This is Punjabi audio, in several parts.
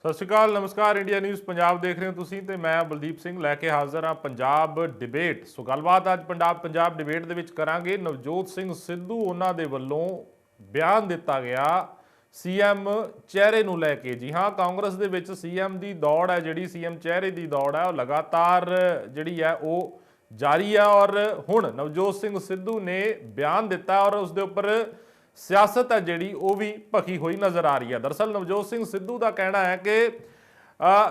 सत श्री अकाल, नमस्कार। इंडिया न्यूज़ पंजाब देख रहे हो तुसीं ते मैं बलदीप सिंह लैके हाज़र हाँ पंजाब डिबेट। सो गलबात अज पंजाब डिबेट दे विच करांगे। नवजोत सिंह सिद्धू उन्हां दे वल्लों बयान दिता गया सीएम चेहरे नूं लैके। जी हाँ, कांग्रेस दे विच सीएम दी दौड़ है, जिहड़ी सीएम चेहरे दी दौड़ है, लगातार जिहड़ी है वो जारी है। और हुण नवजोत सिंह सिद्धू ने बयान दिता और उसके उपर सियासत है जिहड़ी वो भी भखी हुई नज़र आ रही है। दरअसल नवजोत सिंह सिद्धू का कहना है कि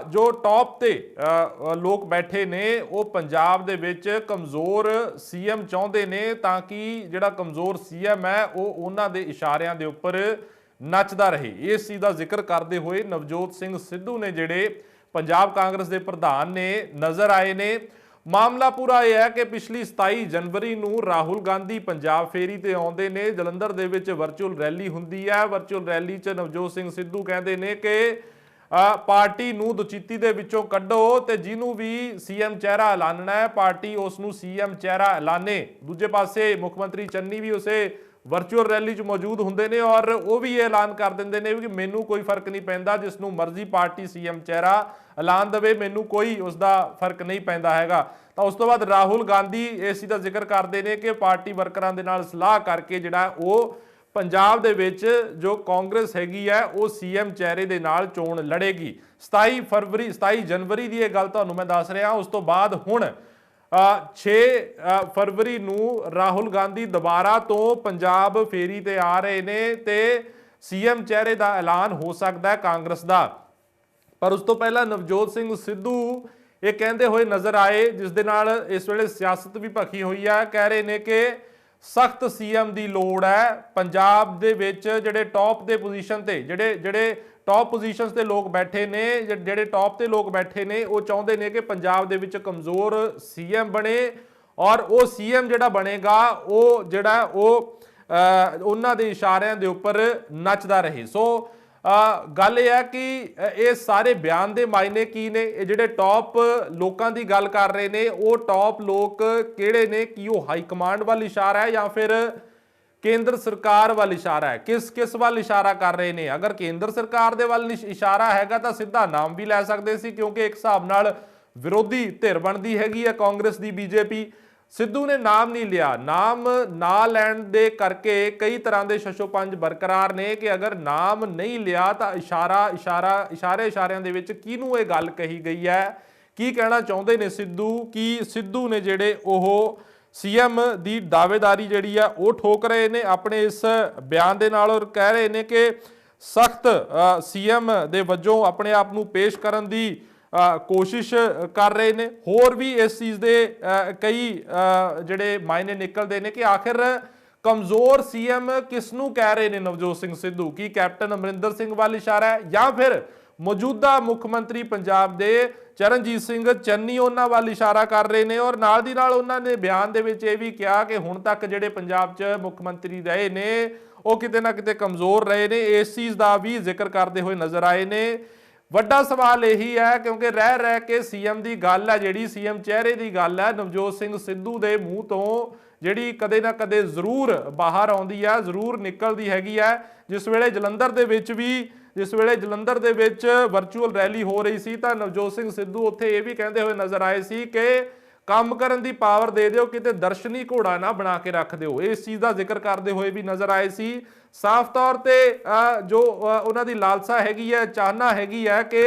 जो टॉप ते लोग बैठे ने वो पंजाब दे विच कमज़ोर सीएम चाहुंदे ने, ताकि जिहड़ा कमज़ोर सीएम है वो उन्हां दे इशारियां दे उपर नचदा रहे। इस चीज़ का जिक्र करते हुए नवजोत सिंह सिद्धू ने जिहड़े पंजाब कांग्रेस के प्रधान ने नज़र आए ने। मामला पूरा यह है कि पिछली 27 जनवरी ਨੂੰ ਰਾਹੁਲ ਗਾਂਧੀ ਪੰਜਾਬ ਫੇਰੀ ਤੇ ਆਉਂਦੇ ਨੇ। ਜਲੰਧਰ ਦੇ ਵਿੱਚ ਵਰਚੁਅਲ ਰੈਲੀ ਹੁੰਦੀ ਹੈ। ਵਰਚੁਅਲ ਰੈਲੀ 'ਚ ਨਵਜੋਤ ਸਿੰਘ ਸਿੱਧੂ ਕਹਿੰਦੇ ਨੇ ਕਿ ਪਾਰਟੀ ਨੂੰ ਦੁਚਿੱਤੀ ਦੇ ਵਿੱਚੋਂ ਕੱਢੋ ਤੇ ਜਿਹਨੂੰ ਵੀ ਸੀਐਮ ਚਿਹਰਾ ਐਲਾਨਣਾ ਹੈ ਪਾਰਟੀ ਉਸ ਨੂੰ ਸੀਐਮ ਚਿਹਰਾ ਐਲਾਨੇ। ਦੂਜੇ ਪਾਸੇ ਮੁੱਖ ਮੰਤਰੀ ਚੰਨੀ ਵੀ ਉਸੇ ਵਰਚੁਅਲ ਰੈਲੀ 'ਚ ਮੌਜੂਦ ਹੁੰਦੇ ਨੇ ਔਰ ਉਹ ਵੀ ਇਹ ਐਲਾਨ ਕਰ ਦਿੰਦੇ ਨੇ ਕਿ ਮੈਨੂੰ ਕੋਈ ਫਰਕ ਨਹੀਂ ਪੈਂਦਾ, ਜਿਸ ਨੂੰ ਮਰਜ਼ੀ ਪਾਰਟੀ ਸੀਐਮ ਚਿਹਰਾ ਐਲਾਨ ਦੇਵੇ, ਮੈਨੂੰ ਕੋਈ ਉਸਦਾ ਫਰਕ ਨਹੀਂ ਪੈਂਦਾ ਹੈਗਾ। ਤਾਂ ਉਸ ਤੋਂ ਬਾਅਦ ਰਾਹੁਲ ਗਾਂਧੀ ਇਸ ਚੀਜ਼ ਦਾ ਜ਼ਿਕਰ ਕਰਦੇ ਨੇ ਕਿ ਪਾਰਟੀ ਵਰਕਰਾਂ ਦੇ ਨਾਲ ਸਲਾਹ ਕਰਕੇ ਜਿਹੜਾ ਉਹ ਪੰਜਾਬ ਦੇ ਵਿੱਚ ਜੋ ਕਾਂਗਰਸ ਹੈਗੀ ਹੈ ਉਹ ਸੀਐਮ ਚਿਹਰੇ ਦੇ ਨਾਲ ਚੋਣ ਲੜੇਗੀ। 27 ਜਨਵਰੀ ਦੀ ਇਹ ਗੱਲ ਤੁਹਾਨੂੰ ਮੈਂ ਦੱਸ ਰਿਹਾ। ਉਸ ਤੋਂ ਬਾਅਦ ਹੁਣ 6 ਫਰਵਰੀ ਨੂੰ ਰਾਹੁਲ ਗਾਂਧੀ ਦੁਬਾਰਾ ਤੋਂ ਪੰਜਾਬ ਫੇਰੀ ਤੇ ਆ ਰਹੇ ਨੇ ਤੇ ਸੀਐਮ ਚਿਹਰੇ ਦਾ ਐਲਾਨ ਹੋ ਸਕਦਾ ਹੈ ਕਾਂਗਰਸ ਦਾ। ਪਰ ਉਸ ਤੋਂ ਪਹਿਲਾਂ ਨਵਜੋਤ ਸਿੰਘ ਸਿੱਧੂ ਇਹ ਕਹਿੰਦੇ ਹੋਏ ਨਜ਼ਰ ਆਏ, ਜਿਸ ਦੇ ਨਾਲ ਇਸ ਵੇਲੇ ਸਿਆਸਤ ਵੀ ਭਖੀ ਹੋਈ ਹੈ। ਕਹਿ ਰਹੇ ਨੇ ਕਿ ਸਖਤ ਸੀਐਮ ਦੀ ਲੋੜ ਹੈ ਪੰਜਾਬ ਦੇ ਵਿੱਚ। ਜਿਹੜੇ ਟੌਪ ਦੇ ਪੋਜੀਸ਼ਨ ਤੇ ਜਿਹੜੇ ਟੌਪ ਪੋਜੀਸ਼ਨਸ ਤੇ ਲੋਕ ਬੈਠੇ ਨੇ, ਜਿਹੜੇ ਟੌਪ ਤੇ ਲੋਕ ਬੈਠੇ ਨੇ ਉਹ ਚਾਹੁੰਦੇ ਨੇ ਕਿ ਪੰਜਾਬ ਦੇ ਵਿੱਚ ਕਮਜ਼ੋਰ ਸੀਐਮ ਬਣੇ ਔਰ ਉਹ ਸੀਐਮ ਜਿਹੜਾ ਬਣੇਗਾ ਉਹ ਜਿਹੜਾ ਉਹ ਉਹਨਾਂ ਦੇ ਇਸ਼ਾਰਿਆਂ ਦੇ ਉੱਪਰ ਨੱਚਦਾ ਰਹੇ। ਸੋ ਗੱਲ ਇਹ ਹੈ ਕਿ ਇਹ ਸਾਰੇ ਬਿਆਨ ਦੇ ਮਾਇਨੇ ਕੀ ਨੇ। ਇਹ ਜਿਹੜੇ ਟੌਪ ਲੋਕਾਂ ਦੀ ਗੱਲ ਕਰ ਰਹੇ ਨੇ ਉਹ ਟੌਪ ਲੋਕ ਕਿਹੜੇ ਨੇ? ਕੀ ਉਹ ਹਾਈ ਕਮਾਂਡ ਵੱਲ ਇਸ਼ਾਰਾ ਹੈ ਜਾਂ ਫਿਰ ਕੇਂਦਰ ਸਰਕਾਰ ਵੱਲ ਇਸ਼ਾਰਾ ਹੈ? ਕਿਸ ਵੱਲ ਇਸ਼ਾਰਾ ਕਰ ਰਹੇ ਨੇ? ਅਗਰ ਕੇਂਦਰ ਸਰਕਾਰ ਦੇ ਵੱਲ ਇਸ਼ਾਰਾ ਹੈਗਾ ਤਾਂ ਸਿੱਧਾ ਨਾਮ ਵੀ ਲੈ ਸਕਦੇ ਸੀ, ਕਿਉਂਕਿ ਇੱਕ ਹਿਸਾਬ ਨਾਲ ਵਿਰੋਧੀ ਧਿਰ ਬਣਦੀ ਹੈਗੀ ਹੈ ਕਾਂਗਰਸ ਦੀ ਬੀਜੇਪੀ। ਸਿੱਧੂ ਨੇ ਨਾਮ ਨਹੀਂ ਲਿਆ। ਨਾਮ ਨਾ ਲੈਣ ਦੇ ਕਰਕੇ ਕਈ ਤਰ੍ਹਾਂ ਦੇ ਸ਼ਸ਼ੋਪੰਜ ਬਰਕਰਾਰ ਨੇ ਕਿ ਅਗਰ ਨਾਮ ਨਹੀਂ ਲਿਆ ਤਾਂ ਇਸ਼ਾਰਿਆਂ ਦੇ ਵਿੱਚ ਕਿਹਨੂੰ ਇਹ ਗੱਲ ਕਹੀ ਗਈ ਹੈ, ਕੀ ਕਹਿਣਾ ਚਾਹੁੰਦੇ ਨੇ ਸਿੱਧੂ। ਕੀ ਸਿੱਧੂ ਨੇ ਜਿਹੜੇ ਉਹ ਸੀਐਮ ਦੀ ਦਾਅਵੇਦਾਰੀ ਜਿਹੜੀ ਆ ਉਹ ਠੋਕ ਰਹੇ ਨੇ ਆਪਣੇ ਇਸ ਬਿਆਨ ਦੇ ਨਾਲ ਔਰ ਕਹਿ ਰਹੇ ਨੇ ਕਿ ਸਖਤ ਸੀਐਮ ਦੇ ਵਜੋਂ ਆਪਣੇ ਆਪ ਨੂੰ ਪੇਸ਼ ਕਰਨ ਦੀ ਕੋਸ਼ਿਸ਼ ਕਰ ਰਹੇ ਨੇ। ਹੋਰ ਵੀ ਇਸ ਚੀਜ਼ ਦੇ ਕਈ ਜਿਹੜੇ ਮਾਇਨੇ ਨਿਕਲਦੇ ਨੇ ਕਿ ਆਖਿਰ ਕਮਜ਼ੋਰ ਸੀਐਮ ਕਿਸ ਨੂੰ ਕਹਿ ਰਹੇ ਨੇ ਨਵਜੋਤ ਸਿੰਘ ਸਿੱਧੂ। ਕੀ ਕੈਪਟਨ ਅਮਰਿੰਦਰ ਸਿੰਘ ਵੱਲ ਇਸ਼ਾਰਾ ਹੈ ਜਾਂ ਫਿਰ ਮੌਜੂਦਾ ਮੁੱਖ ਮੰਤਰੀ ਪੰਜਾਬ ਦੇ ਚਰਨਜੀਤ ਸਿੰਘ ਚੰਨੀ ਉਹਨਾਂ ਵੱਲ ਇਸ਼ਾਰਾ ਕਰ ਰਹੇ ਨੇ। ਔਰ ਨਾਲ ਦੀ ਨਾਲ ਉਹਨਾਂ ਨੇ ਬਿਆਨ ਦੇ ਵਿੱਚ ਇਹ ਵੀ ਕਿਹਾ ਕਿ ਹੁਣ ਤੱਕ ਜਿਹੜੇ ਪੰਜਾਬ 'ਚ ਮੁੱਖ ਮੰਤਰੀ ਰਹੇ ਨੇ ਉਹ ਕਿਤੇ ਨਾ ਕਿਤੇ ਕਮਜ਼ੋਰ ਰਹੇ ਨੇ। ਇਸ ਚੀਜ਼ ਦਾ ਵੀ ਜ਼ਿਕਰ ਕਰਦੇ ਹੋਏ ਨਜ਼ਰ ਆਏ ਨੇ। ਵੱਡਾ ਸਵਾਲ ਇਹੀ ਹੈ ਕਿਉਂਕਿ ਰਹਿ ਕੇ ਸੀਐਮ ਦੀ ਗੱਲ ਹੈ, ਜਿਹੜੀ ਸੀਐਮ ਚਿਹਰੇ ਦੀ ਗੱਲ ਹੈ, ਨਵਜੋਤ ਸਿੰਘ ਸਿੱਧੂ ਦੇ ਮੂੰਹ ਤੋਂ ਜਿਹੜੀ ਕਦੇ ਨਾ ਕਦੇ ਜ਼ਰੂਰ ਬਾਹਰ ਆਉਂਦੀ ਹੈ, ਜ਼ਰੂਰ ਨਿਕਲਦੀ ਹੈਗੀ ਹੈ। ਜਿਸ ਵੇਲੇ ਜਲੰਧਰ ਦੇ ਵਿੱਚ ਵਰਚੁਅਲ ਰੈਲੀ ਹੋ ਰਹੀ ਸੀ ਤਾਂ ਨਵਜੋਤ ਸਿੰਘ ਸਿੱਧੂ ਉੱਥੇ ਇਹ ਵੀ ਕਹਿੰਦੇ ਹੋਏ ਨਜ਼ਰ ਆਏ ਸੀ ਕਿ ਕੰਮ ਕਰਨ ਦੀ ਪਾਵਰ ਦੇ ਦਿਓ, ਕਿਤੇ ਦਰਸ਼ਨੀ ਘੋੜਾ ਨਾ ਬਣਾ ਕੇ ਰੱਖ ਦਿਓ। ਇਸ ਚੀਜ਼ ਦਾ ਜ਼ਿਕਰ ਕਰਦੇ ਹੋਏ ਵੀ ਨਜ਼ਰ ਆਏ ਸੀ। ਸਾਫ਼ ਤੌਰ ਤੇ ਜੋ ਉਹਨਾਂ ਦੀ ਲਾਲਸਾ ਹੈਗੀ ਹੈ, ਚਾਹਨਾ ਹੈਗੀ ਹੈ ਕਿ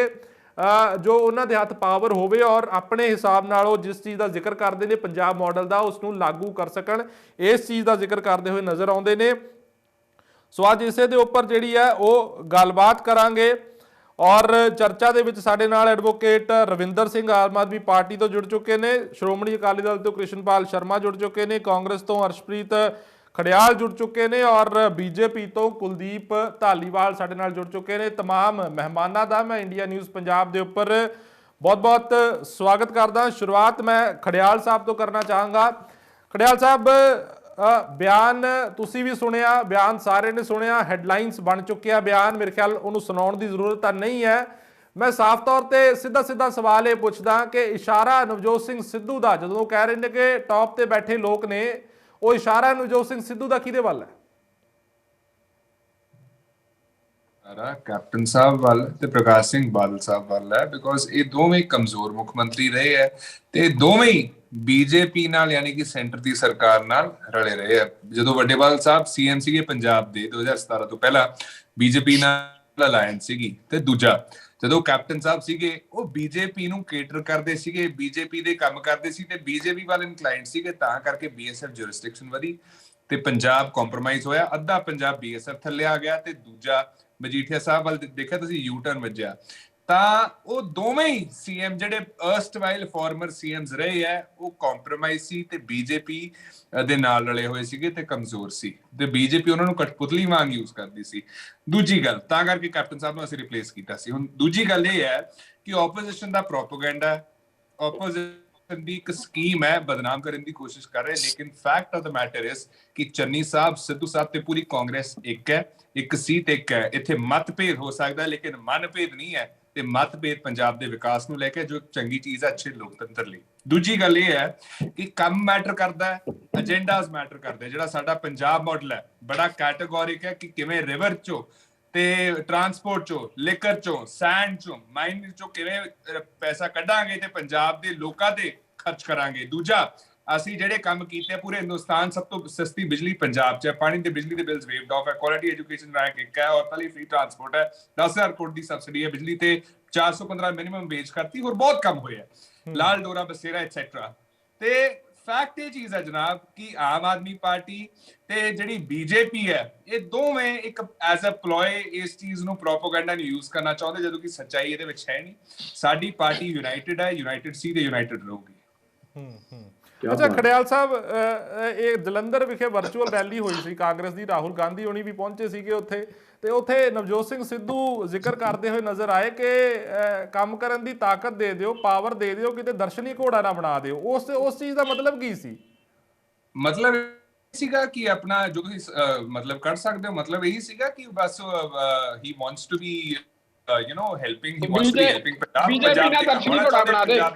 ਜੋ ਉਹਨਾਂ ਦੇ ਹੱਥ ਪਾਵਰ ਹੋਵੇ ਔਰ ਆਪਣੇ ਹਿਸਾਬ ਨਾਲ ਉਹ ਜਿਸ ਚੀਜ਼ ਦਾ ਜ਼ਿਕਰ ਕਰਦੇ ਨੇ ਪੰਜਾਬ ਮਾਡਲ ਦਾ ਉਸ ਨੂੰ ਲਾਗੂ ਕਰ ਸਕਣ। ਇਸ ਚੀਜ਼ ਦਾ ਜ਼ਿਕਰ ਕਰਦੇ ਹੋਏ ਨਜ਼ਰ ਆਉਂਦੇ ਨੇ। ਸੋ ਅੱਜ ਇਸੇ ਦੇ ਉੱਪਰ ਜਿਹੜੀ ਹੈ ਉਹ ਗੱਲਬਾਤ ਕਰਾਂਗੇ ਔਰ ਚਰਚਾ ਦੇ ਵਿੱਚ ਸਾਡੇ ਨਾਲ ਐਡਵੋਕੇਟ ਰਵਿੰਦਰ ਸਿੰਘ ਆਮ ਆਦਮੀ ਪਾਰਟੀ ਤੋਂ ਜੁੜ ਚੁੱਕੇ ਨੇ, ਸ਼੍ਰੋਮਣੀ ਅਕਾਲੀ ਦਲ ਤੋਂ ਕ੍ਰਿਸ਼ਨਪਾਲ ਸ਼ਰਮਾ ਜੁੜ ਚੁੱਕੇ ਨੇ, ਕਾਂਗਰਸ ਤੋਂ ਅਰਸ਼ਪ੍ਰੀਤ ਖੜਿਆਲ ਜੁੜ ਚੁੱਕੇ ਨੇ ਔਰ ਬੀਜੇਪੀ ਤੋਂ ਕੁਲਦੀਪ ਧਾਲੀਵਾਲ ਸਾਡੇ ਨਾਲ ਜੁੜ ਚੁੱਕੇ ਨੇ। तमाम ਮਹਿਮਾਨਾਂ ਦਾ ਮੈਂ ਇੰਡੀਆ ਨਿਊਜ਼ ਪੰਜਾਬ ਦੇ ਉੱਪਰ ਬਹੁਤ-ਬਹੁਤ ਸਵਾਗਤ ਕਰਦਾ। ਸ਼ੁਰੂਆਤ ਮੈਂ ਖੜਿਆਲ ਸਾਹਿਬ ਤੋਂ ਕਰਨਾ ਚਾਹਾਂਗਾ। ਖੜਿਆਲ ਸਾਹਿਬ, ਬਿਆਨ ਤੁਸੀਂ ਵੀ ਸੁਣਿਆ, ਬਿਆਨ ਸਾਰੇ ਨੇ ਸੁਣਿਆ, ਹੈਡਲਾਈਨਸ ਬਣ ਚੁੱਕਿਆ ਬਿਆਨ। ਮੇਰੇ ਖਿਆਲ ਉਹਨੂੰ ਸੁਣਾਉਣ ਦੀ ਜ਼ਰੂਰਤ ਤਾਂ ਨਹੀਂ ਹੈ। ਮੈਂ ਸਾਫ਼ ਤੌਰ ਤੇ ਸਿੱਧਾ ਸਵਾਲ ਇਹ ਪੁੱਛਦਾ ਕਿ ਇਸ਼ਾਰਾ ਨਵਜੋਤ ਸਿੰਘ ਸਿੱਧੂ ਦਾ ਜਦੋਂ ਕਹਿ ਰਹੇ ਨੇ ਕਿ ਟੌਪ ਤੇ ਬੈਠੇ ਲੋਕ ਨੇ, ਉਹ ਇਸ਼ਾਰਾ ਨਵਜੋਤ ਸਿੰਘ ਸਿੱਧੂ ਦਾ ਕਿਹਦੇ ਵੱਲ ਹੈ? ਕੈਪਟਨ ਸਾਹਿਬ ਵੱਲ ਤੇ ਪ੍ਰਕਾਸ਼ ਸਿੰਘ ਬਾਦਲ ਸਾਹਿਬ ਵੱਲ ਹੈ, ਬਿਕੋਜ਼ ਇਹ ਦੋਵੇਂ ਕਮਜ਼ੋਰ ਮੁੱਖ ਮੰਤਰੀ ਰਹੇ ਹੈ ਤੇ ਦੋਵੇਂ ਹੀ ਬੀਜੇਪੀ ਨਾਲ ਯਾਨੀ ਕਿ ਸੈਂਟਰ ਦੀ ਸਰਕਾਰ ਨਾਲ ਰਲੇ ਰਹੇ ਆ। ਜਦੋਂ ਵੱਡੇ ਬਾਦਲ ਸਾਹਿਬ ਸੀਐਮ ਸੀਗੇ ਪੰਜਾਬ ਦੇ 2017 ਤੋਂ ਪਹਿਲਾਂ ਬੀਜੇਪੀ ਨਾਲ ਅਲਾਇੰਸ ਸੀਗੀ, ਤੇ ਦੂਜਾ ਜਦੋਂ ਕੈਪਟਨ ਸਾਹਿਬ ਸੀਗੇ ਉਹ ਬੀਜੇਪੀ ਨੂੰ ਕੇਟਰ ਕਰਦੇ ਸੀਗੇ, ਬੀਜੇਪੀ ਦੇ ਕੰਮ ਕਰਦੇ ਸੀ ਤੇ ਬੀਜੇਪੀ ਵੱਲ ਇਨਕਲਾਈਨਡ ਸੀਗੇ, ਤਾਂ ਕਰਕੇ ਬੀਐਸਐਫ ਜੁਰਿਸਡਿਕਸ਼ਨ ਵਧੀ ਤੇ ਪੰਜਾਬ ਕੰਪਰੋਮਾਈਜ਼ ਹੋਇਆ। ਅੱਧਾ ਪੰਜਾਬ ਬੀਐਸਐਫ ਥੱਲੇ ਆ ਗਿਆ ਤੇ ਦੂਜਾ ਮਜੀਠੀਆ ਸਾਹਿਬ ਵੱਲ ਦੇਖਿਆ ਤੁਸੀਂ ਯੂ ਟਰਨ ਵੱਜਿਆ। ਤਾਂ ਉਹ ਦੋਵੇਂ ਹੀ ਸੀਐਮ ਜਿਹੜੇ ਅਰਸਟਵਾਈਲ ਫਾਰਮਰ ਸੀਐਮਸ ਰਹੇ ਆ ਉਹ ਕੰਪਰੋਮਾਈਜ਼ ਸੀ ਤੇ ਬੀਜੇਪੀ ਦੇ ਨਾਲ ਰਲੇ ਹੋਏ ਸੀਗੇ ਤੇ ਕਮਜ਼ੋਰ ਸੀ ਤੇ ਬੀਜੇਪੀ ਉਹਨਾਂ ਨੂੰ ਕਠਪੁਤਲੀ ਵਾਂਗ ਯੂਜ਼ ਕਰਦੀ ਸੀ। ਦੂਜੀ ਗੱਲ ਤਾਂ ਕਰਕੇ ਕੈਪਟਨ ਸਾਹਿਬ ਨੂੰ ਅਸੀਂ ਰਿਪਲੇਸ ਕੀਤਾ ਸੀ। ਹੁਣ ਦੂਜੀ ਗੱਲ ਇਹ ਹੈ ਕਿ ਆਪੋਜੀਸ਼ਨ ਦਾ ਪ੍ਰੋਪੇਗੈਂਡਾ, ਆਪੋਜੀਸ਼ਨ ਦੀ ਇੱਕ ਸਕੀਮ ਹੈ, ਬਦਨਾਮ ਕਰਨ ਦੀ ਕੋਸ਼ਿਸ਼ ਕਰ ਰਹੇ, ਲੇਕਿਨ ਫੈਕਟ ਆਫ ਦ ਮੈਟਰ ਇਸ ਕਿ ਚੰਨੀ ਸਾਹਿਬ, ਸਿੱਧੂ ਸਾਹਿਬ ਤੇ ਪੂਰੀ ਕਾਂਗਰਸ ਇੱਕ ਹੈ, ਇੱਕ ਸੀਟ ਇੱਕ ਹੈ। ਇੱਥੇ ਮਤਭੇਦ ਹੋ ਸਕਦਾ ਲੇਕਿਨ ਮਨਭੇਦ ਨਹੀਂ ਹੈ ਤੇ ਮਤਭੇਦ ਪੰਜਾਬ ਦੇ ਵਿਕਾਸ ਨੂੰ ਲੈ ਕੇ ਜੋ ਚੰਗੀ ਚੀਜ਼ ਹੈ ਅੱਛੇ ਲੋਕਤੰਤਰ ਲਈ। ਦੂਜੀ ਗੱਲ ਇਹ ਹੈ ਕਿ ਕੰਮ ਮੈਟਰ ਕਰਦਾ ਹੈ, ਏਜੰਡਾਸ ਮੈਟਰ ਕਰਦੇ। ਜਿਹੜਾ ਸਾਡਾ ਪੰਜਾਬ ਮਾਡਲ ਹੈ ਬੜਾ ਕੈਟੇਗੋਰਿਕ ਹੈ ਕਿ ਕਿਵੇਂ ਰਿਵਰ ਚੋਂ ਤੇ ਟਰਾਂਸਪੋਰਟ ਚੋਂ, ਲਿਕਰ ਚੋਂ, ਸੈਂਡ ਚੋਂ, ਮਾਈਨ ਚੋਂ ਕਿਵੇਂ ਪੈਸਾ ਕੱਢਾਂਗੇ ਤੇ ਪੰਜਾਬ ਦੇ ਲੋਕਾਂ ਤੇ ਖਰਚ ਕਰਾਂਗੇ। ਦੂਜਾ ਅਸੀਂ ਜਿਹੜੇ ਕੰਮ ਕੀਤੇ ਪੂਰੇ ਹਿੰਦੁਸਤਾਨ ਸਭ ਤੋਂ ਸਸਤੀ ਬਿਜਲੀ ਪੰਜਾਬ 'ਚ ਹੈ, ਪਾਣੀ ਤੇ ਬਿਜਲੀ ਦੇ ਬਿਲਸ ਵੇਵਡ ਆਫ ਹੈ, ਕੁਆਲਿਟੀ ਐਜੂਕੇਸ਼ਨ ਰੈਂਕ 1 ਹੈ, ਔਰ ਪਹਿਲੀ ਫ੍ਰੀ ਟਰਾਂਸਪੋਰਟ ਹੈ, 10,000 ਕਰੋੜ ਦੀ ਸਬਸਿਡੀ ਹੈ ਬਿਜਲੀ ਤੇ, 415 ਮਿਨੀਮਮ ਵੇਜ ਕਰਤੀ, ਹੋਰ ਬਹੁਤ ਕੰਮ ਹੋਇਆ, ਲਾਲ ਡੋਰਾ ਬਸੇਰਾ ਐਟਸੈਟਰਾ। ਤੇ ਫੈਕਟ ਇਹ ਚੀਜ਼ ਹੈ ਜਨਾਬ ਕਿ ਆਮ ਆਦਮੀ ਪਾਰਟੀ ਤੇ ਜਿਹੜੀ ਬੀਜੇਪੀ ਹੈ ਇਹ ਦੋਵੇਂ ਇੱਕ ਐਜ਼ ਅ ਪਲੋਏ ਇਸ ਚੀਜ਼ ਨੂੰ ਪ੍ਰੋਪੇਗੈਂਡਾ ਨੂੰ ਯੂਜ਼ ਕਰਨਾ ਚਾਹੁੰਦੇ, ਜਦੋਂ ਕਿ ਸੱਚਾਈ ਇਹਦੇ ਵਿੱਚ ਹੈ ਨਹੀਂ। ਸਾਡੀ ਪਾਰਟੀ ਯੂਨਾਈਟਿਡ ਹੈ, ਯੂਨਾਈਟਿਡ ਸੀ ਤੇ ਯੂਨਾਈਟਿਡ ਰਹੂਗੀ। ਅੱਛਾ ਖੜਿਆਲ ਸਾਹਿਬ, ਇਹ ਜਲੰਧਰ ਵਿਖੇ ਵਰਚੁਅਲ ਰੈਲੀ ਹੋਈ ਸੀ ਕਾਂਗਰਸ ਦੀ, ਰਾਹੁਲ ਗਾਂਧੀ ਹੋਣੀ ਵੀ ਪਹੁੰਚੇ ਸੀਗੇ ਉੱਥੇ, ਤੇ ਉੱਥੇ ਨਵਜੋਤ ਸਿੰਘ ਸਿੱਧੂ ਜ਼ਿਕਰ ਕਰਦੇ ਹੋਏ ਨਜ਼ਰ ਆਏ ਕਿ ਕੰਮ ਕਰਨ ਦੀ ਤਾਕਤ ਦੇ ਦਿਓ, ਪਾਵਰ ਦੇ ਦਿਓ, ਕਿਤੇ ਦਰਸ਼ਨੀ ਘੋੜਾ ਨਾ ਬਣਾ ਦਿਓ। ਉਸ ਚੀਜ਼ ਦਾ ਮਤਲਬ ਕੀ ਸੀ? ਮਤਲਬ ਸੀਗਾ ਕਿ ਆਪਣਾ ਜੋ ਤੁਸੀਂ ਮਤਲਬ ਕਰ ਸਕਦੇ ਹੋ, ਮਤਲਬ ਇਹੀ ਸੀਗਾ ਕਿ ਬਸ he wants to be helping, he wants to be helping Punjab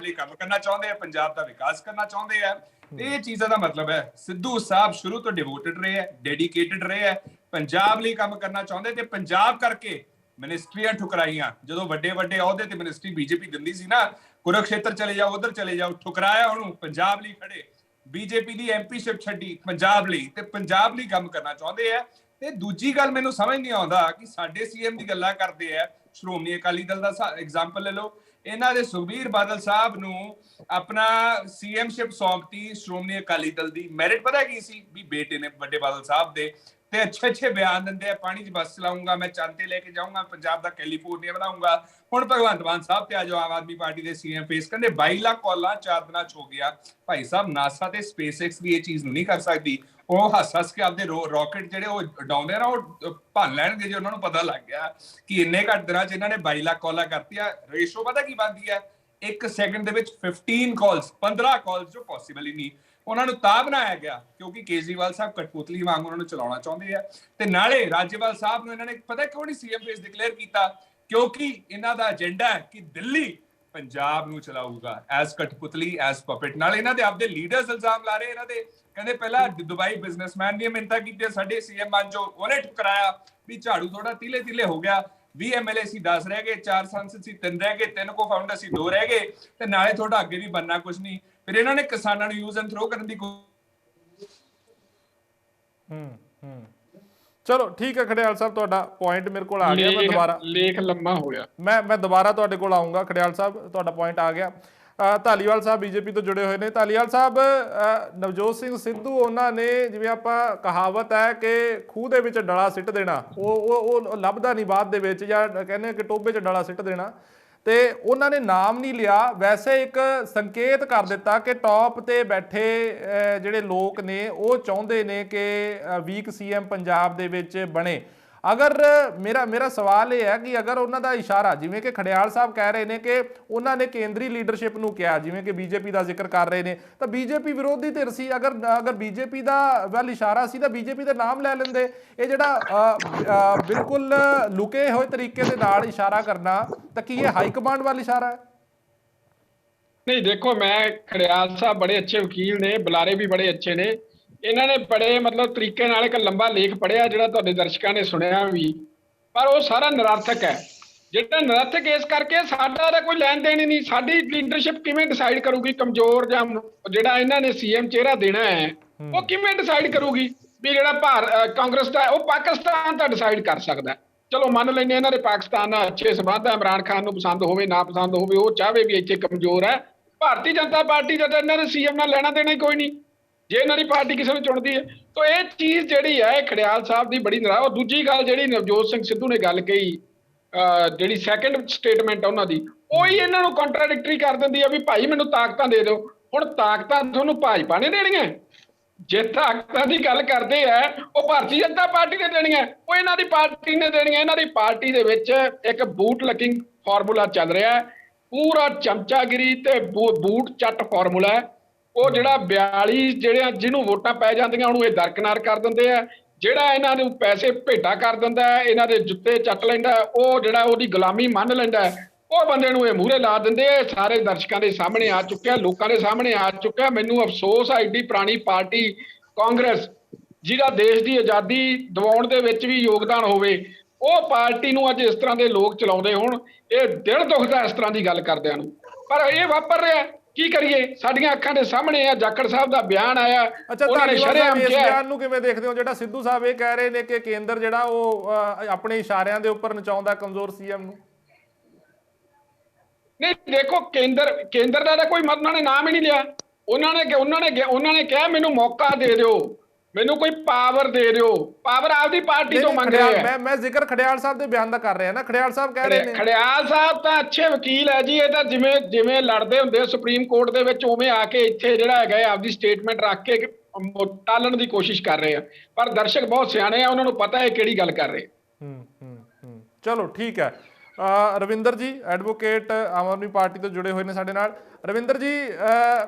ਲਈ ਕੰਮ ਕਰਨਾ ਚਾਹੁੰਦੇ ਆ, ਪੰਜਾਬ ਦਾ ਵਿਕਾਸ ਕਰਨਾ ਚਾਹੁੰਦੇ ਆ। ਇਹ ਚੀਜ਼ਾਂ ਦਾ ਮਤਲਬ ਹੈ ਸਿੱਧੂ ਸਾਹਿਬ ਸ਼ੁਰੂ ਤੋਂ ਡਿਵੋਟਡ ਰਹੇ ਹੈ, ਡੈਡੀਕੇਟਡ ਰਹੇ ਹੈ, ਪੰਜਾਬ ਲਈ ਕੰਮ ਕਰਨਾ ਚਾਹੁੰਦੇ ਤੇ ਪੰਜਾਬ ਕਰਕੇ ਮਿਨਿਸਟਰੀਆਂ ਠੁਕਰਾਈਆਂ। ਜਦੋਂ ਵੱਡੇ ਵੱਡੇ ਅਹੁਦੇ ਤੇ ਮਿਨਿਸਟਰੀ ਬੀਜੇਪੀ ਦਿੰਦੀ ਸੀ ਨਾ, ਕੁਰੂਕਸ਼ੇਤਰ ਚਲੇ ਜਾਓ, ਉਧਰ ਚਲੇ ਜਾਓ, ਠੁਕਰਾਇਆ ਉਹਨੂੰ, ਪੰਜਾਬ ਲਈ ਖੜੇ। ਬੀਜੇਪੀ ਦੀ ਐਮਪੀਸ਼ਿਪ ਛੱਡੀ ਪੰਜਾਬ ਲਈ, ਤੇ ਪੰਜਾਬ ਲਈ ਕੰਮ ਕਰਨਾ ਚਾਹੁੰਦੇ ਆ। ਤੇ ਦੂਜੀ ਗੱਲ ਮੈਨੂੰ ਸਮਝ ਨਹੀਂ ਆਉਂਦਾ ਕਿ ਸਾਡੇ ਸੀਐਮ ਦੀ ਗੱਲਾਂ ਕਰਦੇ ਆ, ਸ਼੍ਰੋਮਣੀ ਅਕਾਲੀ ਦਲ ਦਾ ਐਗਜ਼ਾਮਪਲ ਲੈ ਲਓ, ਇਹਨਾਂ ਦੇ ਸੁਖਬੀਰ ਬਾਦਲ ਸਾਹਿਬ ਨੂੰ ਆਪਣਾ ਸੀਐਮਸ਼ਿਪ ਸੌਂਪਤੀ ਸ਼੍ਰੋਮਣੀ ਅਕਾਲੀ ਦਲ ਦੀ। ਮੈਰਿਟ ਪਤਾ ਕੀ ਸੀ ਵੀ ਬੇਟੇ ਨੇ ਵੱਡੇ ਬਾਦਲ ਸਾਹਿਬ ਦੇ, ਤੇ ਅੱਛੇ ਅੱਛੇ ਬਿਆਨ ਦਿੰਦੇ ਆ, ਪਾਣੀ 'ਚ ਬੱਸ ਚਲਾਉਂਗਾ ਮੈਂ, ਚੰਦ ਤੇ ਲੈ ਕੇ ਜਾਊਂਗਾ, ਪੰਜਾਬ ਦਾ ਕੈਲੀਫੋਰਨੀਆ ਬਣਾਉਂਗਾ। ਹੁਣ ਭਗਵੰਤ ਮਾਨ ਸਾਹਿਬ ਤੇ ਆ ਜਾਓ, ਆਮ ਆਦਮੀ ਪਾਰਟੀ ਦੇ ਸੀਐਮ ਫੇਸ ਕਹਿੰਦੇ 22 ਲੱਖ ਕਾਲਾਂ 4 ਦਿਨਾਂ 'ਚ ਹੋ ਗਿਆ। ਭਾਈ ਸਾਹਿਬ ਨਾਸਾ ਤੇ ਸਪੇਸਐਕਸ ਵੀ ਇਹ ਚੀਜ਼ ਨੂੰ ਨਹੀਂ ਕਰ ਸਕਦੀ। ਉਹ ਹੱਸ ਕੇ ਆਪਦੇ ਰਾਕਟ ਜਿਹੜੇ ਉਹ ਉਡਾਉਂਦੇ ਆ ਨਾ, ਉਹ ਭੰਨ ਲੈਣਗੇ ਜੇ ਉਹਨਾਂ ਨੂੰ ਪਤਾ ਲੱਗ ਗਿਆ ਕਿ ਇੰਨੇ ਘੱਟ ਦਿਨਾਂ 'ਚ ਇਹਨਾਂ ਨੇ 22 ਲੱਖ ਕਾਲਾਂ ਕਰਤੀਆਂ। ਰੇਸ਼ੋ ਪਤਾ ਕੀ ਬਣਦੀ ਹੈ? 1 ਸੈਕਿੰਡ ਦੇ ਵਿੱਚ 15 ਕਾਲਸ, 15 ਕਾਲਸ, ਜੋ ਪੋਸੀਬਲ ਹੀ ਨਹੀਂ। ਉਹਨਾਂ ਨੂੰ ਤਾਂ ਬਣਾਇਆ ਗਿਆ ਕਿਉਂਕਿ ਕੇਜਰੀਵਾਲ ਸਾਹਿਬ ਕਠਪੁਤਲੀ ਵਾਂਗ ਉਹਨਾਂ ਨੂੰ ਚਲਾਉਣਾ ਚਾਹੁੰਦੇ ਆ। ਤੇ ਨਾਲੇ ਰਾਜੇਵਾਲ ਸਾਹਿਬ ਨੂੰ ਇਹਨਾਂ ਨੇ ਪਤਾ ਕਿਉਂ ਨਹੀਂ ਸੀਐਮ ਫੇਸ ਡਿਕਲੇਅਰ ਕੀਤਾ? ਕਿਉਂਕਿ ਇਹਨਾਂ ਦਾ ਏਜੰਡਾ ਹੈ ਕਿ ਦਿੱਲੀ ਪੰਜਾਬ ਨੂੰ ਚਲਾਊਗਾ ਐਜ਼ ਕਠਪੁਤਲੀ, ਐਜ਼ ਪਪਟ। ਨਾਲ ਇਹਨਾਂ ਦੇ ਆਪਦੇ ਲੀਡਰਸ ਇਲਜ਼ਾਮ ਲਾ ਰਹੇ, ਇਹਨਾਂ ਦੇ ਕਹਿੰਦੇ ਪਹਿਲਾਂ ਦੁਬਈ ਬਿਜ਼ਨਸਮੈਨ ਨੇ ਮਿੰਨਤਾਂ ਕੀਤੀਆਂ, ਸਾਡੇ ਸੀਐਮ ਮਾਨਜੋ ਉਹਨੇ ਠੁਕਰਾਇਆ ਵੀ ਝਾੜੂ ਥੋੜਾ ਤੀਲੇ ਤੀਲੇ ਹੋ ਗਿਆ। 20 ਐਮਐਲਏ ਸੀ 10 ਰਹਿ ਗਏ, 4 ਸੰਸਦ ਸੀ 3 ਰਹਿ ਗਏ, 3 ਕੋ ਫਾਊਂਡਰ ਸੀ 2 ਰਹਿ ਗਏ, ਤੇ ਨਾਲੇ ਤੁਹਾਡਾ ਅੱਗੇ ਵੀ ਬੰਨਾ ਕੁਝ ਨਹੀਂ। ਫਿਰ ਇਹਨਾਂ ਨੇ ਕਿਸਾਨਾਂ ਨੂੰ ਯੂਜ਼ ਐਂਡ ਥਰੋ ਕਰਨ ਦੀ ਚਲੋ ਠੀਕ ਹੈ ਖੜਿਆਲ ਸਾਹਿਬ, ਤੁਹਾਡਾ ਪੁਆਇੰਟ ਮੇਰੇ ਕੋਲ ਆ ਗਿਆ। ਮੈਂ ਦੁਬਾਰਾ ਲੇਖ ਲੰਮਾ ਹੋ ਗਿਆ, ਮੈਂ ਦੁਬਾਰਾ ਤੁਹਾਡੇ ਕੋਲ ਆਉਂਗਾ। ਖੜਿਆਲ ਸਾਹਿਬ ਤੁਹਾਡਾ ਪੁਆਇੰਟ ਆ ਗਿਆ। ਧਾਲੀਵਾਲ ਸਾਹਿਬ ਬੀਜੇਪੀ ਤੋਂ ਜੁੜੇ ਹੋਏ ਨੇ। ਧਾਲੀਵਾਲ ਸਾਹਿਬ, ਨਵਜੋਤ ਸਿੰਘ ਸਿੱਧੂ ਉਹਨਾਂ ਨੇ, ਜਿਵੇਂ ਆਪਾਂ ਕਹਾਵਤ ਹੈ ਕਿ ਖੂਹ ਦੇ ਵਿੱਚ ਡਲਾ ਸਿੱਟ ਦੇਣਾ, ਉਹ ਲੱਭਦਾ ਨਹੀਂ ਬਾਅਦ ਦੇ ਵਿੱਚ, ਜਾਂ ਕਹਿੰਦੇ ਕਿ ਟੋਭੇ 'ਚ ਡਲਾ ਸਿੱਟ ਦੇਣਾ, ਤੇ ਉਹਨਾਂ ਨੇ ਨਾਮ ਨਹੀਂ ਲਿਆ, ਵੈਸੇ ਇੱਕ ਸੰਕੇਤ ਕਰ ਦਿੱਤਾ ਕਿ ਟੌਪ ਤੇ ਬੈਠੇ ਜਿਹੜੇ ਲੋਕ ਨੇ ਉਹ ਚਾਹੁੰਦੇ ਨੇ ਕਿ ਵੀਕ ਸੀਐਮ ਪੰਜਾਬ ਦੇ ਵਿੱਚ ਬਣੇ। ਅਗਰ ਮੇਰਾ ਸਵਾਲ ਇਹ ਹੈ ਕਿ ਅਗਰ ਉਹਨਾਂ ਦਾ ਇਸ਼ਾਰਾ, ਜਿਵੇਂ ਕਿ ਖੜਿਆਲ ਸਾਹਿਬ ਕਹਿ ਰਹੇ ਨੇ ਕਿ ਉਹਨਾਂ ਨੇ ਕੇਂਦਰੀ ਲੀਡਰਸ਼ਿਪ ਨੂੰ ਕਿਹਾ, ਜਿਵੇਂ ਕਿ ਬੀਜੇਪੀ ਦਾ ਜ਼ਿਕਰ ਕਰ ਰਹੇ ਨੇ, ਤਾਂ ਬੀਜੇਪੀ ਵਿਰੋਧੀ ਧਿਰ ਸੀ, ਅਗਰ ਬੀਜੇਪੀ ਦਾ ਵੱਲ ਇਸ਼ਾਰਾ ਸੀ ਤਾਂ ਬੀਜੇਪੀ ਦਾ ਨਾਮ ਲੈ ਲੈਂਦੇ। ਇਹ ਜਿਹੜਾ ਬਿਲਕੁਲ ਲੁਕੇ ਹੋਏ ਤਰੀਕੇ ਦੇ ਨਾਲ ਇਸ਼ਾਰਾ ਕਰਨਾ, ਤਾਂ ਕੀ ਇਹ ਹਾਈ ਕਮਾਂਡ ਵੱਲ ਇਸ਼ਾਰਾ ਹੈ? ਨਹੀਂ ਦੇਖੋ, ਮੈਂ ਖੜਿਆਲ ਸਾਹਿਬ ਬੜੇ ਅੱਛੇ ਵਕੀਲ ਨੇ, ਬੁਲਾਰੇ ਵੀ ਬੜੇ ਅੱਛੇ ਨੇ। ਇਹਨਾਂ ਨੇ ਬੜੇ ਮਤਲਬ ਤਰੀਕੇ ਨਾਲ ਇੱਕ ਲੰਬਾ ਲੇਖ ਪੜ੍ਹਿਆ ਜਿਹੜਾ ਤੁਹਾਡੇ ਦਰਸ਼ਕਾਂ ਨੇ ਸੁਣਿਆ ਵੀ। ਪਰ ਉਹ ਸਾਰਾ ਨਿਰਰਥਕ ਹੈ। ਜਿਹੜਾ ਨਿਰਰਥਕ ਇਸ ਕਰਕੇ ਸਾਡਾ ਤਾਂ ਕੋਈ ਲੈਣ ਦੇਣ ਹੀ ਨਹੀਂ। ਸਾਡੀ ਲੀਡਰਸ਼ਿਪ ਕਿਵੇਂ ਡਿਸਾਈਡ ਕਰੂਗੀ ਕਮਜ਼ੋਰ ਜਾਂ ਜਿਹੜਾ ਇਹਨਾਂ ਨੇ ਸੀਐਮ ਚਿਹਰਾ ਦੇਣਾ ਹੈ ਉਹ ਕਿਵੇਂ ਡਿਸਾਈਡ ਕਰੂਗੀ ਵੀ ਜਿਹੜਾ ਕਾਂਗਰਸ ਦਾ ਉਹ ਪਾਕਿਸਤਾਨ ਤਾਂ ਡਿਸਾਈਡ ਕਰ ਸਕਦਾ। ਚਲੋ ਮੰਨ ਲੈਂਦੇ ਇਹਨਾਂ ਦੇ ਪਾਕਿਸਤਾਨ ਨਾਲ ਅੱਛੇ ਸੰਬੰਧ ਹੈ, ਇਮਰਾਨ ਖਾਨ ਨੂੰ ਪਸੰਦ ਹੋਵੇ ਨਾ ਪਸੰਦ ਹੋਵੇ, ਉਹ ਚਾਹਵੇ ਵੀ ਇੱਥੇ ਕਮਜ਼ੋਰ ਹੈ। ਭਾਰਤੀ ਜਨਤਾ ਪਾਰਟੀ ਦਾ ਤਾਂ ਇਹਨਾਂ ਦੇ ਸੀਐਮ ਨਾਲ ਲੈਣਾ ਦੇਣਾ ਹੀ ਕੋਈ ਨਹੀਂ ਜੇ ਇਹਨਾਂ ਦੀ ਪਾਰਟੀ ਕਿਸੇ ਨੂੰ ਚੁਣਦੀ ਹੈ। ਤਾਂ ਇਹ ਚੀਜ਼ ਜਿਹੜੀ ਹੈ ਖੜਿਆਲ ਸਾਹਿਬ ਦੀ ਬੜੀ ਨਾਰਾਜ਼। ਉਹ ਦੂਜੀ ਗੱਲ ਜਿਹੜੀ ਨਵਜੋਤ ਸਿੰਘ ਸਿੱਧੂ ਨੇ ਗੱਲ ਕਹੀ, ਜਿਹੜੀ ਸੈਕੰਡ ਸਟੇਟਮੈਂਟ ਉਹਨਾਂ ਦੀ, ਉਹੀ ਇਹਨਾਂ ਨੂੰ ਕੰਟਰਾਡਿਕਟਰੀ ਕਰ ਦਿੰਦੀ ਹੈ ਵੀ ਭਾਈ ਮੈਨੂੰ ਤਾਕਤਾਂ ਦੇ ਦਿਓ। ਹੁਣ ਤਾਕਤਾਂ ਤੁਹਾਨੂੰ ਭਾਜਪਾ ਨੇ ਦੇਣੀਆਂ? ਜੇ ਤਾਕਤਾਂ ਦੀ ਗੱਲ ਕਰਦੇ ਆ ਉਹ ਭਾਰਤੀ ਜਨਤਾ ਪਾਰਟੀ ਨੇ ਦੇਣੀਆਂ, ਉਹ ਇਹਨਾਂ ਦੀ ਪਾਰਟੀ ਨੇ ਦੇਣੀਆਂ। ਇਹਨਾਂ ਦੀ ਪਾਰਟੀ ਦੇ ਵਿੱਚ ਇੱਕ ਬੂਟ ਲਕਿੰਗ ਫਾਰਮੂਲਾ ਚੱਲ ਰਿਹਾ ਹੈ, ਪੂਰਾ ਚਮਚਾਗਿਰੀ ਤੇ ਬੂਟ ਚੱਟ ਫਾਰਮੂਲਾ ਹੈ। ਉਹ ਜਿਹੜਾ 42 ਜਿਹੜੇ ਜਿਹਨੂੰ ਵੋਟਾਂ ਪੈ ਜਾਂਦੀਆਂ ਉਹਨੂੰ ਇਹ ਦਰਕਨਾਰ ਕਰ ਦਿੰਦੇ ਆ। ਜਿਹੜਾ ਇਹਨਾਂ ਨੂੰ ਪੈਸੇ ਭੇਟਾ ਕਰ ਦਿੰਦਾ, ਇਹਨਾਂ ਦੇ ਜੁੱਤੇ ਚੱਟ ਲੈਂਦਾ, ਉਹ ਜਿਹੜਾ ਉਹਦੀ ਗੁਲਾਮੀ ਮੰਨ ਲੈਂਦਾ, ਉਹ ਬੰਦੇ ਨੂੰ ਇਹ ਮੂਹਰੇ ਲਾ ਦਿੰਦੇ ਆ। ਸਾਰੇ ਦਰਸ਼ਕਾਂ ਦੇ ਸਾਹਮਣੇ ਆ ਚੁੱਕਿਆ, ਲੋਕਾਂ ਦੇ ਸਾਹਮਣੇ ਆ ਚੁੱਕਿਆ। ਮੈਨੂੰ ਅਫਸੋਸ ਆ ਏਡੀ ਪੁਰਾਣੀ ਪਾਰਟੀ ਕਾਂਗਰਸ ਜਿਹਦਾ ਦੇਸ਼ ਦੀ ਆਜ਼ਾਦੀ ਦਿਵਾਉਣ ਦੇ ਵਿੱਚ ਵੀ ਯੋਗਦਾਨ ਹੋਵੇ, ਉਹ ਪਾਰਟੀ ਨੂੰ ਅੱਜ ਇਸ ਤਰ੍ਹਾਂ ਦੇ ਲੋਕ ਚਲਾਉਂਦੇ ਹੋਣ। ਇਹ ਦਿਲ ਦੁਖਦਾ ਇਸ ਤਰ੍ਹਾਂ ਦੀ ਗੱਲ ਕਰਦਿਆਂ ਨੂੰ, ਪਰ ਇਹ ਵਾਪਰ ਰਿਹਾ। ਕੀ ਕਰੀਏ, ਸਾਡੀਆਂ ਅੱਖਾਂ ਦੇ ਸਾਹਮਣੇ ਆ। ਜਾਖੜ ਸਾਹਿਬ ਦਾ ਬਿਆਨ ਆਇਆ, ਉਹਨਾਂ ਨੇ ਸ਼ਰੇਆਮ ਕਿਹਾ। ਇਸ ਬਿਆਨ ਨੂੰ ਕਿਵੇਂ ਦੇਖਦੇ ਹੋ ਜਿਹੜਾ ਸਿੱਧੂ ਸਾਹਿਬ ਇਹ ਕਹਿ ਰਹੇ ਨੇ ਕਿ ਕੇਂਦਰ ਜਿਹੜਾ ਉਹ ਆਪਣੇ ਇਸ਼ਾਰਿਆਂ ਦੇ ਉੱਪਰ ਨਚਾਉਂਦਾ ਕਮਜ਼ੋਰ ਸੀਐਮ ਨੂੰ? ਨਹੀਂ ਦੇਖੋ, ਕੇਂਦਰ ਦਾ ਤਾਂ ਕੋਈ ਉਹਨਾਂ ਨੇ ਨਾਮ ਹੀ ਨਹੀਂ ਲਿਆ। ਉਹਨਾਂ ਨੇ ਕਿਹਾ ਮੈਨੂੰ ਮੌਕਾ ਦੇ ਦਿਓ, ਮੈਨੂੰ ਕੋਈ ਪਾਵਰ ਦੇ ਦਿਓ। ਪਾਵਰ ਆਪਦੀ ਪਾਰਟੀ ਤੋਂ ਮੰਗ ਰਹੇ ਆ। ਮੈਂ ਜ਼ਿਕਰ ਖੜਿਆਲ ਸਾਹਿਬ ਦੇ ਬਿਆਨ ਦਾ ਕਰ ਰਿਹਾ ਨਾ। ਖੜਿਆਲ ਸਾਹਿਬ ਕਹਿ ਰਹੇ ਨੇ, ਖੜਿਆਲ ਸਾਹਿਬ ਤਾਂ ਅੱਛੇ ਵਕੀਲ ਹੈ ਜੀ। ਇਹ ਤਾਂ ਜਿਵੇਂ ਲੜਦੇ ਹੁੰਦੇ ਸੁਪਰੀਮ ਕੋਰਟ ਦੇ ਵਿੱਚ ਉਵੇਂ ਆ ਕੇ ਇੱਥੇ ਜਿਹੜਾ ਹੈਗਾ ਆਪਦੀ ਸਟੇਟਮੈਂਟ ਰੱਖ ਕੇ ਟਾਲਣ ਦੀ ਕੋਸ਼ਿਸ਼ ਕਰ ਰਹੇ ਆ। ਪਰ ਦਰਸ਼ਕ ਬਹੁਤ ਸਿਆਣੇ ਆ, ਉਹਨਾਂ ਨੂੰ ਪਤਾ ਹੈ ਕਿਹੜੀ ਗੱਲ ਕਰ ਰਹੇ। ਚਲੋ ਠੀਕ ਹੈ। ਰਵਿੰਦਰ ਜੀ ਐਡਵੋਕੇਟ ਆਮ ਆਦਮੀ ਪਾਰਟੀ ਤੋਂ ਜੁੜੇ ਹੋਏ ਨੇ ਸਾਡੇ ਨਾਲ। ਰਵਿੰਦਰ ਜੀ,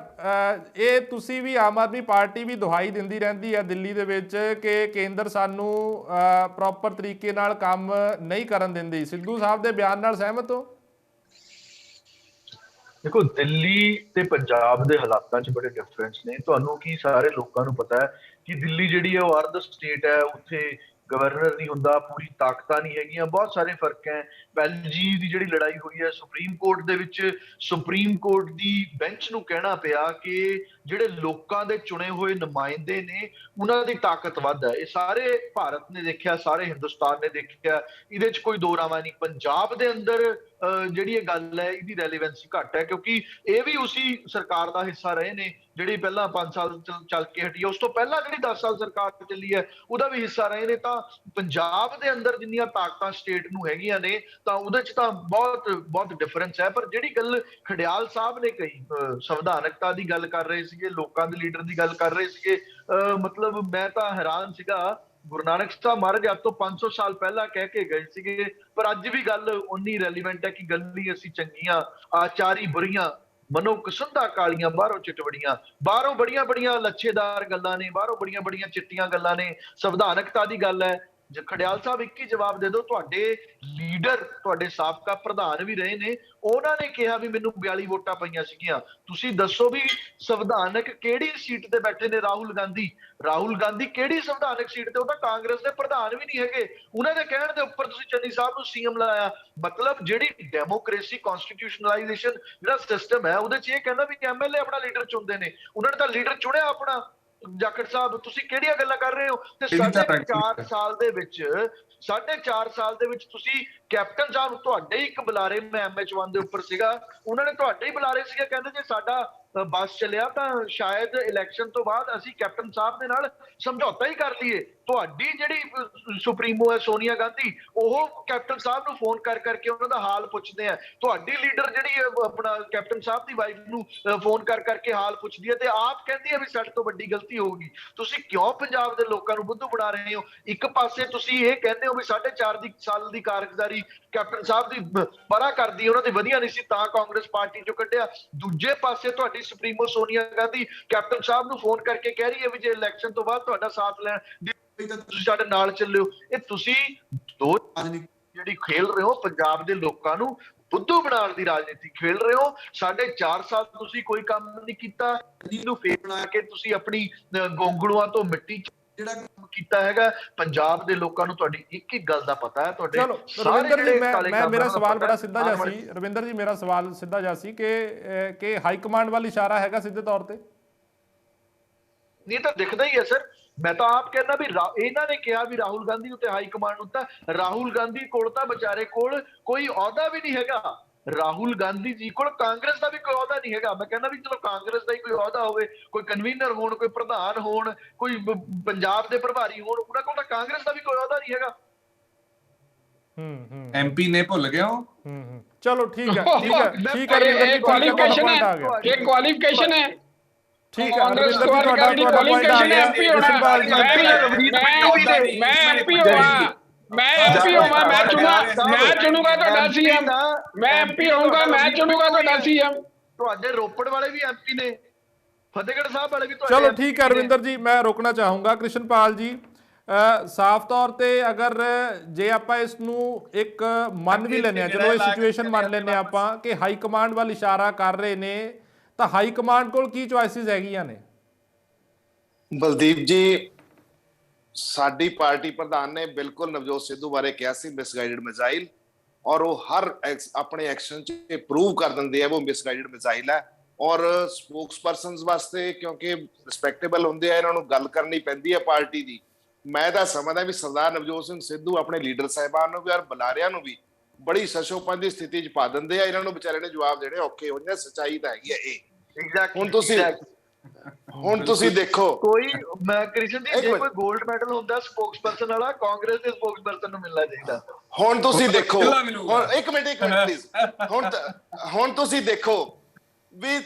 ਇਹ ਤੁਸੀਂ ਵੀ ਆਮ ਆਦਮੀ ਪਾਰਟੀ ਵੀ ਦੁਹਾਈ ਦਿੰਦੀ ਰਹਿੰਦੀ ਹੈ ਦਿੱਲੀ ਦੇ ਵਿੱਚ ਕਿ ਕੇਂਦਰ ਸਾਨੂੰ ਪ੍ਰੋਪਰ ਤਰੀਕੇ ਨਾਲ ਕੰਮ ਨਹੀਂ ਕਰਨ ਦਿੰਦੀ। ਸਿੱਧੂ ਸਾਹਿਬ ਦੇ ਬਿਆਨ ਨਾਲ ਸਹਿਮਤ ਹੋ? ਦੇਖੋ, ਦਿੱਲੀ ਤੇ ਪੰਜਾਬ ਦੇ ਹਾਲਾਤਾਂ 'ਚ ਬੜੇ ਡਿਫਰੈਂਸ ਨੇ। ਤੁਹਾਨੂੰ ਕੀ ਸਾਰੇ ਲੋਕਾਂ ਨੂੰ ਪਤਾ ਹੈ ਕਿ ਦਿੱਲੀ ਜਿਹੜੀ ਹੈ ਉਹ ਅਰਧ ਸਟੇਟ ਹੈ, ਉੱਥੇ ਗਵਰਨਰ ਨਹੀਂ ਹੁੰਦਾ, ਪੂਰੀ ਤਾਕਤਾਂ ਨਹੀਂ ਹੈਗੀਆਂ, ਬਹੁਤ ਸਾਰੇ ਫਰਕ ਹੈ। ਐਲਜੀ ਦੀ ਜਿਹੜੀ ਲੜਾਈ ਹੋਈ ਹੈ ਸੁਪਰੀਮ ਕੋਰਟ ਦੇ ਵਿੱਚ, ਸੁਪਰੀਮ ਕੋਰਟ ਦੀ ਬੈਂਚ ਨੂੰ ਕਹਿਣਾ ਪਿਆ ਕਿ ਜਿਹੜੇ ਲੋਕਾਂ ਦੇ ਚੁਣੇ ਹੋਏ ਨੁਮਾਇੰਦੇ ਨੇ ਉਹਨਾਂ ਦੀ ਤਾਕਤ ਵੱਧ ਹੈ। ਇਹ ਸਾਰੇ ਭਾਰਤ ਨੇ ਦੇਖਿਆ, ਸਾਰੇ ਹਿੰਦੁਸਤਾਨ ਨੇ ਦੇਖਿਆ, ਇਹਦੇ 'ਚ ਕੋਈ ਦੋ ਰਾਵਾਂ ਨਹੀਂ। ਪੰਜਾਬ ਦੇ ਅੰਦਰ ਜਿਹੜੀ ਇਹ ਗੱਲ ਹੈ ਇਹਦੀ ਰੈਲੇਵੈਂਸੀ ਘੱਟ ਹੈ ਕਿਉਂਕਿ ਇਹ ਵੀ ਉਸੇ ਸਰਕਾਰ ਦਾ ਹਿੱਸਾ ਰਹੇ ਨੇ ਜਿਹੜੀ ਪਹਿਲਾਂ 5 ਸਾਲ ਚੱਲ ਕੇ ਹਟੀ ਹੈ। ਉਸ ਤੋਂ ਪਹਿਲਾਂ ਜਿਹੜੀ 10 ਸਾਲ ਸਰਕਾਰ ਚੱਲੀ ਹੈ ਉਹਦਾ ਵੀ ਹਿੱਸਾ ਰਹੇ ਨੇ। ਤਾਂ ਪੰਜਾਬ ਦੇ ਅੰਦਰ ਜਿੰਨੀਆਂ ਤਾਕਤਾਂ ਸਟੇਟ ਨੂੰ ਹੈਗੀਆਂ ਨੇ ਤਾਂ ਉਹਦੇ 'ਚ ਤਾਂ ਬਹੁਤ ਡਿਫਰੈਂਸ ਹੈ। ਪਰ ਜਿਹੜੀ ਗੱਲ ਖੜਿਆਲ ਸਾਹਿਬ ਨੇ ਕਹੀ, ਸੰਵਿਧਾਨਕਤਾ ਦੀ ਗੱਲ ਕਰ ਰਹੇ ਸੀਗੇ, ਲੋਕਾਂ ਦੇ ਲੀਡਰ ਦੀ ਗੱਲ ਕਰ ਰਹੇ ਸੀਗੇ, ਮਤਲਬ ਮੈਂ ਤਾਂ ਹੈਰਾਨ ਸੀਗਾ। ਗੁਰੂ ਨਾਨਕ ਸਾਹਿਬ ਮਹਾਰਾਜ ਅੱਜ ਤੋਂ 500 ਸਾਲ ਪਹਿਲਾਂ ਕਹਿ ਕੇ ਗਏ ਸੀਗੇ, ਪਰ ਅੱਜ ਵੀ ਗੱਲ ਉਨੀ ਰੈਲੀਵੈਂਟ ਹੈ ਕਿ ਗੱਲੀ ਅਸੀਂ ਚੰਗੀਆਂ, ਆਚਾਰੀ ਬੁਰੀਆਂ, ਮਨੋ ਕਸੁੰਦਾ ਕਾਲੀਆਂ, ਬਾਹਰੋਂ ਚਿਟਵੜੀਆਂ। ਬਾਹਰੋਂ ਬੜੀਆਂ ਲੱਛੇਦਾਰ ਗੱਲਾਂ ਨੇ, ਬਾਹਰੋਂ ਬੜੀਆਂ ਚਿੱਟੀਆਂ ਗੱਲਾਂ ਨੇ। ਸੰਵਿਧਾਨਕਤਾ ਦੀ ਗੱਲ ਹੈ। ਖੜਿਆਲ ਸਾਹਿਬ ਇੱਕ ਹੀ ਜਵਾਬ ਦੇ ਦਿਓ, ਤੁਹਾਡੇ ਲੀਡਰ, ਤੁਹਾਡੇ ਸਾਬਕਾ ਪ੍ਰਧਾਨ ਵੀ ਰਹੇ ਨੇ, ਉਹਨਾਂ ਨੇ ਕਿਹਾ ਵੀ ਮੈਨੂੰ 42 ਵੋਟਾਂ ਪਈਆਂ ਸੀਗੀਆਂ। ਤੁਸੀਂ ਦੱਸੋ ਵੀ ਸੰਵਿਧਾਨਕ ਕਿਹੜੀ ਸੀਟ ਤੇ ਬੈਠੇ ਨੇ ਰਾਹੁਲ ਗਾਂਧੀ ਕਿਹੜੀ ਸੰਵਿਧਾਨਕ ਸੀਟ ਤੇ? ਉਹ ਤਾਂ ਕਾਂਗਰਸ ਦੇ ਪ੍ਰਧਾਨ ਵੀ ਨਹੀਂ ਹੈਗੇ। ਉਹਨਾਂ ਦੇ ਕਹਿਣ ਦੇ ਉੱਪਰ ਤੁਸੀਂ ਚੰਨੀ ਸਾਹਿਬ ਨੂੰ ਸੀਐਮ ਲਾਇਆ। ਮਤਲਬ ਜਿਹੜੀ ਡੈਮੋਕ੍ਰੇਸੀ, ਕਨਸਟੀਟਿਊਸ਼ਨਲਾਈਜੇਸ਼ਨ ਜਿਹੜਾ ਸਿਸਟਮ ਹੈ ਉਹਦੇ 'ਚ ਇਹ ਕਹਿੰਦਾ ਵੀ ਐਮਐਲਏ ਆਪਣਾ ਲੀਡਰ ਚੁਣਦੇ ਨੇ। ਉਹਨਾਂ ਨੇ ਤਾਂ ਲੀਡਰ ਚੁਣਿਆ ਆਪਣਾ। ਜਾਖੜ ਸਾਹਿਬ ਤੁਸੀਂ ਕਿਹੜੀਆਂ ਗੱਲਾਂ ਕਰ ਰਹੇ ਹੋ? ਤੇ 4.5 ਸਾਲ ਦੇ ਵਿੱਚ ਤੁਸੀਂ ਕੈਪਟਨ ਸਾਹਿਬ, ਤੁਹਾਡੇ ਇੱਕ ਬੁਲਾਰੇ, ਮੈਂ MH1 ਦੇ ਉੱਪਰ ਸੀਗਾ, ਉਹਨਾਂ ਨੇ ਤੁਹਾਡੇ ਹੀ ਬੁਲਾਰੇ ਸੀਗੇ, ਕਹਿੰਦੇ ਜੇ ਸਾਡਾ ਬੱਸ ਚੱਲਿਆ ਤਾਂ ਸ਼ਾਇਦ ਇਲੈਕਸ਼ਨ ਤੋਂ ਬਾਅਦ ਅਸੀਂ ਕੈਪਟਨ ਸਾਹਿਬ ਦੇ ਨਾਲ ਸਮਝੌਤਾ ਹੀ ਕਰ ਲਈਏ। ਤੁਹਾਡੀ ਜਿਹੜੀ ਸੁਪਰੀਮੋ ਹੈ ਸੋਨੀਆ ਗਾਂਧੀ, ਉਹ ਕੈਪਟਨ ਸਾਹਿਬ ਨੂੰ ਫੋਨ ਕਰਕੇ ਉਹਨਾਂ ਦਾ ਹਾਲ ਪੁੱਛਦੇ ਆ। ਤੁਹਾਡੀ ਲੀਡਰ ਜਿਹੜੀ ਆਪਣਾ ਕੈਪਟਨ ਸਾਹਿਬ ਦੀ ਵਾਈਫ ਨੂੰ ਫੋਨ ਕਰਕੇ ਹਾਲ ਪੁੱਛਦੀ ਹੈ ਤੇ ਆਪ ਕਹਿੰਦੀ ਹੈ ਵੀ ਸਾਡੇ ਤੋਂ ਵੱਡੀ ਗਲਤੀ ਹੋਊਗੀ। ਤੁਸੀਂ ਕਿਉਂ ਪੰਜਾਬ ਦੇ ਲੋਕਾਂ ਨੂੰ ਬੁੱਧੂ ਬਣਾ ਰਹੇ ਹੋ? ਇੱਕ ਪਾਸੇ ਤੁਸੀਂ ਇਹ ਕਹਿੰਦੇ ਹੋ ਵੀ 4.5 ਸਾਲ ਦੀ ਕਾਰਗੁਜ਼ਾਰੀ ਕੈਪਟਨ ਸਾਹਿਬ ਦੀ ਪਰਾਂ ਕਰਦੀ, ਉਹਨਾਂ ਦੀ ਵਧੀਆ ਨਹੀਂ ਸੀ ਤਾਂ ਕਾਂਗਰਸ ਪਾਰਟੀ ਚੋਂ ਕੱਢਿਆ। ਦੂਜੇ ਪਾਸੇ ਤੁਹਾਡੀ ਸੁਪਰੀਮੋ ਸੋਨੀਆ ਗਾਂਧੀ ਕੈਪਟਨ ਸਾਹਿਬ ਨੂੰ ਫੋਨ ਕਰਕੇ ਕਹਿ ਰਹੀ ਹੈ ਵੀ ਜੇ ਇਲੈਕਸ਼ਨ ਤੋਂ ਬਾਅਦ ਤੁਹਾਡਾ ਸਾਥ ਲੈਣ ਤਾਂ ਤੁਸੀਂ ਸਾਡੇ ਨਾਲ ਚੱਲਿਓ। ਇਹ ਤੁਸੀਂ ਦੋ ਜਿਹੜੀ ਖੇਲ ਰਹੇ ਹੋ, ਪੰਜਾਬ ਦੇ ਲੋਕਾਂ ਨੂੰ ਬੁੱਧੂ ਬਣਾਉਣ ਦੀ ਰਾਜਨੀਤੀ ਖੇਲ ਰਹੇ ਹੋ। 4.5 ਸਾਲ ਤੁਸੀਂ ਕੋਈ ਕੰਮ ਨਹੀਂ ਕੀਤਾ, ਜਿਹਨੂੰ ਫੇਰ ਬਣਾ ਕੇ ਤੁਸੀਂ ਆਪਣੀ ਗੋਂਗਲੂਆਂ ਤੋਂ ਮਿੱਟੀ ਜਿਹੜਾ ਕੰਮ ਕੀਤਾ ਹੈਗਾ ਪੰਜਾਬ ਦੇ ਲੋਕਾਂ ਨੂੰ ਤੁਹਾਡੀ ਇੱਕ ਇੱਕ ਗੱਲ ਦਾ ਪਤਾ ਹੈ। ਤੁਹਾਡੇ ਚਲੋ ਰਵਿੰਦਰ ਜੀ, ਮੈਂ ਮੇਰਾ ਸਵਾਲ ਬੜਾ ਸਿੱਧਾ ਜਿਹਾ ਸੀ, ਰਵਿੰਦਰ ਜੀ ਮੇਰਾ ਸਵਾਲ ਸਿੱਧਾ ਜਿਹਾ ਸੀ ਕਿ ਹਾਈ ਕਮਾਂਡ ਵੱਲ ਇਸ਼ਾਰਾ ਹੈਗਾ ਸਿੱਧੇ ਤੌਰ ਤੇ? ਨਹੀਂ ਤਾਂ ਦਿਖਦਾ ਹੀ ਹੈ ਸਰ। ਮੈਂ ਤਾਂ ਆਪ ਕਹਿੰਦਾ ਵੀ ਇਹਨਾਂ ਨੇ ਕਿਹਾ ਵੀ ਰਾਹੁਲ ਗਾਂਧੀ ਉੱਤੇ ਹਾਈ ਕਮਾਂਡ ਹੁੰਦਾ। ਰਾਹੁਲ ਗਾਂਧੀ ਕੋਲ ਤਾਂ ਵਿਚਾਰੇ ਕੋਲ ਕੋਈ ਅਹੁਦਾ ਵੀ ਨਹੀਂ ਹੈਗਾ। ਰਾਹੁਲ ਗਾਂਧੀ ਜੀ ਕੋਲ ਕਾਂਗਰਸ ਦਾ ਵੀ ਕੋਈ ਅਹੁਦਾ ਨਹੀਂ ਹੈਗਾ। ਮੈਂ ਕਹਿੰਦਾ ਵੀ ਚਲੋ ਕਾਂਗਰਸ ਦਾ ਹੀ ਕੋਈ ਅਹੁਦਾ ਹੋਵੇ, ਕੋਈ ਕਨਵੀਨਰ ਹੋਣ, ਕੋਈ ਪ੍ਰਧਾਨ ਹੋਣ, ਕੋਈ ਪੰਜਾਬ ਦੇ ਪ੍ਰਭਾਰੀ ਹੋਣ, ਉਹਨਾਂ ਕੋਲ ਤਾਂ ਕਾਂਗਰਸ ਦਾ ਵੀ ਕੋਈ ਅਹੁਦਾ ਨਹੀਂ ਹੈਗਾ। ਐਮਪੀ ਨੇ ਭੁੱਲ ਗਏ ਹੋ। ਚਲੋ ਠੀਕ ਹੈ ਇਹ ਕੁਆਲੀਫਿਕੇਸ਼ਨ ਹੈ। ਠੀਕ ਹੈ ਰਵਿੰਦਰ ਜੀ, ਤੁਹਾਡਾ ਪੁਆਇੰਟ ਆ ਗਿਆ। ਕ੍ਰਿਸ਼ਨਪਾਲ ਜੀ ਮੈਂ ਐਮਪੀ ਹੋਵਾਂ, ਮੈਂ ਚੁਣੂਗਾ ਤੁਹਾਡਾ ਸੀਐਮ। ਮੈਂ ਐਮਪੀ ਹੋਊਂਗਾ, ਮੈਂ ਚੁਣੂਗਾ ਤੁਹਾਡਾ ਸੀਐਮ। ਤੁਹਾਡੇ ਰੋਪੜ ਵਾਲੇ ਵੀ ਐਮਪੀ ਨੇ, ਫਤਿਹਗੜ੍ਹ ਸਾਹਿਬ ਵਾਲੇ ਵੀ ਤੁਹਾਡੇ। ਚਲੋ ਠੀਕ ਹੈ ਰਵਿੰਦਰ ਜੀ, ਮੈਂ ਰੋਕਣਾ ਚਾਹੂੰਗਾ। ਕ੍ਰਿਸ਼ਨਪਾਲ ਜੀ, ਸਾਫ਼ ਤੌਰ ਤੇ ਅਗਰ ਜੇ ਆਪਾਂ ਇਸ ਨੂੰ ਇੱਕ ਮੰਨ ਵੀ ਲੈਂਦੇ ਹਾਂ, ਚਲੋ ਇਹ ਸਿਚੁਏਸ਼ਨ ਮੰਨ ਲੈਂਦੇ ਹਾਂ ਆਪਾਂ ਕਿ ਹਾਈ ਕਮਾਂਡ ਵੱਲ ਇਸ਼ਾਰਾ ਕਰ ਰਹੇ ਨੇ, ਤਾਂ ਹਾਈ ਕਮਾਂਡ ਕੋਲ ਕੀ ਚੁਆਇਸਿਸ ਹੈਗੀਆਂ ਨੇ? ਬਲਦੀਪ ਜੀ, ਸਾਡੀ ਪਾਰਟੀ ਪ੍ਰਧਾਨ ਨੇ ਬਿਲਕੁਲ ਨਵਜੋਤ ਸਿੱਧੂ ਬਾਰੇ ਕਿਹਾ ਸੀ ਮਿਸਗਾਈਡਡ ਮਿਜ਼ਾਈਲ, ਔਰ ਉਹ ਹਰ ਆਪਣੇ ਐਕਸ਼ਨ 'ਚ ਪ੍ਰੂਵ ਕਰ ਦਿੰਦੇ ਆ ਉਹ ਮਿਸਗਾਈਡਡ ਮਿਜ਼ਾਈਲ ਹੈ। ਔਰ ਸਪੋਕਸਪਰਸਨਸ ਵਾਸਤੇ ਕਿਉਂਕਿ ਰਿਸਪੈਕਟੇਬਲ ਹੁੰਦੇ ਆ, ਇਹਨਾਂ ਨੂੰ ਗੱਲ ਕਰਨੀ ਪੈਂਦੀ ਹੈ ਪਾਰਟੀ ਦੀ। ਮੈਂ ਤਾਂ ਸਮਝਦਾ ਵੀ ਸਰਦਾਰ ਨਵਜੋਤ ਸਿੰਘ ਸਿੱਧੂ ਆਪਣੇ ਲੀਡਰ ਸਾਹਿਬਾਨ ਨੂੰ ਵੀ ਔਰ ਬੁਲਾਰਿਆਂ ਨੂੰ ਵੀ ਬੜੀ ਸਸ਼ੋਪਨ ਦੀ ਸਥਿਤੀ 'ਚ ਪਾ ਦਿੰਦੇ ਆ। ਇਹਨਾਂ ਨੂੰ ਵਿਚਾਰੇ ਨੇ ਜਵਾਬ ਦੇਣੇ ਔਖੇ ਹੋ ਜਾਂਦੇ। ਸੱਚਾਈ ਤਾਂ ਹੈਗੀ ਹੈ ਇਹ। ਹੁਣ ਤੁਸੀਂ ਦੇਖੋ, ਕੋਈ ਮੈਂ ਕ੍ਰਿਸ਼ਨ ਜੀ, ਜੇ ਕੋਈ 골ਡ ਮੈਡਲ ਹੁੰਦਾ ਸਪੋਕਸਪਰਸਨ ਵਾਲਾ, ਕਾਂਗਰਸ ਦੇ ਸਪੋਕਸਪਰਸਨ ਨੂੰ ਮਿਲਣਾ ਚਾਹੀਦਾ। ਹੁਣ ਤੁਸੀਂ ਦੇਖੋ, ਹੁਣ ਇੱਕ ਮਿੰਟ ਪਲੀਜ਼। ਹੁਣ ਤੁਸੀਂ ਦੇਖੋ ਵੀ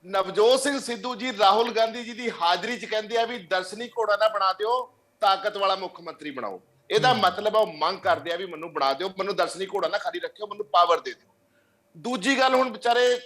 ਨਵਜੋਤ ਸਿੰਘ ਸਿੱਧੂ ਜੀ ਰਾਹੁਲ ਗਾਂਧੀ ਜੀ ਦੀ ਹਾਜ਼ਰੀ 'ਚ ਕਹਿੰਦੇ ਆ ਵੀ ਦਰਸ਼ਨੀ ਘੋੜਾ ਨਾ ਬਣਾ ਦਿਓ, ਤਾਕਤ ਵਾਲਾ ਮੁੱਖ ਮੰਤਰੀ ਬਣਾਓ। ਇਹਦਾ ਮਤਲਬ ਉਹ ਮੰਗ ਕਰਦੇ ਆ ਵੀ ਮੈਨੂੰ ਬਣਾ ਦਿਓ, ਮੈਨੂੰ ਦਰਸ਼ਨੀ ਘੋੜਾ ਨਾ ਖਾਲੀ ਰੱਖਿਓ, ਮੈਨੂੰ ਪਾਵਰ ਦੇ ਦਿਓ। ਦੂਜੀ ਗੱਲ, ਹੁਣ ਵਿਚਾਰੇ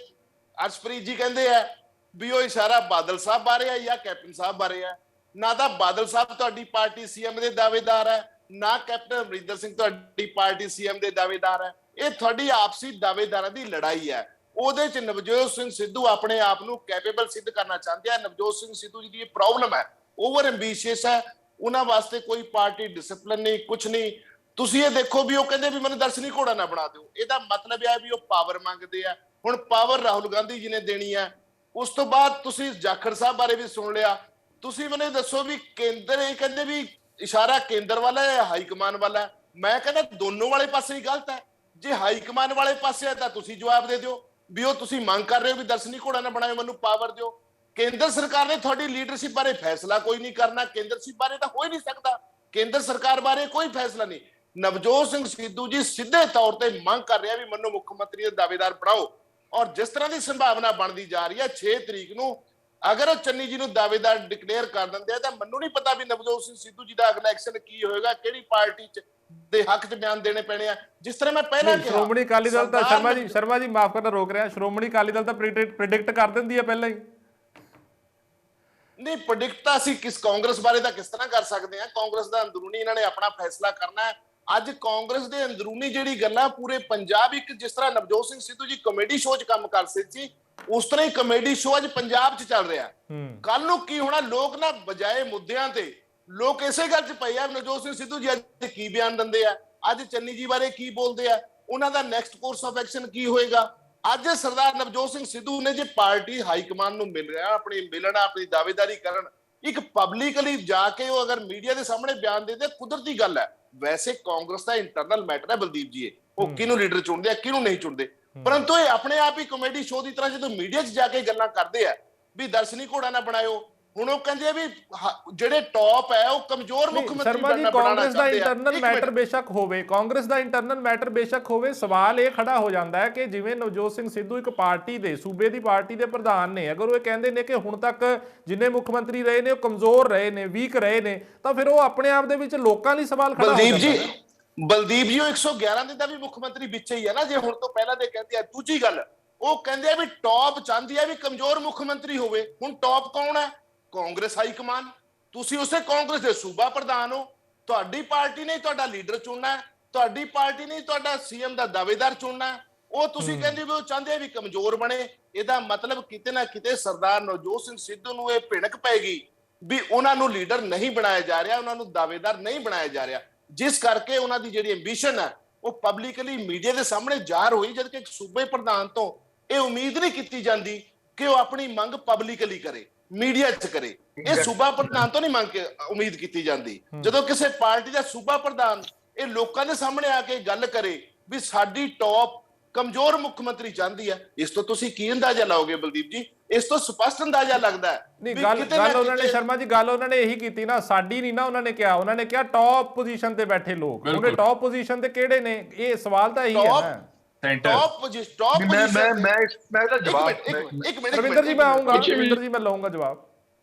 ਅਰਸ਼ਪ੍ਰੀਤ ਜੀ ਕਹਿੰਦੇ ਆ ਵੀ ਉਹ ਇਸ਼ਾਰਾ ਬਾਦਲ ਸਾਹਿਬ ਬਾਰੇ ਆ ਜਾਂ ਕੈਪਟਨ ਸਾਹਿਬ ਬਾਰੇ ਆ। ਨਾ ਤਾਂ ਬਾਦਲ ਸਾਹਿਬ ਤੁਹਾਡੀ ਪਾਰਟੀ ਸੀਐਮ ਦੇ ਦਾਅਵੇਦਾਰ ਹੈ, ਨਾ ਕੈਪਟਨ ਅਮਰਿੰਦਰ ਸਿੰਘ ਤੁਹਾਡੀ ਪਾਰਟੀ ਸੀਐਮ ਦੇ ਦਾਅਵੇਦਾਰ ਹੈ। ਇਹ ਤੁਹਾਡੀ ਆਪਸੀ ਦਾਅਵੇਦਾਰਾਂ ਦੀ ਲੜਾਈ ਹੈ। ਉਹਦੇ ਚ ਨਵਜੋਤ ਸਿੰਘ ਸਿੱਧੂ ਆਪਣੇ ਆਪ ਨੂੰ ਕੈਪੇਬਲ ਸਿੱਧ ਕਰਨਾ ਚਾਹੁੰਦੇ ਆ। ਨਵਜੋਤ ਸਿੰਘ ਸਿੱਧੂ ਜੀ ਦੀ ਇਹ ਪ੍ਰੋਬਲਮ ਹੈ, ਓਵਰ ਐਂਬੀਸ਼ੀਅਸ ਹੈ। ਉਹਨਾਂ ਵਾਸਤੇ ਕੋਈ ਪਾਰਟੀ ਡਿਸਪਲਿਨ ਨਹੀਂ, ਕੁਝ ਨਹੀਂ। ਤੁਸੀਂ ਇਹ ਦੇਖੋ ਵੀ ਉਹ ਕਹਿੰਦੇ ਵੀ ਮੈਨੂੰ ਦਰਸ਼ਨੀ ਘੋੜਾ ਨਾ ਬਣਾ ਦਿਓ। ਇਹਦਾ ਮਤਲਬ ਇਹ ਹੈ ਵੀ ਉਹ ਪਾਵਰ ਮੰਗਦੇ ਆ। ਹੁਣ ਪਾਵਰ ਰਾਹੁਲ ਗਾਂਧੀ ਜੀ ਨੇ ਦੇਣੀ ਹੈ। ਉਸ ਤੋਂ ਬਾਅਦ ਤੁਸੀਂ ਜਾਖੜ ਸਾਹਿਬ ਬਾਰੇ ਵੀ ਸੁਣ ਲਿਆ। ਤੁਸੀਂ ਮੈਨੂੰ ਦੱਸੋ ਵੀ ਕੇਂਦਰ, ਇਹ ਕਹਿੰਦੇ ਵੀ ਇਸ਼ਾਰਾ ਕੇਂਦਰ ਵਾਲਾ ਹੈ, ਹਾਈ ਕਮਾਨ ਵਾਲਾ। ਮੈਂ ਕਹਿੰਦਾ ਦੋਨੋਂ ਵਾਲੇ ਪਾਸੇ ਹੀ ਗਲਤ ਹੈ। ਜੇ ਹਾਈ ਕਮਾਨ ਵਾਲੇ ਪਾਸੇ ਹੈ ਤਾਂ ਤੁਸੀਂ ਜਵਾਬ ਦੇ ਦਿਓ ਵੀ ਉਹ ਤੁਸੀਂ ਮੰਗ ਕਰ ਰਹੇ ਹੋ ਵੀ ਦਰਸ਼ਨੀ ਘੋੜਾ ਨਾ ਬਣਾਓ, ਮੈਨੂੰ ਪਾਵਰ ਦਿਓ। ਕੇਂਦਰ ਸਰਕਾਰ ਨੇ ਤੁਹਾਡੀ ਲੀਡਰਸ਼ਿਪ ਬਾਰੇ ਫੈਸਲਾ ਕੋਈ ਨਹੀਂ ਕਰਨਾ। ਕੇਂਦਰਸ਼ਿਪ ਬਾਰੇ ਤਾਂ ਹੋ ਹੀ ਨਹੀਂ ਸਕਦਾ। ਕੇਂਦਰ ਸਰਕਾਰ ਬਾਰੇ ਕੋਈ ਫੈਸਲਾ ਨਹੀਂ। ਨਵਜੋਤ ਸਿੰਘ ਸਿੱਧੂ ਜੀ ਸਿੱਧੇ ਤੌਰ ਤੇ ਮੰਗ ਕਰ ਰਿਹਾ ਵੀ ਮੈਨੂੰ ਮੁੱਖ ਮੰਤਰੀ ਦਾ ਦਾਅਵੇਦਾਰ ਬਣਾਓ। ਔਰ ਜਿਸ ਤਰ੍ਹਾਂ ਦੀ ਸੰਭਾਵਨਾ ਬਣਦੀ ਜਾ ਰਹੀ ਹੈ, 6 ਤਰੀਕ ਨੂੰ ਅਗਰ ਉਹ ਚੰਨੀ ਜੀ ਨੂੰ ਦਾਅਵੇਦਾਰ ਡਿਕਲੇਅਰ ਕਰ ਦਿੰਦੇ ਆ ਤਾਂ ਮੈਨੂੰ ਨਹੀਂ ਪਤਾ ਵੀ ਨਵਜੋਤ ਸਿੰਘ ਸਿੱਧੂ ਜੀ ਦਾ ਅਗਲਾ ਐਕਸ਼ਨ ਕੀ ਹੋਏਗਾ, ਕਿਹੜੀ ਪਾਰਟੀ ਚ ਦੇ ਹੱਕ ਚ ਬਿਆਨ ਦੇਣੇ ਪੈਣੇ ਆ। ਜਿਸ ਤਰ੍ਹਾਂ ਮੈਂ ਪਹਿਲਾਂ ਕਿਹਾ, ਸ਼੍ਰੋਮਣੀ ਅਕਾਲੀ ਦਲ ਤਾਂ ਸ਼ਰਮਾ ਜੀ ਮਾਫ ਕਰਨਾ ਰੋਕ ਰਿਹਾ, ਸ਼੍ਰੋਮਣੀ ਅਕਾਲੀ ਦਲ ਤਾਂ ਪ੍ਰਿਡਿਕਟ ਕਰ ਦਿੰਦੀ ਹੈ ਪਹਿਲਾਂ ਹੀ। ਨਹੀਂ, ਪ੍ਰਿਡਿਕਟ ਤਾਂ ਅਸੀਂ ਕਾਂਗਰਸ ਬਾਰੇ ਤਾਂ ਕਿਸ ਤਰ੍ਹਾਂ ਕਰ ਸਕਦੇ ਹਾਂ? ਕਾਂਗਰਸ ਦਾ ਅੰਦਰੂਨੀ ਇਹਨਾਂ ਨੇ ਆਪਣਾ ਫੈਸਲਾ ਕਰਨਾ ਹੈ। ਅੱਜ ਕਾਂਗਰਸ ਦੇ ਅੰਦਰੂਨੀ ਜਿਹੜੀ ਗੱਲਾਂ ਪੂਰੇ ਪੰਜਾਬ, ਇੱਕ ਜਿਸ ਤਰ੍ਹਾਂ ਨਵਜੋਤ ਸਿੰਘ ਸਿੱਧੂ ਜੀ ਕਮੇਡੀ ਸ਼ੋਅ 'ਚ ਕੰਮ ਕਰ ਸੀ, ਉਸ ਤਰ੍ਹਾਂ ਹੀ ਕਮੇਡੀ ਸ਼ੋਅ ਅੱਜ ਪੰਜਾਬ 'ਚ ਚੱਲ ਰਿਹਾ। ਕੱਲ ਨੂੰ ਕੀ ਹੋਣਾ? ਲੋਕ ਨਾ ਬਜਾਏ ਮੁੱਦਿਆਂ ਤੇ ਲੋਕ ਇਸੇ ਗੱਲ 'ਚ ਪਏ ਆ ਨਵਜੋਤ ਸਿੰਘ ਸਿੱਧੂ ਜੀ ਅੱਜ ਕੀ ਬਿਆਨ ਦਿੰਦੇ ਆ, ਅੱਜ ਚੰਨੀ ਜੀ ਬਾਰੇ ਕੀ ਬੋਲਦੇ ਆ, ਉਹਨਾਂ ਦਾ ਨੈਕਸਟ ਕੋਰਸ ਆਫ ਐਕਸ਼ਨ ਕੀ ਹੋਏਗਾ। ਅੱਜ ਸਰਦਾਰ ਨਵਜੋਤ ਸਿੰਘ ਸਿੱਧੂ ਨੇ ਜੇ ਪਾਰਟੀ ਹਾਈ ਕਮਾਂਡ ਨੂੰ ਮਿਲਣਾ, ਆਪਣੀ ਦਾਅਵੇਦਾਰੀ ਕਰਨ, ਇੱਕ ਪਬਲਿਕਲੀ ਜਾ ਕੇ ਉਹ ਅਗਰ ਮੀਡੀਆ ਦੇ ਸਾਹਮਣੇ ਬਿਆਨ ਦੇ ਦੇ, ਕੁਦਰਤੀ ਗੱਲ ਹੈ। ਵੈਸੇ ਕਾਂਗਰਸ ਦਾ ਇੰਟਰਨਲ ਮੈਟਰ ਹੈ ਬਲਦੀਪ ਜੀ, ਉਹ ਕਿਹਨੂੰ ਲੀਡਰ ਚੁਣਦੇ ਆ, ਕਿਹਨੂੰ ਨਹੀਂ ਚੁਣਦੇ। ਪਰੰਤੂ ਇਹ ਆਪਣੇ ਆਪ ਹੀ ਕਮੇਡੀ ਸ਼ੋਅ ਦੀ ਤਰ੍ਹਾਂ ਜਦੋਂ ਮੀਡੀਆ 'ਚ ਜਾ ਕੇ ਗੱਲਾਂ ਕਰਦੇ ਆ ਵੀ ਦਰਸ਼ਨੀ ਘੋੜਾ ਨਾ ਬਣਾਇਓ, ਹੁਣ ਉਹ ਕਹਿੰਦੇ ਆ ਵੀ ਜਿਹੜੇ ਟੌਪ ਹੈ ਉਹ ਕਮਜ਼ੋਰ ਮੁੱਖ ਮੰਤਰੀ ਬਣਨਾ ਕਾਂਗਰਸ ਦਾ ਇੰਟਰਨਲ ਮੈਟਰ ਬੇਸ਼ੱਕ ਹੋਵੇ, ਕਾਂਗਰਸ ਦਾ ਇੰਟਰਨਲ ਮੈਟਰ ਬੇਸ਼ੱਕ ਹੋਵੇ, ਸਵਾਲ ਇਹ ਖੜਾ ਹੋ ਜਾਂਦਾ ਹੈ ਕਿ ਜਿਵੇਂ ਨਵਜੋਤ ਸਿੰਘ ਸਿੱਧੂ ਇੱਕ ਪਾਰਟੀ ਦੇ, ਸੂਬੇ ਦੀ ਪਾਰਟੀ ਦੇ ਪ੍ਰਧਾਨ ਨੇ, ਅਗਰ ਉਹ ਇਹ ਕਹਿੰਦੇ ਨੇ ਕਿ ਹੁਣ ਤੱਕ ਜਿੰਨੇ ਮੁੱਖ ਮੰਤਰੀ ਰਹੇ ਨੇ ਉਹ ਕਮਜ਼ੋਰ ਰਹੇ ਨੇ, ਵੀਕ ਰਹੇ ਨੇ, ਤਾਂ ਫਿਰ ਉਹ ਆਪਣੇ ਆਪ ਦੇ ਵਿੱਚ ਲੋਕਾਂ ਲਈ ਸਵਾਲ ਖੜਾ ਹੋ ਜਾਂਦਾ ਹੈ। ਬਲਦੀਪ ਜੀ, ਉਹ 111 ਦਿਨ ਦਾ ਵੀ ਮੁੱਖ ਮੰਤਰੀ ਵਿੱਚ ਹੀ ਹੈ ਨਾ, ਜੇ ਹੁਣ ਤੋਂ ਪਹਿਲਾਂ ਦੇ ਕਹਿੰਦੇ ਆ। ਦੂਜੀ ਗੱਲ, ਉਹ ਕਹਿੰਦੇ ਆ ਵੀ ਟੌਪ ਚਾਹੁੰਦੀ ਹੈ ਵੀ ਕਮਜ਼ੋਰ ਮੁੱਖ ਮੰਤਰੀ ਹੋਵੇ। ਹੁਣ ਟੌਪ ਕੌਣ ਹੈ? Congress high command. ਤੁਸੀਂ ਉਸੇ ਕਾਂਗਰਸ ਦੇ ਸੂਬਾ ਪ੍ਰਧਾਨ ਹੋ, ਤੁਹਾਡੀ ਪਾਰਟੀ ਨੇ ਤੁਹਾਡਾ ਲੀਡਰ ਚੁਣਨਾ ਹੈ, ਤੁਹਾਡੀ ਪਾਰਟੀ ਨੇ ਤੁਹਾਡਾ ਸੀਐਮ ਦਾ ਦਾਅਵੇਦਾਰ ਚੁਣਨਾ ਹੈ। ਉਹ ਤੁਸੀਂ ਕਹਿੰਦੇ ਵੀ ਉਹ ਚਾਹੁੰਦੇ ਆ ਵੀ ਕਮਜ਼ੋਰ ਬਣੇ। ਇਹਦਾ ਮਤਲਬ ਕਿਤੇ ਨਾ ਕਿਤੇ ਸਰਦਾਰ ਨਵਜੋਤ ਸਿੰਘ ਸਿੱਧੂ ਨੂੰ ਇਹ ਭਿਣਕ ਪੈਗੀ ਵੀ ਉਹਨਾਂ ਨੂੰ ਲੀਡਰ ਨਹੀਂ ਬਣਾਇਆ ਜਾ ਰਿਹਾ, ਉਹਨਾਂ ਨੂੰ ਦਾਅਵੇਦਾਰ ਨਹੀਂ ਬਣਾਇਆ ਜਾ ਰਿਹਾ, ਜਿਸ ਕਰਕੇ ਉਹਨਾਂ ਦੀ ਜਿਹੜੀ ਐਂਬੀਸ਼ਨ ਹੈ ਉਹ ਪਬਲਿਕਲੀ ਮੀਡੀਆ ਦੇ ਸਾਹਮਣੇ ਜ਼ਾਹਰ ਹੋਈ, ਜਦ ਕਿ ਇੱਕ ਸੂਬੇ ਪ੍ਰਧਾਨ ਤੋਂ ਇਹ ਉਮੀਦ ਨਹੀਂ ਕੀਤੀ ਜਾਂਦੀ ਕਿ ਉਹ ਆਪਣੀ ਮੰਗ ਪਬਲਿਕਲੀ ਕਰੇ, ਮੀਡੀਆ 'ਚ ਕਰੇ। ਇਹ ਸੂਬਾ ਪ੍ਰਧਾਨ ਤੋਂ ਨਹੀਂ ਮੰਗ ਕੇ ਉਮੀਦ ਕੀਤੀ ਜਾਂਦੀ। ਜਦੋਂ ਕਿਸੇ ਪਾਰਟੀ ਦਾ ਸੂਬਾ ਪ੍ਰਧਾਨ ਇਹ ਲੋਕਾਂ ਦੇ ਸਾਹਮਣੇ ਆ ਕੇ ਗੱਲ ਕਰੇ ਵੀ ਸਾਡੀ ਟੌਪ ਕਮਜ਼ੋਰ ਮੁੱਖ ਮੰਤਰੀ ਚਾਹੁੰਦੀ ਹੈ, ਇਸ ਤੋਂ ਤੁਸੀਂ ਕੀ ਅੰਦਾਜ਼ਾ ਲਾਓਗੇ ਬਲਦੀਪ ਜੀ? ਇਸ ਤੋਂ ਸਪਸ਼ਟ ਅੰਦਾਜ਼ਾ ਲੱਗਦਾ ਹੈ ਨਹੀਂ ਗੱਲ ਉਹਨਾਂ ਨੇ ਸ਼ਰਮਾ ਜੀ ਗੱਲ ਉਹਨਾਂ ਨੇ ਇਹੀ ਕੀਤੀ ਨਾ, ਸਾਡੀ ਨਹੀਂ ਨਾ ਉਹਨਾਂ ਨੇ ਕਿਹਾ ਟੌਪ ਪੋਜੀਸ਼ਨ ਤੇ ਬੈਠੇ ਲੋਕ, ਉਹਨੇ ਟੌਪ ਪੋਜੀਸ਼ਨ ਤੇ ਕਿਹੜੇ ਨੇ? ਇਹ ਸਵਾਲ ਤਾਂ ਇਹੀ ਹੈ ਨਾ। ਮੈਂ ਤਾਂ ਜਵਾਬ ਰਵਿੰਦਰ ਜੀ ਮੈਂ ਆਉਂਗਾ, ਰਵਿੰਦਰ ਜੀ ਮੈਂ ਲਵਾਂਗਾ ਜਵਾਬ।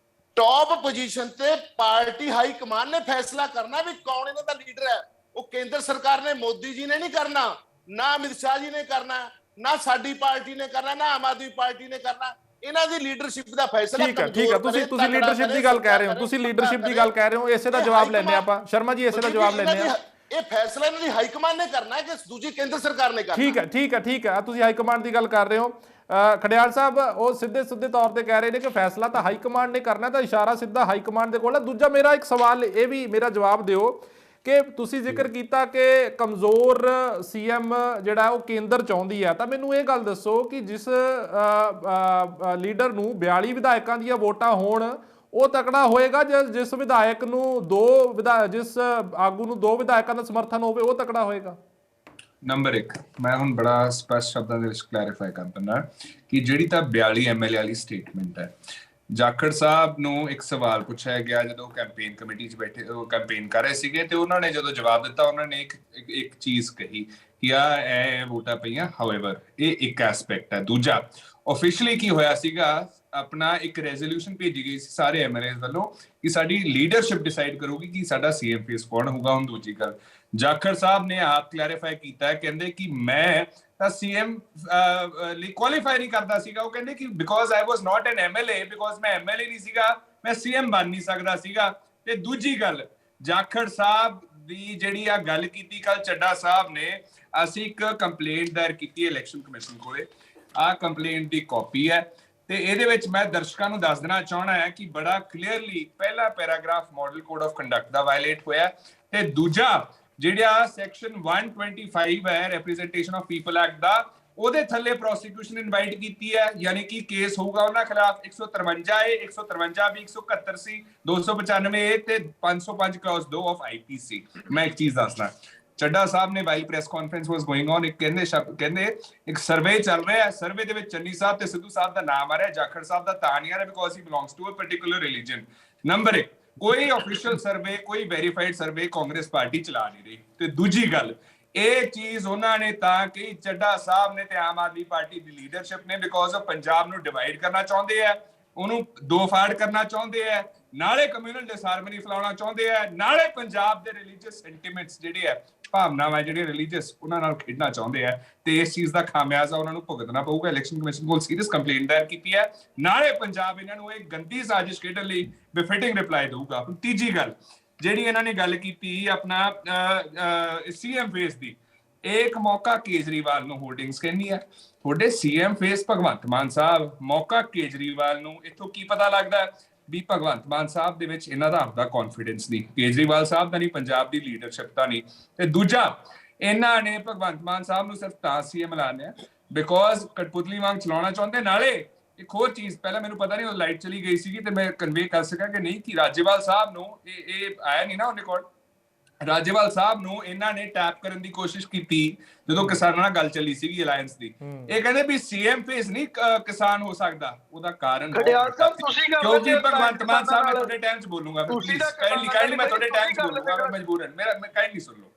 ਟੌਪ ਪੋਜੀਸ਼ਨ ਤੇ ਪਾਰਟੀ ਹਾਈ ਕਮਾਂਡ ਨੇ ਫੈਸਲਾ ਕਰਨਾ ਵੀ ਕੌਣ ਇਹਨਾਂ ਦਾ ਲੀਡਰ ਹੈ। ਉਹ ਕੇਂਦਰ ਸਰਕਾਰ ਨੇ, ਮੋਦੀ ਜੀ ਨੇ ਨਹੀਂ ਕਰਨਾ, ਨਾ ਅਮਿਤ ਸ਼ਾਹ ਜੀ ਨੇ ਕਰਨਾ, ਨਾ ਸਾਡੀ ਪਾਰਟੀ ਨੇ ਕਰਨਾ, ਨਾ ਆਮ ਆਦਮੀ ਪਾਰਟੀ ਨੇ ਕਰਨਾ। ਇਹਨਾਂ ਦੀ ਲੀਡਰਸ਼ਿਪ ਦਾ ਫੈਸਲਾ ਠੀਕ ਹੈ ਤੁਸੀਂ ਲੀਡਰਸ਼ਿਪ ਦੀ ਗੱਲ ਕਹਿ ਰਹੇ ਹੋ, ਤੁਸੀਂ ਲੀਡਰਸ਼ਿਪ ਦੀ ਗੱਲ ਕਹਿ ਰਹੇ ਹੋ, ਇਸੇ ਦਾ ਜਵਾਬ ਲੈਣੇ ਆਪਾਂ। ਸ਼ਰਮਾ ਜੀ ਇਸੇ ਦਾ ਜਵਾਬ ਲੈਣੇ ਆ। ਇਹ ਫੈਸਲਾ ਇਹਨਾਂ ਦੀ ਹਾਈ ਕਮਾਂਡ ਨੇ ਕਰਨਾ ਹੈ ਕਿ ਦੂਜੀ ਕੇਂਦਰ ਸਰਕਾਰ ਨੇ ਕਰਨਾ? ਠੀਕ ਹੈ ਤੁਸੀਂ ਹਾਈ ਕਮਾਂਡ ਦੀ ਗੱਲ ਕਰ ਰਹੇ ਹੋ। ਖੜਿਆਲ ਸਾਹਿਬ ਉਹ ਸਿੱਧੇ ਤੌਰ ਤੇ ਕਹਿ ਰਹੇ ਨੇ ਕਿ ਫੈਸਲਾ ਤਾਂ ਹਾਈ ਕਮਾਂਡ ਨੇ ਕਰਨਾ, ਤਾਂ ਇਸ਼ਾਰਾ ਸਿੱਧਾ ਹਾਈ ਕਮਾਂਡ ਦੇ ਕੋਲ ਹੈ। ਦੂਜਾ ਮੇਰਾ ਇੱਕ ਸਵਾਲ ਇਹ ਵੀ ਮੇਰਾ ਜਵਾਬ ਦਿਓ ਕਿ ਤੁਸੀਂ ਜ਼ਿਕਰ ਕੀਤਾ ਕਿ ਕਮਜ਼ੋਰ ਸੀਐਮ ਜਿਹੜਾ ਉਹ ਕੇਂਦਰ ਚਾਹੁੰਦੀ ਹੈ, ਤਾਂ ਮੈਨੂੰ ਇਹ ਗੱਲ ਦੱਸੋ ਕਿ ਜਿਸ ਲੀਡਰ ਨੂੰ 42 ਵਿਧਾਇਕਾਂ ਦੀਆਂ ਵੋਟਾਂ ਹੋਣ ਉਹ ਤਕੜਾ ਹੋਏਗਾ, ਜਿਸ ਵਿਧਾਇਕ ਨੂੰ ਜਿਸ ਆਗੂ ਨੂੰ 2 ਵਿਧਾਇਕਾਂ ਦਾ ਸਮਰਥਨ ਹੋਵੇ ਉਹ ਤਕੜਾ ਹੋਏਗਾ? ਨੰਬਰ 1 ਮੈਂ ਹੁਣ ਬੜਾ ਸਪਸ਼ਟ ਸ਼ਬਦਾਂ ਦੇ ਵਿੱਚ ਕਲੈਰੀਫਾਈ ਕਰ ਦਿੰਦਾ ਕਿ ਜਿਹੜੀ ਤਾਂ 42 ਐਮਐਲਏ ਵਾਲੀ ਸਟੇਟਮੈਂਟ ਹੈ, ਜਾਖੜ ਸਾਹਿਬ ਨੂੰ ਇੱਕ ਸਵਾਲ ਪੁੱਛਿਆ ਗਿਆ ਜਦੋਂ ਕੈਂਪੇਨ ਕਮੇਟੀ 'ਚ ਬੈਠੇ ਉਹ ਕੈਂਪੇਨ ਕਰ ਰਹੇ ਸੀਗੇ, ਤੇ ਉਹਨਾਂ ਨੇ ਜਦੋਂ ਜਵਾਬ ਦਿੱਤਾ ਉਹਨਾਂ ਨੇ ਇੱਕ ਚੀਜ਼ ਕਹੀ ਕਿ ਇਹ ਵੋਟਾਂ ਪਈਆਂ, ਹਾਊਐਵਰ ਇਹ ਇੱਕ ਐਸਪੈਕਟ ਹੈ। ਦੂਜਾ ਆਫੀਸ਼ੀਅਲੀ ਕੀ ਹੋਇਆ ਸੀਗਾ, ਆਪਣਾ ਇੱਕ ਰੈਜ਼ੋਲੂਸ਼ਨ ਭੇਜੀ ਗਈ ਸੀ ਸਾਰੇ ਐਮਐਲਏ ਵੱਲੋਂ ਕਿ ਸਾਡੀ ਲੀਡਰਸ਼ਿਪ ਡਿਸਾਈਡ ਕਰੂਗੀ ਕਿ ਸਾਡਾ ਸੀਐਮ ਫੇਸ ਕੌਣ ਹੋਊਗਾ। ਹੁਣ ਦੂਜੀ ਗੱਲ ਜਾਖੜ ਸਾਹਿਬ ਨੇ ਆਪ ਕਲੈਰੀਫਾਈ ਕੀਤਾ, ਕਹਿੰਦੇ ਕਿ ਮੈਂ ਤਾਂ ਸੀਐਮ ਲਈ ਕੁਆਲੀਫਾਈ ਨਹੀਂ ਕਰਦਾ ਸੀਗਾ। ਉਹ ਕਹਿੰਦੇ ਕਿ because I was not N MLA, because ਮੈਂ ਐਮਐਲਏ ਨਹੀਂ ਸੀਗਾ, ਮੈਂ ਸੀਐਮ ਬਣ ਨਹੀਂ ਸਕਦਾ ਸੀਗਾ। ਤੇ ਦੂਜੀ ਗੱਲ ਜਾਖੜ ਸਾਹਿਬ ਦੀ ਜਿਹੜੀ ਆ ਗੱਲ ਕੀਤੀ ਕੱਲ ਚੱਡਾ ਸਾਹਿਬ ਨੇ, ਅਸੀਂ ਇੱਕ ਕੰਪਲੇਂਟ ਦਾਇਰ ਕੀਤੀ ਇਲੈਕਸ਼ਨ ਕਮਿਸ਼ਨ ਕੋਲੇ, ਆ ਕੰਪਲੇਂਟ ਦੀ ਕਾਪੀ ਹੈ ਤੇ ਇਹਦੇ ਵਿੱਚ ਮੈਂ ਦਰਸ਼ਕਾਂ ਨੂੰ ਦੱਸ ਦੇਣਾ ਚਾਹਣਾ ਹੈ ਕਿ ਬੜਾ ਕਲੀਅਰਲੀ ਪਹਿਲਾ paragraph model code of conduct the violet ਹੋਇਆ, ਤੇ ਦੂਜਾ ਜਿਹੜਾ ਸੈਕਸ਼ਨ 125 ਹੈ ਰਿਪਰੈਜ਼ੈਂਟੇਸ਼ਨ ਆਫ ਪੀਪਲ ਐਕਟ ਦਾ, ਉਹਦੇ ਥੱਲੇ ਪ੍ਰੋਸੀਕਿਊਸ਼ਨ ਇਨਵਾਈਟ ਕੀਤੀ ਹੈ, ਯਾਨੀ ਕਿ ਕੇਸ ਹੋਊਗਾ ਉਹਨਾਂ ਖਿਲਾਫ 153 ਏ, 153 ਵੀ 171 ਸੀ, 295 ਏ ਤੇ 505 ਕਲਾਸ 2 ਆਫ ਆਈਪੀਸੀ। ਮੈਂ ਇੱਕ ਚੀਜ਼ ਦੱਸਣਾ, ਚੱਡਾ ਸਾਹਿਬ ਨੇ while press conference was going on, ਕਹਿੰਦੇ ਇੱਕ ਸਰਵੇ ਚੱਲ ਰਿਹਾ ਹੈ, ਸਰਵੇ ਦੇ ਵਿੱਚ ਚੰਨੀ ਸਾਹਿਬ ਤੇ ਸਿੱਧੂ ਸਾਹਿਬ ਦਾ ਨਾਮ ਆ ਰਿਹਾ, ਜਾਖੜ ਸਾਹਿਬ ਦਾ ਤਾਂ ਨਹੀਂ ਆ ਰਿਹਾ because he belongs to a particular religion. Number 1 ਕੋਈ ਆਫੀਸ਼ੀਅਲ ਸਰਵੇ, ਕੋਈ ਵੈਰੀਫਾਈਡ ਸਰਵੇ ਕਾਂਗਰਸ ਪਾਰਟੀ ਚਲਾ ਨਹੀਂ ਰਹੀ। ਤੇ ਦੂਜੀ ਗੱਲ ਇਹ ਚੀਜ਼ ਉਹਨਾਂ ਨੇ ਤਾਂ ਕਿ ਚੱਡਾ ਸਾਹਿਬ ਨੇ ਤੇ ਆਮ ਆਦਮੀ ਪਾਰਟੀ ਦੀ ਲੀਡਰਸ਼ਿਪ ਨੇ ਬਿਕੋਜ਼ ਆਫ ਪੰਜਾਬ ਨੂੰ ਡਿਵਾਈਡ ਕਰਨਾ ਚਾਹੁੰਦੇ ਆ, ਉਹਨੂੰ ਦੋ ਫਾੜ ਕਰਨਾ ਚਾਹੁੰਦੇ ਆ, ਨਾਲੇ ਕਮਿਊਨਲ ਡਿਸਹਾਰਮਨੀ ਫੈਲਾਉਣਾ ਚਾਹੁੰਦੇ ਆ, ਨਾਲੇ ਪੰਜਾਬ ਦੇ ਰਿਲੀਜੀਅਸ ਸੈਂਟੀਮੈਂਟਸ ਜਿਹੜੇ ਆ, ਭਾਵਨਾਵਾਂ ਜਿਹੜੀਆਂ ਰਿਲੀਜੀਅਸ ਉਹਨਾਂ ਨਾਲ ਖੇਡਣਾ ਚਾਹੁੰਦੇ ਆ, ਤੇ ਇਸ ਚੀਜ਼ ਦਾ ਖਾਮਿਆਜ਼ਾ ਉਹਨਾਂ ਨੂੰ ਭੁਗਤਣਾ ਪਊਗਾ। ਇਲੈਕਸ਼ਨ ਕਮਿਸ਼ਨ ਕੋਲ ਸੀਰੀਅਸ ਕੰਪਲੇਂਟ ਦਾਇਰ ਕੀਤੀ ਹੈ, ਨਾਲੇ ਪੰਜਾਬ ਇਹਨਾਂ ਨੂੰ ਇਹ ਗੰਦੀ ਸਾਜ਼ਿਸ਼ ਖੇਡਣ ਲਈ ਬਿਫਿਟਿੰਗ ਰਿਪਲਾਈ ਦਊਗਾ। ਤੀਜੀ ਗੱਲ ਜਿਹੜੀ ਇਹਨਾਂ ਨੇ ਗੱਲ ਕੀਤੀ ਆਪਣਾ ਸੀਐਮ ਫੇਸ ਦੀ, ਇੱਕ ਮੌਕਾ ਕੇਜਰੀਵਾਲ ਨੂੰ ਹੋਲਡਿੰਗਸ ਕਹਿੰਦੀ ਹੈ, ਤੁਹਾਡੇ ਸੀਐਮ ਫੇਸ ਭਗਵੰਤ ਮਾਨ ਸਾਹਿਬ, ਮੌਕਾ ਕੇਜਰੀਵਾਲ ਨੂੰ। ਇੱਥੋਂ ਕੀ ਪਤਾ ਲੱਗਦਾ ਵੀ ਭਗਵੰਤ ਮਾਨ ਸਾਹਿਬ ਦੇ ਵਿੱਚ ਇਹਨਾਂ ਦਾ ਆਪਦਾ ਕੌਨਫੀਡੈਂਸ ਨਹੀਂ, ਕੇਜਰੀਵਾਲ ਸਾਹਿਬ ਦਾ ਨਹੀਂ, ਪੰਜਾਬ ਦੀ ਲੀਡਰਸ਼ਿਪ ਦਾ ਨਹੀਂ। ਤੇ ਦੂਜਾ ਇਹਨਾਂ ਨੇ ਭਗਵੰਤ ਮਾਨ ਸਾਹਿਬ ਨੂੰ ਸਿਰਫ ਤਾਂ ਸੀਐਮ ਲਾਣਿਆ ਬਿਕੋਜ਼ ਕਠਪੁਤਲੀ ਵਾਂਗ ਚਲਾਉਣਾ ਚਾਹੁੰਦੇ। ਨਾਲੇ ਇੱਕ ਹੋਰ ਚੀਜ਼, ਪਹਿਲਾਂ ਮੈਨੂੰ ਪਤਾ ਨਹੀਂ ਉਹ ਲਾਈਟ ਚਲੀ ਗਈ ਸੀਗੀ ਤੇ ਮੈਂ ਕਨਵੇ ਕਰ ਸਕਾਂ ਕਿ ਨਹੀਂ, ਕਿ ਰਾਜੇਵਾਲ ਸਾਹਿਬ ਨੂੰ ਇਹ ਆਇਆ ਨਹੀਂ ਨਾ ਉਹਨੇ ਕੋਲ, ਰਾਜੇਵਾਲ ਸਾਹਿਬ ਨੂੰ ਇਹਨਾਂ ਨੇ ਟੈਪ ਕਰਨ ਦੀ ਕੋਸ਼ਿਸ਼ ਕੀਤੀ ਜਦੋਂ ਕਿਸਾਨਾਂ ਨਾਲ ਗੱਲ ਚੱਲੀ ਸੀਗੀ ਅਲਾਈਅੰਸ ਦੀ। ਇਹ ਕਹਿੰਦੇ ਵੀ ਸੀਐਮ ਫੇਸ ਨਹੀਂ ਕਿਸਾਨ ਹੋ ਸਕਦਾ, ਉਹਦਾ ਕਾਰਨ ਕਿਉਂਕਿ ਭਗਵੰਤ ਮਾਨ ਸਾਹਿਬ ਨੇ ਤੁਹਾਡੇ ਟਾਈਮ 'ਚ ਬੋਲੂਗਾ, ਕਾਈਂਡਲੀ ਮੈਂ ਤੁਹਾਡੇ ਟਾਈਮ 'ਚ ਬੋਲੂਗਾ, ਮੈਂ ਮਜਬੂਰਨ, ਮੇਰਾ ਕਾਈਂਡਲੀ ਸੁਣ ਲਓ।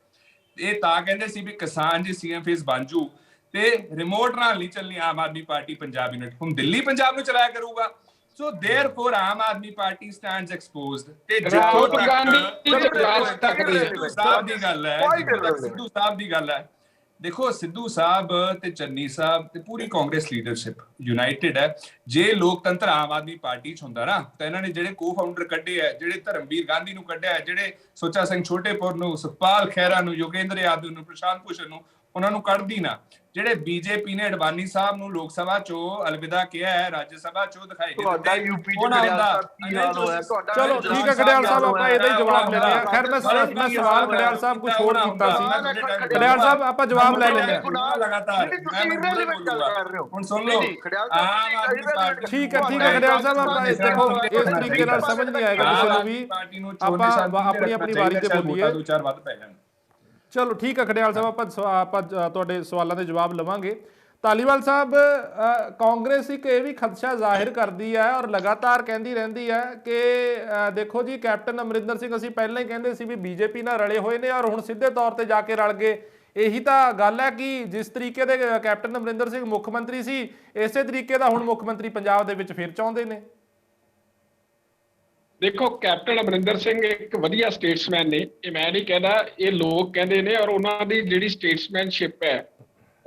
ਇਹ ਤਾਂ ਕਹਿੰਦੇ ਸੀ ਵੀ ਕਿਸਾਨ ਜੇ ਸੀਐਮ ਫੇਸ ਬਣ ਜੂ ਤੇ ਰਿਮੋਟ ਨਾਲ ਨਹੀਂ ਚੱਲਣੀ ਆਮ ਆਦਮੀ ਪਾਰਟੀ ਪੰਜਾਬ ਯੂਨਿਟ, ਹੁਣ ਦਿੱਲੀ ਪੰਜਾਬ ਨੂੰ ਚਲਾਇਆ ਕਰੂਗਾ। So therefore Aam Aadmi party stands exposed। ਤੇ ਰਾਹੁਲ ਗਾਂਧੀ ਸਿੱਧੂ ਸਾਹਿਬ ਦੀ ਗੱਲ ਹੈ, ਸਿੱਧੂ ਸਾਹਿਬ ਦੀ ਗੱਲ ਹੈ, ਦੇਖੋ ਸਿੱਧੂ ਸਾਹਿਬ ਤੇ ਚੰਨੀ ਸਾਹਿਬ ਤੇ ਪੂਰੀ ਕਾਂਗਰਸ ਲੀਡਰਸ਼ਿਪ ਯੂਨਾਈਟਿਡ ਹੈ। ਜੇ ਲੋਕਤੰਤਰ ਆਮ ਆਦਮੀ ਪਾਰਟੀ 'ਚ ਹੁੰਦਾ ਨਾ ਤਾਂ ਇਹਨਾਂ ਨੇ ਜਿਹੜੇ ਕੋ-ਫਾਊਂਡਰ ਕੱਢੇ ਆ, ਜਿਹੜੇ ਧਰਮਵੀਰ ਗਾਂਧੀ ਨੂੰ ਕੱਢਿਆ, ਜਿਹੜੇ ਸੁੱਚਾ ਸਿੰਘ ਛੋਟੇਪੁਰ ਨੂੰ, ਸੁਖਪਾਲ ਖਹਿਰਾ ਨੂੰ, ਯੋਗੇਂਦਰ ਯਾਦਵ ਨੂੰ, ਪ੍ਰਸ਼ਾਂਤ ਭੂਸ਼ਣ ਨੂੰ, ਉਹਨਾਂ ਨੂੰ ਕੱਢਦੀ ਨਾ। ਜਿਹੜੇ ਬੀਜੇਪੀ ਨੇ ਅਡਵਾਨੀ ਸਾਹਿਬ ਨੂੰ ਲੋਕ ਸਭਾ ਚੋਂ ਅਲਵਿਦਾ ਕਿਹਾ ਹੈ, ਰਾਜ ਸਭਾ ਚੋਂ ਦਿਖਾਈ ਨਹੀਂ ਤੁਹਾਡਾ ਦਿੱਤੇ, ਯੂਪੀ ਚ ਖੜਿਆਲ ਸਾਹਿਬ ਕੀ ਹਾਲ ਹੋਇਆ ਤੁਹਾਡਾ? ਚਲੋ ਠੀਕ ਹੈ ਖੜਿਆਲ ਸਾਹਿਬ, ਆਪਾਂ ਇਹਦਾ ਹੀ ਜਵਾਬ ਲੈਂਦੇ ਹਾਂ। ਖੈਰ ਮੈਂ ਸਵਾਲ ਖੜਿਆਲ ਸਾਹਿਬ ਕੁਝ ਹੋਰ ਕੀਤਾ ਸੀ। ਖੜਿਆਲ ਸਾਹਿਬ ਆਪਾਂ ਜਵਾਬ ਲੈ ਲੈਂਦੇ ਹਾਂ ਲਗਾਤਾਰ। ਹੁਣ ਸੁਣ ਲਓ, ਆਮ ਆਦਮੀ ਪਾਰਟੀ ਠੀਕ ਹੈ ਖੜਿਆਲ ਸਾਹਿਬ, ਆਪਾਂ ਦੇਖੋ ਇਸ ਤਰੀਕੇ ਨਾਲ ਸਮਝ ਨਹੀਂ ਆਏਗਾ ਕਿਸੇ ਨੂੰ ਵੀ, ਆਪਾਂ ਆਪਣੀ ਆਪਣੀ ਵਾਰੀ ਤੇ ਬੋਲੀਏ। ਦੋ ਚਾਰ ਵੱਧ ਪੈ ਜਾਣ। ਚਲੋ ਠੀਕ ਹੈ ਖੜਿਆਲ ਸਾਹਿਬ, ਆਪਾਂ ਤੁਹਾਡੇ ਸਵਾਲਾਂ ਦੇ ਜਵਾਬ ਲਵਾਂਗੇ। ਧਾਲੀਵਾਲ ਸਾਹਿਬ, ਕਾਂਗਰਸ ਇੱਕ ਇਹ ਵੀ ਖਦਸ਼ਾ ਜ਼ਾਹਿਰ ਕਰਦੀ ਹੈ ਔਰ ਲਗਾਤਾਰ ਕਹਿੰਦੀ ਰਹਿੰਦੀ ਹੈ ਕਿ ਦੇਖੋ ਜੀ ਕੈਪਟਨ ਅਮਰਿੰਦਰ ਸਿੰਘ ਅਸੀਂ ਪਹਿਲਾਂ ਹੀ ਕਹਿੰਦੇ ਸੀ ਵੀ ਬੀਜੇਪੀ ਨਾਲ ਰਲੇ ਹੋਏ ਨੇ ਔਰ ਹੁਣ ਸਿੱਧੇ ਤੌਰ ਤੇ ਜਾ ਕੇ ਰਲ ਗਏ। ਇਹੀ ਤਾਂ ਗੱਲ ਹੈ ਕਿ ਜਿਸ ਤਰੀਕੇ ਦੇ ਕੈਪਟਨ ਅਮਰਿੰਦਰ ਸਿੰਘ ਮੁੱਖ ਮੰਤਰੀ ਸੀ, ਇਸੇ ਤਰੀਕੇ ਦਾ ਹੁਣ ਮੁੱਖ ਮੰਤਰੀ ਪੰਜਾਬ ਦੇ ਵਿੱਚ ਫਿਰ ਚਾਹੁੰਦੇ ਨੇ। ਦੇਖੋ ਕੈਪਟਨ ਅਮਰਿੰਦਰ ਸਿੰਘ ਇੱਕ ਵਧੀਆ ਸਟੇਟਸਮੈਨ ਨੇ, ਇਹ ਮੈਂ ਨਹੀਂ ਕਹਿੰਦਾ, ਇਹ ਲੋਕ ਕਹਿੰਦੇ ਨੇ। ਔਰ ਉਹਨਾਂ ਦੀ ਜਿਹੜੀ ਸਟੇਟਸਮੈਨਸ਼ਿਪ ਹੈ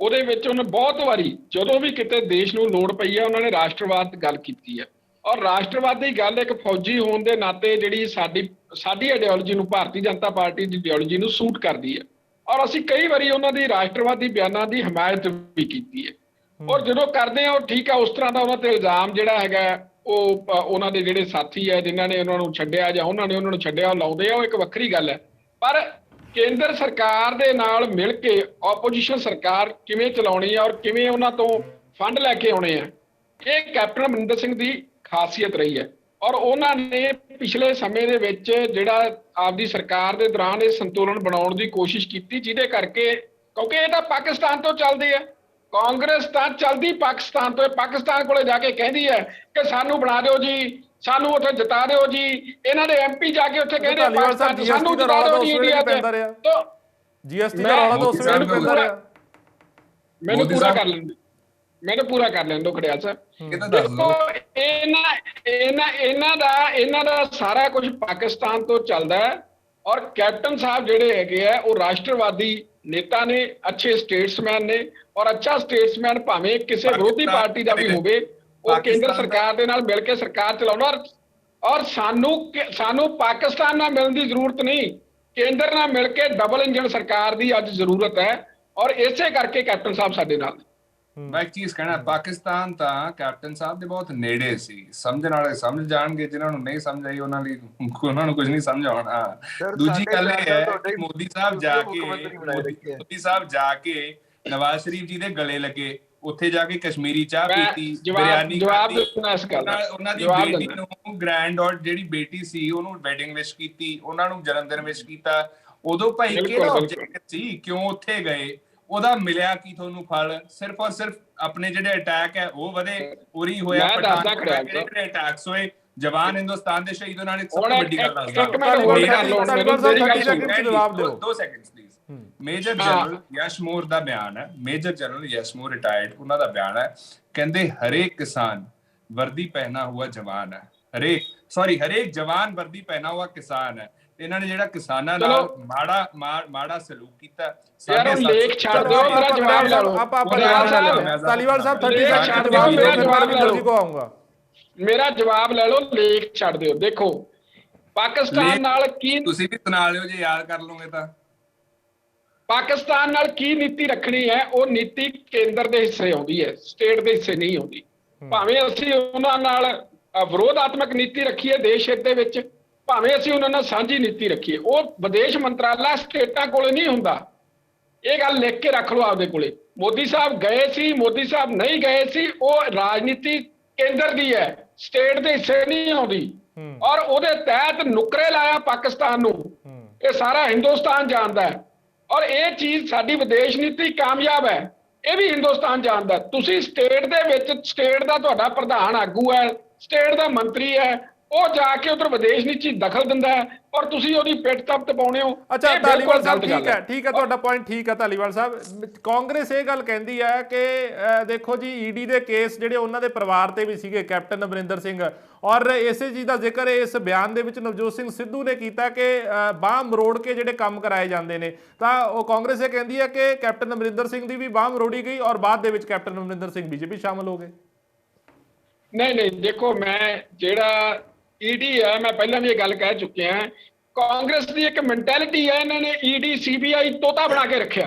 ਉਹਦੇ ਵਿੱਚ ਉਹਨੇ ਬਹੁਤ ਵਾਰੀ ਜਦੋਂ ਵੀ ਕਿਤੇ ਦੇਸ਼ ਨੂੰ ਲੋੜ ਪਈ ਹੈ ਉਹਨਾਂ ਨੇ ਰਾਸ਼ਟਰਵਾਦ ਦੀ ਗੱਲ ਕੀਤੀ ਹੈ। ਔਰ ਰਾਸ਼ਟਰਵਾਦ ਦੀ ਗੱਲ ਇੱਕ ਫੌਜੀ ਹੋਣ ਦੇ ਨਾਤੇ ਜਿਹੜੀ ਸਾਡੀ ਆਈਡੀਓਲੋਜੀ ਨੂੰ, ਭਾਰਤੀ ਜਨਤਾ ਪਾਰਟੀ ਦੀ ਆਈਡੀਓਲੋਜੀ ਨੂੰ ਸੂਟ ਕਰਦੀ ਹੈ। ਔਰ ਅਸੀਂ ਕਈ ਵਾਰੀ ਉਹਨਾਂ ਦੀ ਰਾਸ਼ਟਰਵਾਦੀ ਬਿਆਨਾਂ ਦੀ ਹਮਾਇਤ ਵੀ ਕੀਤੀ ਹੈ। ਔਰ ਜਦੋਂ ਕਰਦੇ ਆ ਉਹ ਠੀਕ ਹੈ, ਉਸ ਤਰ੍ਹਾਂ ਦਾ ਉਹਨਾਂ ਤੇ ਇਲਜ਼ਾਮ ਜਿਹੜਾ ਹੈਗਾ ਉਹ ਉਹਨਾਂ ਦੇ ਜਿਹੜੇ ਸਾਥੀ ਹੈ ਜਿਨ੍ਹਾਂ ਨੇ ਉਹਨਾਂ ਨੂੰ ਛੱਡਿਆ ਜਾਂ ਉਹਨਾਂ ਨੇ ਉਹਨਾਂ ਨੂੰ ਛੱਡਿਆ ਉਹ ਲਾਉਂਦੇ ਆ, ਉਹ ਇੱਕ ਵੱਖਰੀ ਗੱਲ ਹੈ। ਪਰ ਕੇਂਦਰ ਸਰਕਾਰ ਦੇ ਨਾਲ ਮਿਲ ਕੇ ਆਪੋਜੀਸ਼ਨ ਸਰਕਾਰ ਕਿਵੇਂ ਚਲਾਉਣੀ ਹੈ ਔਰ ਕਿਵੇਂ ਉਹਨਾਂ ਤੋਂ ਫੰਡ ਲੈ ਕੇ ਆਉਣੇ ਆ, ਇਹ ਕੈਪਟਨ ਅਮਰਿੰਦਰ ਸਿੰਘ ਦੀ ਖਾਸੀਅਤ ਰਹੀ ਹੈ। ਔਰ ਉਹਨਾਂ ਨੇ ਪਿਛਲੇ ਸਮੇਂ ਦੇ ਵਿੱਚ ਜਿਹੜਾ ਆਪਦੀ ਸਰਕਾਰ ਦੇ ਦੌਰਾਨ ਇਹ ਸੰਤੁਲਨ ਬਣਾਉਣ ਦੀ ਕੋਸ਼ਿਸ਼ ਕੀਤੀ, ਜਿਹਦੇ ਕਰਕੇ, ਕਿਉਂਕਿ ਇਹ ਤਾਂ ਪਾਕਿਸਤਾਨ ਤੋਂ ਚੱਲਦੇ ਆ, ਕਾਂਗਰਸ ਤਾਂ ਚਲਦੀ ਪਾਕਿਸਤਾਨ ਤੋਂ। ਪਾਕਿਸਤਾਨ ਕੋਲੇ ਜਾ ਕੇ ਕਹਿੰਦੀ ਹੈ ਕਿ ਸਾਨੂੰ ਬਣਾ ਦਿਓ ਜੀ, ਸਾਨੂੰ ਉੱਥੇ ਜਿਤਾ ਦਿਓ ਜੀ। ਇਹਨਾਂ ਦੇ ਐਮਪੀ ਜਾ ਕੇ ਉੱਥੇ ਕਹਿੰਦੇ ਪਾਕਿਸਤਾਨ ਸਾਨੂੰ ਜਿਤਾ ਦਿਓ ਜੀ ਇੰਡੀਆ ਤੇ। ਤਾਂ ਜੀਐਸਟੀ ਦਾ ਰੌਲਾ ਤਾਂ ਉਸ ਵੇਲੇ ਵੀ ਪੈਂਦਾ ਰਿਹਾ। ਮੈਨੂੰ ਪੂਰਾ ਕਰ ਲੈਣ ਦਿਓ ਖੜਿਆਲ ਸਾਹਿਬ। ਦੇਖੋ ਇਹਨਾਂ ਦਾ ਸਾਰਾ ਕੁਝ ਪਾਕਿਸਤਾਨ ਤੋਂ ਚੱਲਦਾ ਹੈ। ਔਰ ਕੈਪਟਨ ਸਾਹਿਬ ਜਿਹੜੇ ਹੈਗੇ ਆ ਉਹ ਰਾਸ਼ਟਰਵਾਦੀ ਨੇਤਾ ਨੇ, ਅੱਛੇ ਸਟੇਟਸਮੈਨ ਨੇ। ਔਰ ਅੱਛਾ ਸਟੇਟਸਮੈਨ ਭਾਵੇਂ ਕਿਸੇ ਵਿਰੋਧੀ ਪਾਰਟੀ ਦਾ ਵੀ ਹੋਵੇ, ਉਹ ਕੇਂਦਰ ਸਰਕਾਰ ਦੇ ਨਾਲ ਮਿਲ ਕੇ ਸਰਕਾਰ ਚਲਾਉਣਾ। ਔਰ ਸਾਨੂੰ ਪਾਕਿਸਤਾਨ ਨਾਲ ਮਿਲਣ ਦੀ ਜ਼ਰੂਰਤ ਨਹੀਂ, ਕੇਂਦਰ ਨਾਲ ਮਿਲ ਕੇ ਡਬਲ ਇੰਜਨ ਸਰਕਾਰ ਦੀ ਅੱਜ ਜ਼ਰੂਰਤ ਹੈ। ਔਰ ਇਸੇ ਕਰਕੇ ਕੈਪਟਨ ਸਾਹਿਬ ਸਾਡੇ ਨਾਲ। ਮੈਂ ਇੱਕ ਚੀਜ਼ ਕਹਿਣਾ, ਪਾਕਿਸਤਾਨ ਤਾਂ ਕੈਪਟਨ ਸਾਹਿਬ ਦੇ ਬਹੁਤ ਨੇੜੇ ਸੀ। ਸਮਝਣ ਵਾਲੇ ਸਮਝ ਜਾਣਗੇ, ਜਿਨ੍ਹਾਂ ਨੂੰ ਨਹੀਂ ਸਮਝ ਆਈ ਉਹਨਾਂ ਨੂੰ ਕੁਝ ਨਹੀਂ ਸਮਝ ਆਉਣਾ। ਦੂਜੀ ਗੱਲ ਇਹ ਹੈ ਕਿ ਮੋਦੀ ਸਾਹਿਬ ਜਾ ਕੇ ਨਵਾਜ਼ ਸ਼ਰੀਫ ਜੀ ਦੇ ਗਲੇ ਲੱਗੇ, ਉੱਥੇ ਜਾ ਕੇ ਕਸ਼ਮੀਰੀ ਚਾਹ ਪੀਤੀ, ਬਿਰਿਆਨੀ ਖਾਧੀ, ਉਹਨਾਂ ਦੀ ਬੇਟੀ ਨੂੰ ਗ੍ਰੈਂਡ ਔਰ ਜਿਹੜੀ ਬੇਟੀ ਸੀ ਉਹਨੂੰ ਵੈਡਿੰਗ ਵਿਸ਼ ਕੀਤੀ, ਉਹਨਾਂ ਨੂੰ ਜਨਮ ਦਿਨ ਵਿਸ਼ ਕੀਤਾ। ਉਦੋਂ ਭਾਈ ਕਿਹੜਾ ਆਬਜੈਕਟ ਸੀ, ਕਿਉਂ ਉੱਥੇ ਗਏ, ਉਹਦਾ ਮਿਲਿਆ ਕੀ ਤੁਹਾਨੂੰ ਫਲ? ਸਿਰਫ ਔਰ ਸਿਰਫ ਆਪਣੇ ਜਿਹੜੇ ਅਟੈਕ ਹੈ ਉਹ ਵਧੇ, ਉਰੀ ਹੋਇਆ ਜਿਹੜੇ ਅਟੈਕਸ ਹੋਏ, ਜਵਾਨ ਹਿੰਦੁਸਤਾਨ ਦੇ ਸ਼ਹੀਦ ਹੋਣ ਵਾਲੀ ਸਭ ਤੋਂ ਵੱਡੀ ਗੱਲ ਦੱਸਦਾ। 2 ਸੈਕਿੰਡਸ ਪਲੀਜ਼। ਮੇਜਰ ਜਨਰਲ ਯਸ਼ਮੋਰ ਦਾ ਬਿਆਨ ਹੈ, ਮੇਜਰ ਜਨਰਲ ਯਸ਼ਮੋਰ ਰਿਟਾਇਰਡ, ਉਹਨਾਂ ਦਾ ਬਿਆਨ ਹੈ, ਕਹਿੰਦੇ ਹਰੇਕ ਕਿਸਾਨ ਵਰਦੀ ਪਹਿਨਾ ਹੁਆ ਜਵਾਨ ਹੈ, ਹਰੇਕ ਜਵਾਨ ਵਰਦੀ ਪਹਿਨਾ ਹੁਆ ਕਿਸਾਨ ਹੈ। ਇਹਨਾਂ ਨੇ ਜਿਹੜਾ ਕਿਸਾਨਾਂ ਨਾਲ ਮਾੜਾ ਸਲੂਕ ਕੀਤਾ। ਲੇਖ ਛੱਡ ਦਿਓ, ਮੇਰਾ ਜਵਾਬ ਲੈ ਲਓ। ਧਾਲੀਵਾਲ ਸਾਹਿਬ 30 ਸੈਕਿੰਡ ਜਵਾਬ ਦਿਓ, ਮੇਰਾ ਜਵਾਬ ਲੈ ਲਓ, ਲੇਖ ਛੱਡ ਦਿਓ। ਦੇਖੋ ਪਾਕਿਸਤਾਨ ਨਾਲ ਕੀ, ਤੁਸੀਂ ਵੀ ਸੁਣਾ ਲਿਓ ਜੇ ਯਾਦ ਕਰ ਲਓਗੇ ਤਾਂ। ਪਾਕਿਸਤਾਨ ਨਾਲ ਕੀ ਨੀਤੀ ਰੱਖਣੀ ਹੈ, ਉਹ ਨੀਤੀ ਕੇਂਦਰ ਦੇ ਹਿੱਸੇ ਆਉਂਦੀ ਹੈ, ਸਟੇਟ ਦੇ ਹਿੱਸੇ ਨਹੀਂ ਆਉਂਦੀ। ਭਾਵੇਂ ਅਸੀਂ ਉਹਨਾਂ ਨਾਲ ਵਿਰੋਧਾਤਮਕ ਨੀਤੀ ਰੱਖੀਏ ਦੇਸ਼ ਹਿੱਤ ਦੇ ਵਿੱਚ, ਭਾਵੇਂ ਅਸੀਂ ਉਹਨਾਂ ਨਾਲ ਸਾਂਝੀ ਨੀਤੀ ਰੱਖੀਏ, ਉਹ ਵਿਦੇਸ਼ ਮੰਤਰਾਲਾ ਸਟੇਟਾਂ ਕੋਲੇ ਨਹੀਂ ਹੁੰਦਾ। ਇਹ ਗੱਲ ਲਿਖ ਕੇ ਰੱਖ ਲਓ ਆਪਦੇ ਕੋਲੇ। ਮੋਦੀ ਸਾਹਿਬ ਗਏ ਸੀ, ਮੋਦੀ ਸਾਹਿਬ ਨਹੀਂ ਗਏ ਸੀ, ਉਹ ਰਾਜਨੀਤੀ ਕੇਂਦਰ ਦੀ ਹੈ, ਸਟੇਟ ਦੇ ਹਿੱਸੇ ਨਹੀਂ ਆਉਂਦੀ। ਔਰ ਉਹਦੇ ਤਹਿਤ ਨੁਕਰੇ ਲਾਇਆ ਪਾਕਿਸਤਾਨ ਨੂੰ, ਇਹ ਸਾਰਾ ਹਿੰਦੁਸਤਾਨ ਜਾਣਦਾ ਹੈ। ਔਰ ਇਹ ਚੀਜ਼ ਸਾਡੀ ਵਿਦੇਸ਼ ਨੀਤੀ ਕਾਮਯਾਬ ਹੈ, ਇਹ ਵੀ ਹਿੰਦੁਸਤਾਨ ਜਾਣਦਾ। ਤੁਸੀਂ ਸਟੇਟ ਦੇ ਵਿੱਚ, ਸਟੇਟ ਦਾ ਤੁਹਾਡਾ ਪ੍ਰਧਾਨ ਆਗੂ ਹੈ, ਸਟੇਟ ਦਾ ਮੰਤਰੀ ਹੈ, ਉਹ ਜਾ ਕੇ ਉਧਰ ਵਿਦੇਸ਼ ਨੀਤੀ ਦਖਲ ਦਿੰਦਾ ਹੈ ਔਰ ਤੁਸੀਂ ਉਹਦੀ ਪਿੱਠ ਤਪਤ ਪਾਉਣੇ ਹੋ। ਅੱਛਾ ਧਾਲੀਵਾਲ ਸਾਹਿਬ, ਠੀਕ ਹੈ ਤੁਹਾਡਾ ਪੁਆਇੰਟ ਠੀਕ ਹੈ ਧਾਲੀਵਾਲ ਸਾਹਿਬ। ਕਾਂਗਰਸ ਇਹ ਗੱਲ ਕਹਿੰਦੀ ਹੈ ਕਿ ਦੇਖੋ ਜੀ ਈਡੀ ਦੇ ਕੇਸ ਜਿਹੜੇ ਉਹਨਾਂ ਦੇ ਪਰਿਵਾਰ ਤੇ ਵੀ ਸੀਗੇ, ਕੈਪਟਨ ਅਮਰਿੰਦਰ ਸਿੰਘ, ਔਰ ਇਸੇ ਚੀਜ਼ ਦਾ ਜ਼ਿਕਰ ਇਸ ਬਿਆਨ ਦੇ ਵਿੱਚ ਨਵਜੋਤ ਸਿੰਘ ਸਿੱਧੂ ਨੇ ਕੀਤਾ ਕਿ ਬਾਂਹ ਮਰੋੜ ਕੇ ਜਿਹੜੇ ਕੰਮ ਕਰਾਏ ਜਾਂਦੇ ਨੇ। ਤਾਂ ਉਹ ਕਾਂਗਰਸ ਇਹ ਕਹਿੰਦੀ ਹੈ ਕਿ ਕੈਪਟਨ ਅਮਰਿੰਦਰ ਸਿੰਘ ਦੀ ਵੀ ਬਾਂਹ ਮਰੋੜੀ ਗਈ ਔਰ ਬਾਅਦ ਦੇ ਵਿੱਚ ਕੈਪਟਨ ਅਮਰਿੰਦਰ ਸਿੰਘ ਬੀਜੇਪੀ ਸ਼ਾਮਲ ਹੋ ਗਏ। ਨਹੀਂ, ਦੇਖੋ ਮੈਂ ਜਿਹੜਾ ਈਡੀ ਹੈ, ਮੈਂ ਪਹਿਲਾਂ ਵੀ ਇਹ ਗੱਲ ਕਹਿ ਚੁੱਕਿਆ, ਕਾਂਗਰਸ ਦੀ ਇੱਕ ਮੈਂਟੈਲਿਟੀ ਹੈ, ਇਹਨਾਂ ਨੇ ਈਡੀ ਸੀਬੀਆਈ ਤੋਤਾ ਬਣਾ ਕੇ ਰੱਖਿਆ।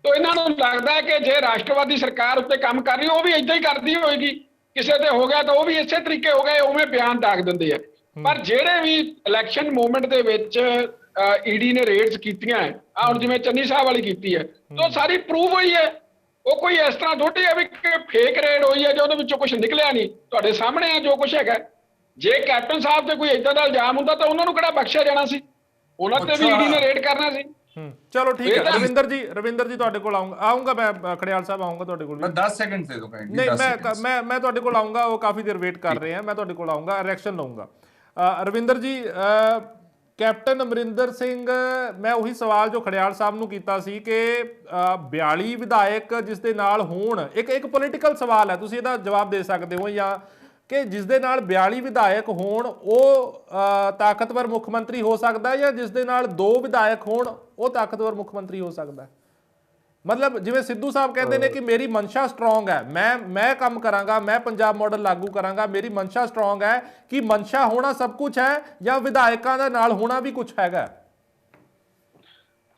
ਤਾਂ ਇਹਨਾਂ ਨੂੰ ਲੱਗਦਾ ਹੈ ਕਿ ਜੇ ਰਾਸ਼ਟਰਵਾਦੀ ਸਰਕਾਰ ਉੱਤੇ ਕੰਮ ਕਰ ਰਹੀ ਉਹ ਵੀ ਇਦਾਂ ਹੀ ਕਰਦੀ ਹੋਏਗੀ, ਕਿਸੇ ਤੇ ਹੋ ਗਿਆ ਤਾਂ ਉਹ ਵੀ ਇਸੇ ਤਰੀਕੇ ਹੋ ਗਏ, ਉਵੇਂ ਬਿਆਨ ਦਾਗ ਦਿੰਦੇ ਆ। ਪਰ ਜਿਹੜੇ ਵੀ ਇਲੈਕਸ਼ਨ ਮੂਵਮੈਂਟ ਦੇ ਵਿੱਚ ਈਡੀ ਨੇ ਰੇਡਸ ਕੀਤੀਆਂ ਆ, ਹੁਣ ਜਿਵੇਂ ਚੰਨੀ ਸਾਹਿਬ ਵਾਲੀ ਕੀਤੀ ਹੈ, ਤਾਂ ਸਾਰੀ ਪ੍ਰੂਵ ਹੋਈ ਹੈ। ਉਹ ਕੋਈ ਇਸ ਤਰ੍ਹਾਂ ਥੋੜੀ ਹੈ ਵੀ ਫੇਕ ਰੇਡ ਹੋਈ ਹੈ ਜੇ ਉਹਦੇ ਵਿੱਚੋਂ ਕੁਝ ਨਿਕਲਿਆ ਨਹੀਂ, ਤੁਹਾਡੇ ਸਾਹਮਣੇ ਆ ਜੋ ਕੁਝ ਹੈਗਾ। ਜੇ ਕੈਪਟਨ ਸਾਹਿਬ ਤੇ ਕੋਈ ਇਦਾਂ ਦਾ ਇਲਜ਼ਾਮ ਹੁੰਦਾ ਤਾਂ ਉਹਨਾਂ ਨੂੰ ਕਿਹੜਾ ਬਖਸ਼ਿਆ ਜਾਣਾ ਸੀ, ਉਹਨਾਂ ਤੇ ਵੀ ਈਡੀ ਨੇ ਰੇਡ ਕਰਨਾ ਸੀ। ਚਲੋ ਠੀਕ ਹੈ ਰਵਿੰਦਰ ਜੀ ਤੁਹਾਡੇ ਕੋਲ ਆਉਂਗਾ ਮੈਂ, ਖੜਿਆਲ ਸਾਹਿਬ ਆਉਂਗਾ ਤੁਹਾਡੇ ਕੋਲ। 10 ਸੈਕਿੰਡ ਦੇ ਦਿਓ ਕਾਈਂਡਲੀ। ਨਹੀਂ, ਮੈਂ ਤੁਹਾਡੇ ਕੋਲ ਆਉਂਗਾ, ਉਹ ਕਾਫੀ ਦੇਰ ਵੇਟ ਕਰ ਰਹੇ ਆ, ਮੈਂ ਤੁਹਾਡੇ ਕੋਲ ਆਉਂਗਾ, ਰਿਐਕਸ਼ਨ ਲਵਾਂਗਾ। ਰਵਿੰਦਰ ਜੀ, ਕੈਪਟਨ ਅਮਰਿੰਦਰ ਸਿੰਘ, ਮੈਂ ਉਹੀ ਸਵਾਲ ਜੋ ਖੜਿਆਲ ਸਾਹਿਬ ਨੂੰ ਕੀਤਾ ਸੀ ਕਿ 42 ਵਿਧਾਇਕ ਜਿਸ ਦੇ ਨਾਲ ਹੋਣ, ਇੱਕ ਪੋਲੀਟੀਕਲ ਸਵਾਲ ਹੈ, ਤੁਸੀਂ ਇਹਦਾ ਜਵਾਬ ਦੇ ਸਕਦੇ ਹੋ, ਜਾਂ ਕਿ ਜਿਸ ਦੇ ਨਾਲ 42 ਵਿਧਾਇਕ ਹੋਣ ਉਹ ਤਾਕਤਵਰ ਮੁੱਖ ਮੰਤਰੀ ਹੋ ਸਕਦਾ, ਜਾਂ ਜਿਸ ਦੇ ਨਾਲ 2 ਵਿਧਾਇਕ ਹੋਣ ਉਹ ਤਾਕਤਵਰ ਮੁੱਖ ਮੰਤਰੀ ਹੋ ਸਕਦਾ। ਮਤਲਬ ਜਿਵੇਂ ਸਿੱਧੂ ਸਾਹਿਬ ਕਹਿੰਦੇ ਨੇ ਕਿ ਮੇਰੀ ਮਨਸ਼ਾ ਸਟਰੋਂਗ ਹੈ, ਮੈਂ ਕੰਮ ਕਰਾਂਗਾ, ਮੈਂ ਪੰਜਾਬ ਮਾਡਲ ਲਾਗੂ ਕਰਾਂਗਾ, ਮੇਰੀ ਮਨਸ਼ਾ ਸਟਰੋਂਗ ਹੈ, ਕਿ ਮਨਸ਼ਾ ਹੋਣਾ ਸਭ ਕੁਝ ਹੈ ਜਾਂ ਵਿਧਾਇਕਾਂ ਦਾ ਨਾਲ ਹੋਣਾ ਵੀ ਕੁਝ ਹੈਗਾ।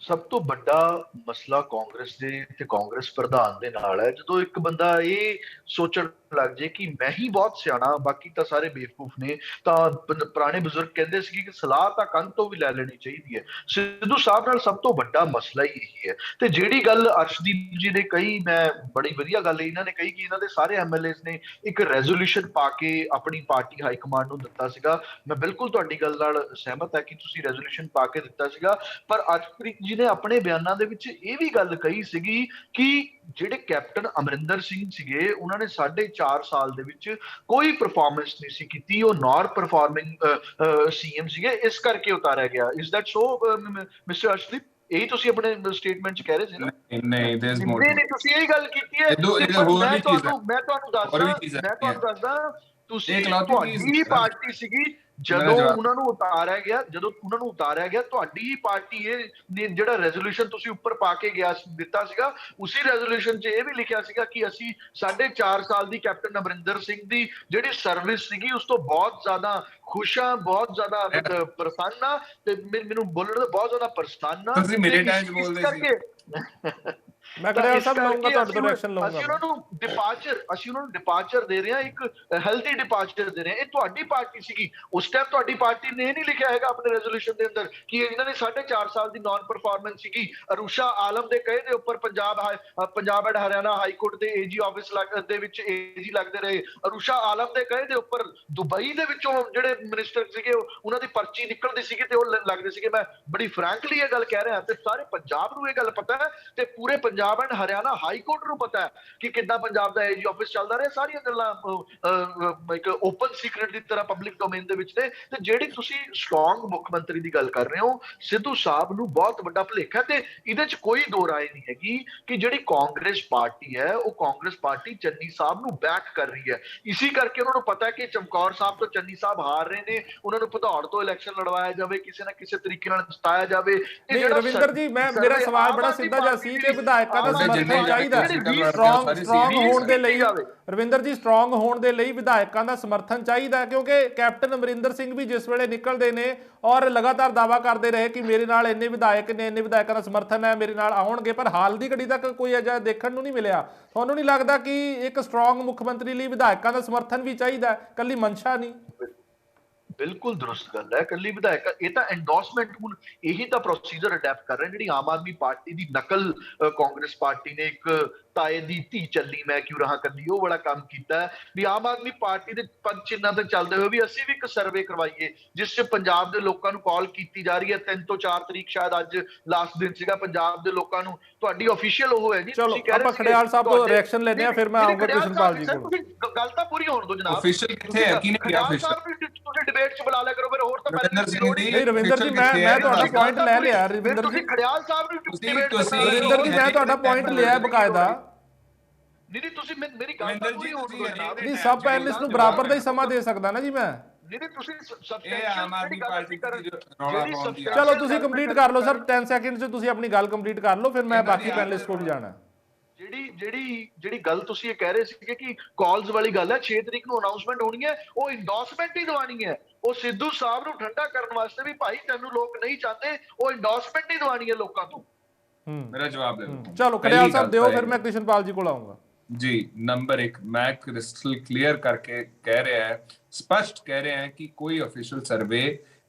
ਸਭ ਤੋਂ ਵੱਡਾ ਮਸਲਾ ਕਾਂਗਰਸ ਦੇ ਤੇ ਕਾਂਗਰਸ ਪ੍ਰਧਾਨ ਦੇ ਨਾਲ ਹੈ। ਜਦੋਂ ਇੱਕ ਬੰਦਾ ਇਹ ਸੋਚਣ ਲੱਗ ਜੇ ਕਿ ਮੈਂ ਹੀ ਬਹੁਤ ਸਿਆਣਾ, ਬਾਕੀ ਤਾਂ ਸਾਰੇ ਬੇਵਕੂਫ ਨੇ, ਤਾਂ ਪੁਰਾਣੇ ਬਜ਼ੁਰਗ ਕਹਿੰਦੇ ਸੀ ਕਿ ਸਲਾਹ ਤਾਂ ਕੰਨ ਤੋਂ ਵੀ ਲੈ ਲੈਣੀ ਚਾਹੀਦੀ ਹੈ। ਸਿੱਧੂ ਸਾਹਿਬ ਨਾਲ ਸਭ ਤੋਂ ਵੱਡਾ ਮਸਲਾ ਹੀ ਇਹੀ ਹੈ। ਤੇ ਜਿਹੜੀ ਗੱਲ ਅਰਸ਼ਦੀਪ ਜੀ ਨੇ ਕਹੀ, ਮੈਂ ਬੜੀ ਵਧੀਆ ਗੱਲ ਇਹਨਾਂ ਨੇ ਕਹੀ ਕਿ ਇਹਨਾਂ ਦੇ ਸਾਰੇ ਐਮਐਲਏਸ ਨੇ ਇੱਕ ਰੈਜ਼ੋਲੂਸ਼ਨ ਪਾ ਕੇ ਆਪਣੀ ਪਾਰਟੀ ਹਾਈ ਕਮਾਂਡ ਨੂੰ ਦਿੱਤਾ ਸੀਗਾ। ਮੈਂ ਬਿਲਕੁਲ ਤੁਹਾਡੀ ਗੱਲ ਨਾਲ ਸਹਿਮਤ ਹਾਂ ਕਿ ਤੁਸੀਂ ਰੈਜ਼ੋਲੂਸ਼ਨ ਪਾ ਕੇ ਦਿੱਤਾ ਸੀਗਾ, ਪਰ ਅਰਸ਼ਪ੍ਰੀਤ ਜੀ ਨੇ ਆਪਣੇ ਬਿਆਨਾਂ ਦੇ ਵਿੱਚ ਇਹ ਵੀ ਗੱਲ ਕਹੀ ਸੀਗੀ ਕਿ ਜਿਹੜੇ ਕੈਪਟਨ ਅਮਰਿੰਦਰ ਸਿੰਘ ਸੀਗੇ ਉਹਨਾਂ ਨੇ 4.5 ਸਾਲ ਦੇ ਵਿੱਚ ਕੋਈ ਪਰਫਾਰਮੈਂਸ ਨਹੀਂ ਸੀ ਕੀਤੀ, ਉਹ ਨਾਰ ਪਰਫਾਰਮਿੰਗ ਸੀਐਮ ਸੀਗੇ, ਇਸ ਕਰਕੇ ਉਤਾਰਿਆ ਗਿਆ। Is that so mister Arshdeep? ਇਹੀ ਤੁਸੀਂ ਆਪਣੇ ਸਟੇਟਮੈਂਟ 'ਚ ਕਹਿ ਰਹੇ ਸੀ ਨਾ? ਨਹੀਂ, ਦੇयर इज मोर। ਨਹੀਂ, ਤੁਸੀਂ ਇਹੀ ਗੱਲ ਕੀਤੀ ਹੈ। ਮੈਂ ਤੁਹਾਨੂੰ ਦੱਸਦਾ ਤੁਸੀਂ, ਤੁਹਾਡੀ ਪਾਰਟੀ ਸੀਗੀ ਜਦੋਂ ਉਹਨਾਂ ਨੂੰ ਉਤਾਰਿਆ ਗਿਆ, ਤੁਹਾਡੀ ਹੀ ਪਾਰਟੀ ਇਹ ਜਿਹੜਾ ਰੈਜ਼ੋਲੂਸ਼ਨ ਤੁਸੀਂ ਉੱਪਰ ਪਾ ਕੇ ਦਿੱਤਾ ਸੀਗਾ, ਉਸੇ ਰੈਜ਼ੋਲੂਸ਼ਨ 'ਚ ਇਹ ਵੀ ਲਿਖਿਆ ਸੀਗਾ ਕਿ ਅਸੀਂ 4.5 ਸਾਲ ਦੀ ਕੈਪਟਨ ਅਮਰਿੰਦਰ ਸਿੰਘ ਦੀ ਜਿਹੜੀ ਸਰਵਿਸ ਸੀਗੀ ਉਸ ਤੋਂ ਬਹੁਤ ਜ਼ਿਆਦਾ ਖੁਸ਼ ਹਾਂ, ਬਹੁਤ ਜ਼ਿਆਦਾ ਪ੍ਰਸੰਨ ਹਾਂ, ਤੇ ਮੈਨੂੰ ਬੋਲਣ ਦਾ ਬਹੁਤ ਜ਼ਿਆਦਾ ਪ੍ਰਸੰਨ ਹਾਂ। ਤੁਸੀਂ ਮੇਰੇ ਟਾਈਮ 'ਚ ਬੋਲਦੇ ਸੀ। ਮੈਂ ਖੜਿਆਲ ਸਾਹਿਬ ਲਾਉਂਗਾ, ਤੁਹਾਡੇ ਤੋਂ ਰਿਐਕਸ਼ਨ ਲਵਾਂਗਾ। ਅਸੀਂ ਉਹਨਾਂ ਨੂੰ ਡਿਪਾਰਚਰ ਦੇ ਰਹੇ ਹਾਂ, ਇੱਕ ਹੈਲਥੀ ਡਿਪਾਰਚਰ ਦੇ ਰਹੇ ਹਾਂ। ਇਹ ਤੁਹਾਡੀ ਪਾਰਟੀ ਸੀਗੀ ਉਸ ਟਾਈਮ, ਤੁਹਾਡੀ ਪਾਰਟੀ ਨੇ ਇਹ ਨਹੀਂ ਲਿਖਿਆ ਹੈਗਾ ਆਪਣੇ ਰੈਜ਼ੋਲੂਸ਼ਨ ਦੇ ਅੰਦਰ ਕਿ ਇਹਨਾਂ ਨੇ 4.5 ਸਾਲ ਦੀ ਨਾਨ ਪਰਫਾਰਮੈਂਸ ਸੀਗੀ। ਅਰੁਸ਼ਾ ਆਲਮ ਦੇ ਕਹੇ ਦੇ ਉੱਪਰ Punjab and Haryana high court ਦੇ ਏਜੀ ਆਫਿਸ ਦੇ ਵਿੱਚ ਏਜੀ ਲੱਗਦੇ ਰਹੇ। ਅਰੁਸ਼ਾ ਆਲਮ ਦੇ ਕਹੇ ਦੇ ਉੱਪਰ ਦੁਬਈ ਦੇ ਵਿੱਚੋਂ ਜਿਹੜੇ ਮਿਨਿਸਟਰ ਸੀਗੇ ਉਹਨਾਂ ਦੀ ਪਰਚੀ ਨਿਕਲਦੀ ਸੀਗੀ ਤੇ ਉਹ ਲੱਗਦੇ ਸੀਗੇ। ਮੈਂ ਬੜੀ ਫਰੈਂਕਲੀ ਇਹ ਗੱਲ ਕਹਿ ਰਿਹਾ, ਤੇ ਸਾਰੇ ਪੰਜਾਬ ਨੂੰ ਇਹ ਗੱਲ ਪਤਾ ਹੈ ਤੇ ਪੂਰੇ Punjab and Haryana high court ਨੂੰ ਪਤਾ ਹੈ ਕਿ ਕਿੱਦਾਂ ਪੰਜਾਬ ਦਾ ਏਜੀ ਆਫਿਸ ਚੱਲਦਾ ਰਿਹਾ। ਸਾਰੀਆਂ ਗੱਲਾਂ ਇੱਕ ਓਪਨ ਸੀਕ੍ਰੇਟ ਦੀ ਤਰ੍ਹਾਂ ਪਬਲਿਕ ਡੋਮੇਨ ਦੇ ਵਿੱਚ ਨੇ। ਤੇ ਜਿਹੜੀ ਤੁਸੀਂ ਸਟਰੋਂਗ ਮੁੱਖ ਮੰਤਰੀ ਦੀ ਗੱਲ ਕਰ ਰਹੇ ਹੋ, ਸਿੱਧੂ ਸਾਹਿਬ ਨੂੰ ਬਹੁਤ ਵੱਡਾ ਭੁਲੇਖਾ, ਤੇ ਇਹਦੇ 'ਚ ਕੋਈ ਦੋ ਰਾਏ ਨਹੀਂ ਹੈਗੀ ਕਿ ਜਿਹੜੀ ਕਾਂਗਰਸ ਪਾਰਟੀ ਹੈ ਉਹ ਕਾਂਗਰਸ ਪਾਰਟੀ ਚੰਨੀ ਸਾਹਿਬ ਨੂੰ ਬੈਕ ਕਰ ਰਹੀ ਹੈ। ਇਸੇ ਕਰਕੇ ਉਹਨਾਂ ਨੂੰ ਪਤਾ ਹੈ ਕਿ ਚਮਕੌਰ ਸਾਹਿਬ ਤੋਂ ਚੰਨੀ ਸਾਹਿਬ ਹਾਰ ਰਹੇ ਨੇ, ਉਹਨਾਂ ਨੂੰ ਭਦੌੜ ਤੋਂ ਇਲੈਕਸ਼ਨ ਲੜਵਾਇਆ ਜਾਵੇ, ਕਿਸੇ ਨਾ ਕਿਸੇ ਤਰੀਕੇ ਨਾਲ ਜਿਤਾਇਆ ਜਾਵੇ। ਰਵਿੰਦਰ ਜੀ, ਮੇਰਾ ਸਵਾਲ ਬੜਾ ਸਿੱਧਾ ਜਿਹਾ ਸੀ ਕਿ ਵਿਧਾਇਕਾਂ ਦਾ ਸਮਰਥਨ ਚਾਹੀਦਾ ਸਟਰੋਂਗ ਹੋਣ ਦੇ ਲਈ। ਰਵਿੰਦਰ ਜੀ, ਸਟਰੋਂਗ ਹੋਣ ਦੇ ਲਈ ਵਿਧਾਇਕਾਂ ਦਾ ਸਮਰਥਨ ਚਾਹੀਦਾ, ਕਿਉਂਕਿ ਕੈਪਟਨ ਅਮਰਿੰਦਰ ਸਿੰਘ ਵੀ ਜਿਸ ਵੇਲੇ ਨਿਕਲਦੇ ਨੇ ਔਰ ਲਗਾਤਾਰ ਦਾਅਵਾ ਕਰਦੇ ਰਹੇ ਕਿ ਮੇਰੇ ਨਾਲ ਇੰਨੇ ਵਿਧਾਇਕ ਨੇ, ਇੰਨੇ ਵਿਧਾਇਕਾਂ ਦਾ ਸਮਰਥਨ ਹੈ, ਮੇਰੇ ਨਾਲ ਆਉਣਗੇ, ਪਰ ਹਾਲ ਦੀ ਘੜੀ ਤੱਕ ਕੋਈ ਅਜਿਹਾ ਦੇਖਣ ਨੂੰ ਨਹੀਂ ਮਿਲਿਆ। ਤੁਹਾਨੂੰ ਨਹੀਂ ਲੱਗਦਾ ਕਿ ਇੱਕ ਸਟਰੋਂਗ ਮੁੱਖ ਮੰਤਰੀ ਲਈ ਵਿਧਾਇਕਾਂ ਦਾ ਸਮਰਥਨ ਵੀ ਚਾਹੀਦਾ, ਕੱਲੀ ਮਨਸ਼ਾ ਨਹੀਂ? ਬਿਲਕੁਲ ਦਰੁਸਤ ਗੱਲ ਹੈ। ਕੱਲੀ ਵਿਧਾਇਕ ਇਹ ਤਾਂ ਐਂਡੋਰਸਮੈਂਟ, ਹੁਣ ਇਹੀ ਤਾਂ ਪ੍ਰੋਸੀਜਰ ਅਡੈਪਟ ਕਰ ਰਹੇ ਜਿਹੜੀ ਆਮ ਆਦਮੀ ਪਾਰਟੀ ਦੀ ਨਕਲ ਕਾਂਗਰਸ ਪਾਰਟੀ ਨੇ ਇੱਕ ਤਾਏ ਦੀ ਧੀ ਚੱਲੀ ਮੈਂ ਕਿਉਂ ਰਹਾ ਕੱਲੀ, ਉਹ ਬੜਾ ਕੰਮ ਕੀਤਾ ਵੀ ਆਮ ਆਦਮੀ ਪਾਰਟੀ ਦੇ ਪਦ ਚਿੰਨ੍ਹਾਂ ਤੇ ਚੱਲਦੇ ਹੋਏ ਵੀ ਅਸੀਂ ਵੀ ਇੱਕ ਸਰਵੇ ਕਰਵਾਈਏ ਜਿਸ 'ਚ ਪੰਜਾਬ ਦੇ ਲੋਕਾਂ ਨੂੰ ਕਾਲ ਕੀਤੀ ਜਾ ਰਹੀ ਹੈ। 3 ਤੋਂ 4 ਤਰੀਕ ਸ਼ਾਇਦ ਅੱਜ ਲਾਸਟ ਦਿਨ ਸੀਗਾ ਪੰਜਾਬ ਦੇ ਲੋਕਾਂ ਨੂੰ। ਤੁਹਾਡੀ ਅਫੀਸ਼ੀਅਲ ਉਹ ਹੈ ਜੀ। ਚਲੋ ਆਪਾਂ ਖੜਿਆਲ ਸਾਹਿਬ ਤੋਂ ਰਿਐਕਸ਼ਨ ਲੈਣੇ ਆ, ਫਿਰ ਮੈਂ ਆਉਂਗਾ ਕ੍ਰਿਸ਼ਨਪਾਲ ਜੀ ਕੋਲ। ਗੱਲ ਤਾਂ ਪੂਰੀ ਹੋਣ ਦਿਓ ਜਨਾਬ। ਅਫੀਸ਼ੀਅਲ ਕਿੱਥੇ ਹੈ? ਕਿਹਨੇ ਕਿਹਾ ਅਫੀਸ਼ੀਅਲ? ਤੁਸੀਂ ਡਿਬੇਟ 'ਚ ਬੁਲਾ ਲਿਆ ਕਰੋ, ਫਿਰ ਹੋਰ ਤਾਂ ਨਹੀਂ ਰਵਿੰਦਰ ਜੀ, ਮੈਂ ਤੁਹਾਡਾ ਪੁਆਇੰਟ ਲੈ ਲਿਆ। ਰਵਿੰਦਰ ਜੀ, ਖੜਿਆਲ ਸਾਹਿਬ ਨੂੰ ਰਵਿੰਦਰ ਜੀ, ਮੈਂ ਤੁਹਾਡਾ ਪੁਆਇੰਟ ਲਿਆ ਬਕਾਇਦਾ। ਨਹੀਂ, ਤੁਸੀਂ ਮੇਰੀ ਗੱਲ ਤਾਂ ਪੂਰੀ ਹੋਣ ਦਿਓ ਜਨਾਬ। ਨਹੀਂ, ਸਬ ਪੈਨਲਿਸਟ ਨੂੰ ਬਰਾਬਰ ਦਾ ਹੀ ਸਮਾਂ ਦੇ ਸਕਦਾ ਨਾ ਜੀ ਮੈਂ। ਨਹੀਂ, ਤੁਸੀਂ ਆਮ ਆਦਮੀ ਪਾਰਟੀ ਚਲੋ ਤੁਸੀਂ ਕੰਪਲੀਟ ਕਰ ਲਓ ਸਰ, 10 ਸੈਕਿੰਡ 'ਚ ਤੁਸੀਂ ਆਪਣੀ ਗੱਲ ਕੰਪਲੀਟ ਕਰ ਲਓ, ਫਿਰ ਮੈਂ ਬਾਕੀ ਪੈਨਲਿਸਟ ਕੋਲ ਵੀ ਜਾਣਾ। ਜਿਹੜੀ ਗੱਲ ਤੁਸੀਂ ਇਹ ਕਹਿ ਰਹੇ ਸੀਗੇ ਕਿ ਕਾਲਸ ਵਾਲੀ ਗੱਲ ਹੈ, 6 ਤਰੀਕ ਨੂੰ ਅਨਾਉਂਸਮੈਂਟ ਹੋਣੀ ਹੈ, ਉਹ ਇੰਡੋਰਸਮੈਂਟ ਹੀ ਦਵਾਣੀ ਹੈ। ਉਹ ਸਿੱਧੂ ਸਾਹਿਬ ਨੂੰ ਠੰਡਾ ਕਰਨ ਵਾਸਤੇ ਵੀ ਭਾਈ ਤੈਨੂੰ ਲੋਕ ਨਹੀਂ ਚਾਹਤੇ, ਉਹ ਇੰਡੋਰਸਮੈਂਟ ਹੀ ਦਵਾਣੀ ਹੈ ਲੋਕਾਂ ਤੋਂ। मेरा जवाब ले लो। चलो खड़ियाल साहब दो, फिर मैं कृष्णपाल जी को आऊंगा जी। नंबर 1, मैं क्रिस्टल क्लियर करके कह रहे हैं, स्पष्ट कह रहे हैं कि कोई ऑफिशियल सर्वे,